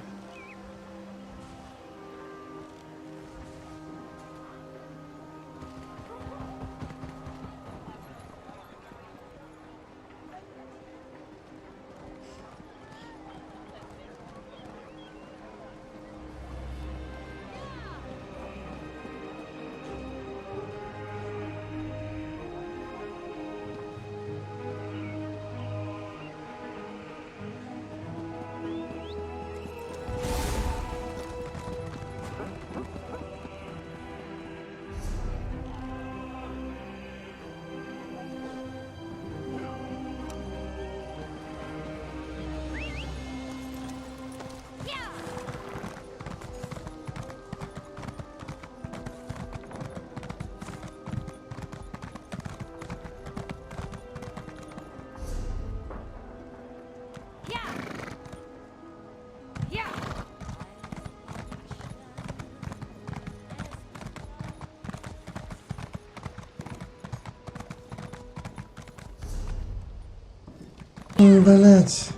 Блять.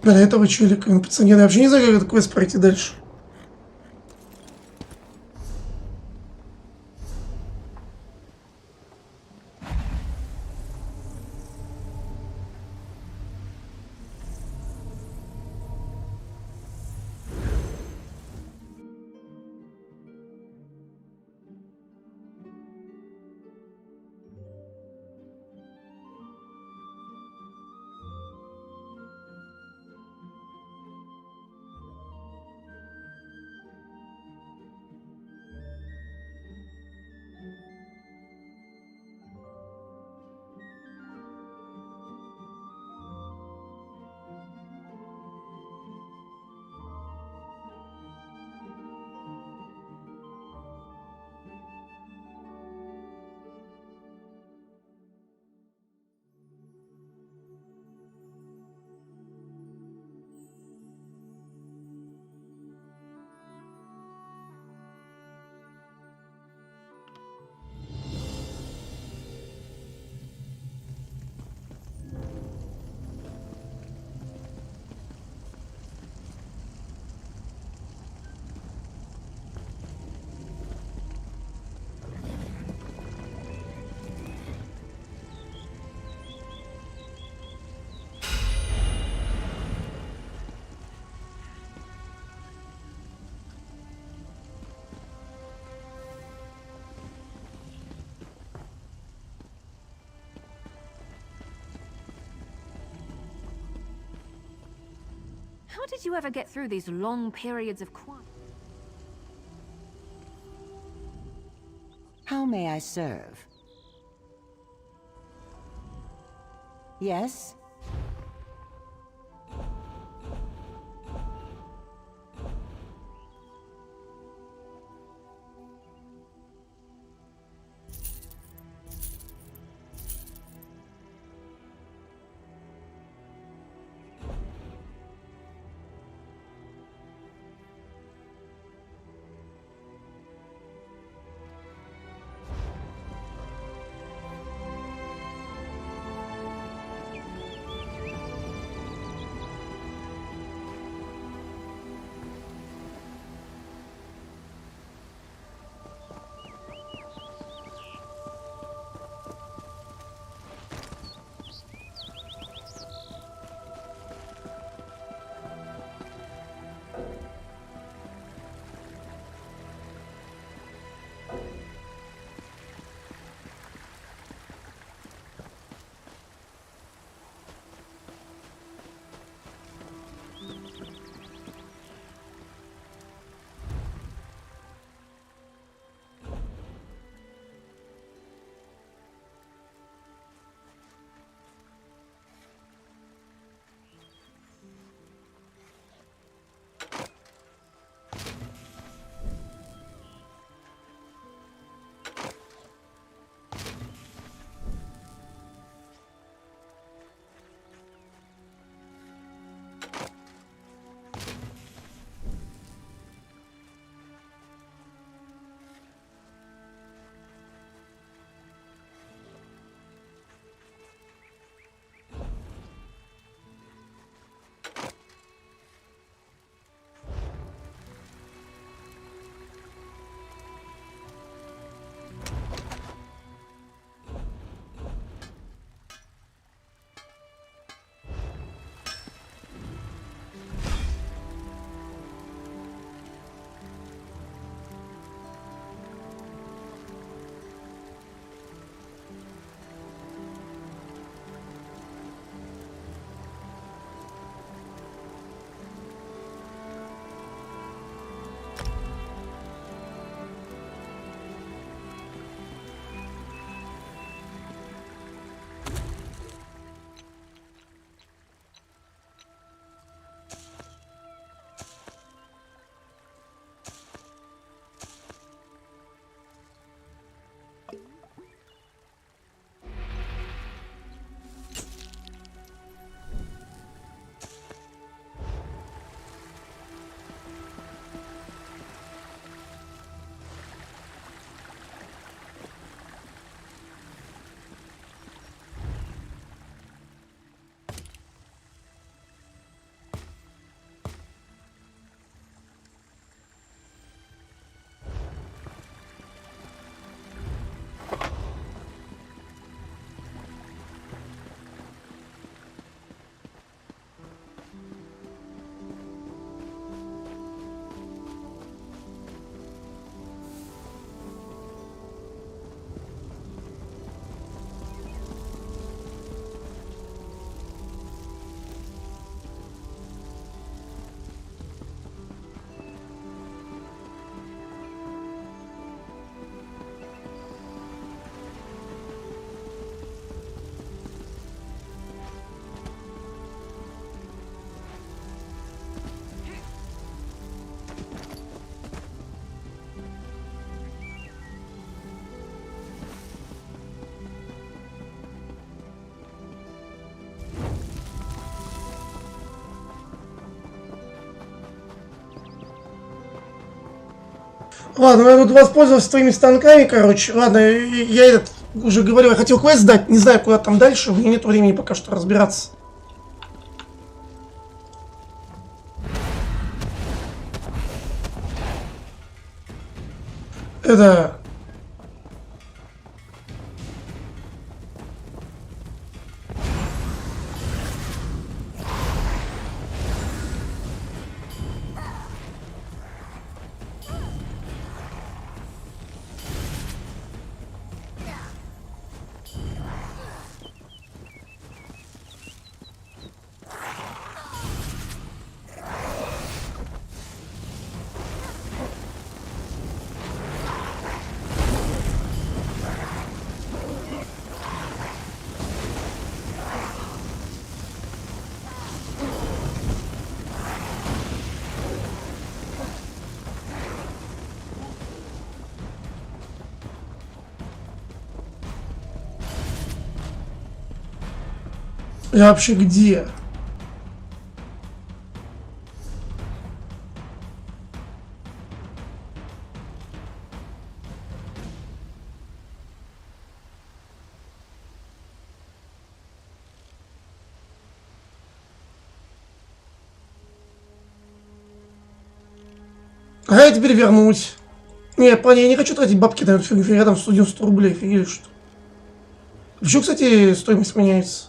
Бля, этого челика, пацаны, я вообще не знаю, как этот квест пройти дальше. How did you ever get through these long periods of quiet? How may I serve? Yes? Ладно, я тут воспользовался твоими станками, короче. Ладно, я этот уже говорил, я хотел квест сдать, не знаю, куда там дальше, у меня нет времени пока что разбираться. Это... Я вообще где? А я теперь вернуть. Не, парни, я не хочу тратить бабки на эту фигню. Рядом с 100 рублей, офигели, что? Еще, кстати, стоимость меняется.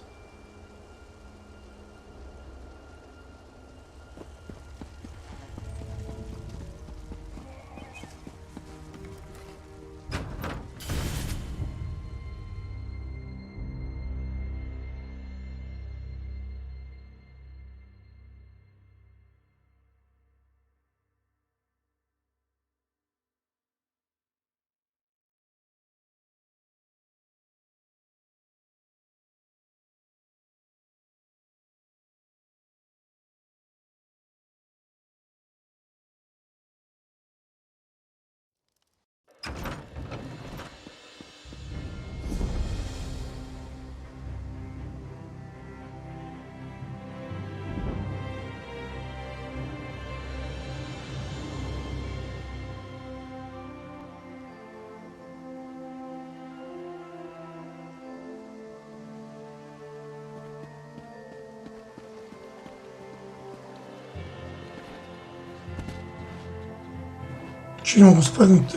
Че не могу спрыгнуть?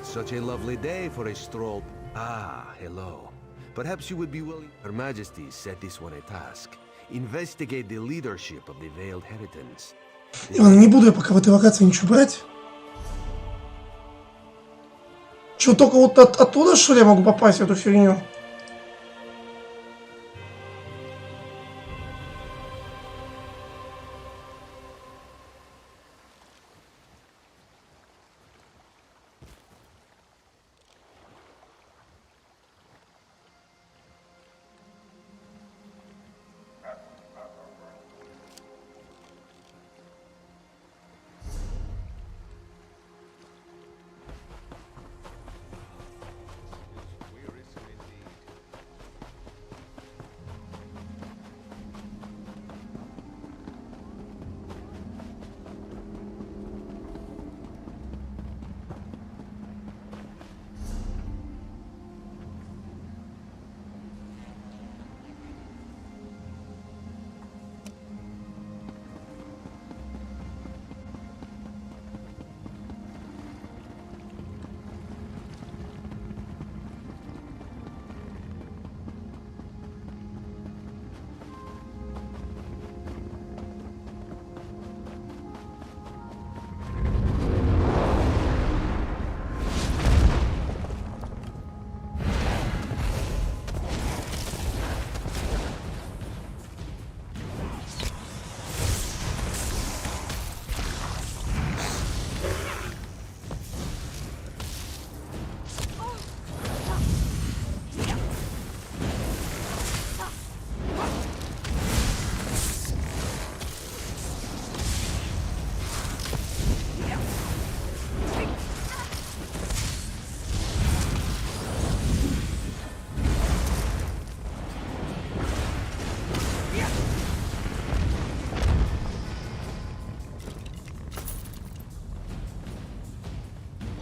Such a lovely day for a stroll. Ah, hello. Perhaps you would be willing. Her Majesty set this one a task. Investigate the leadership of the Veiled Heritance. Ладно, не буду я пока в этой локации ничего брать. Че, только вот оттуда, что ли, я могу попасть в эту фигню?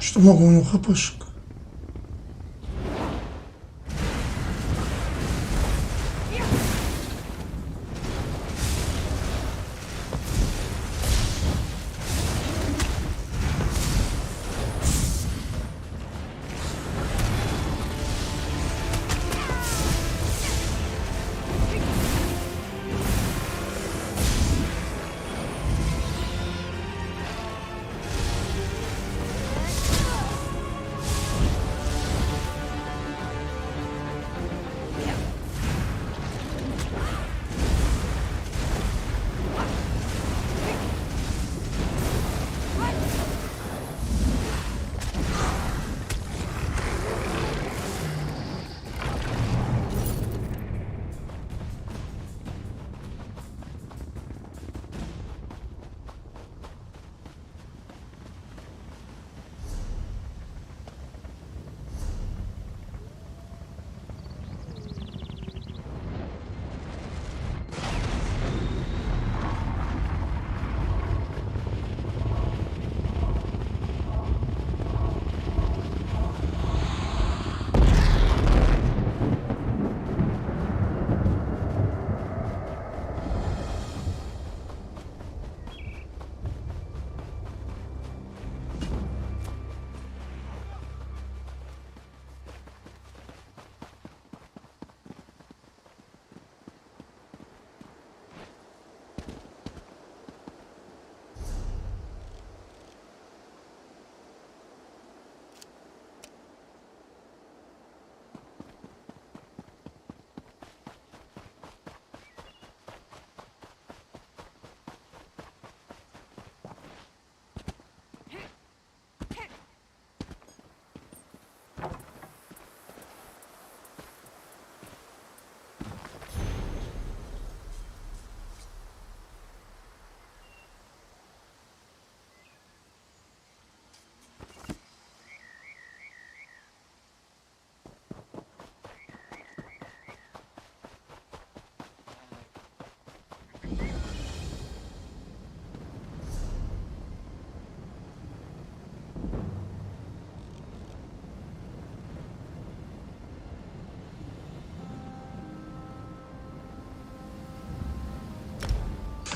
Что много у него хпшек.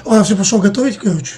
Ладно, все, пошел готовить, короче.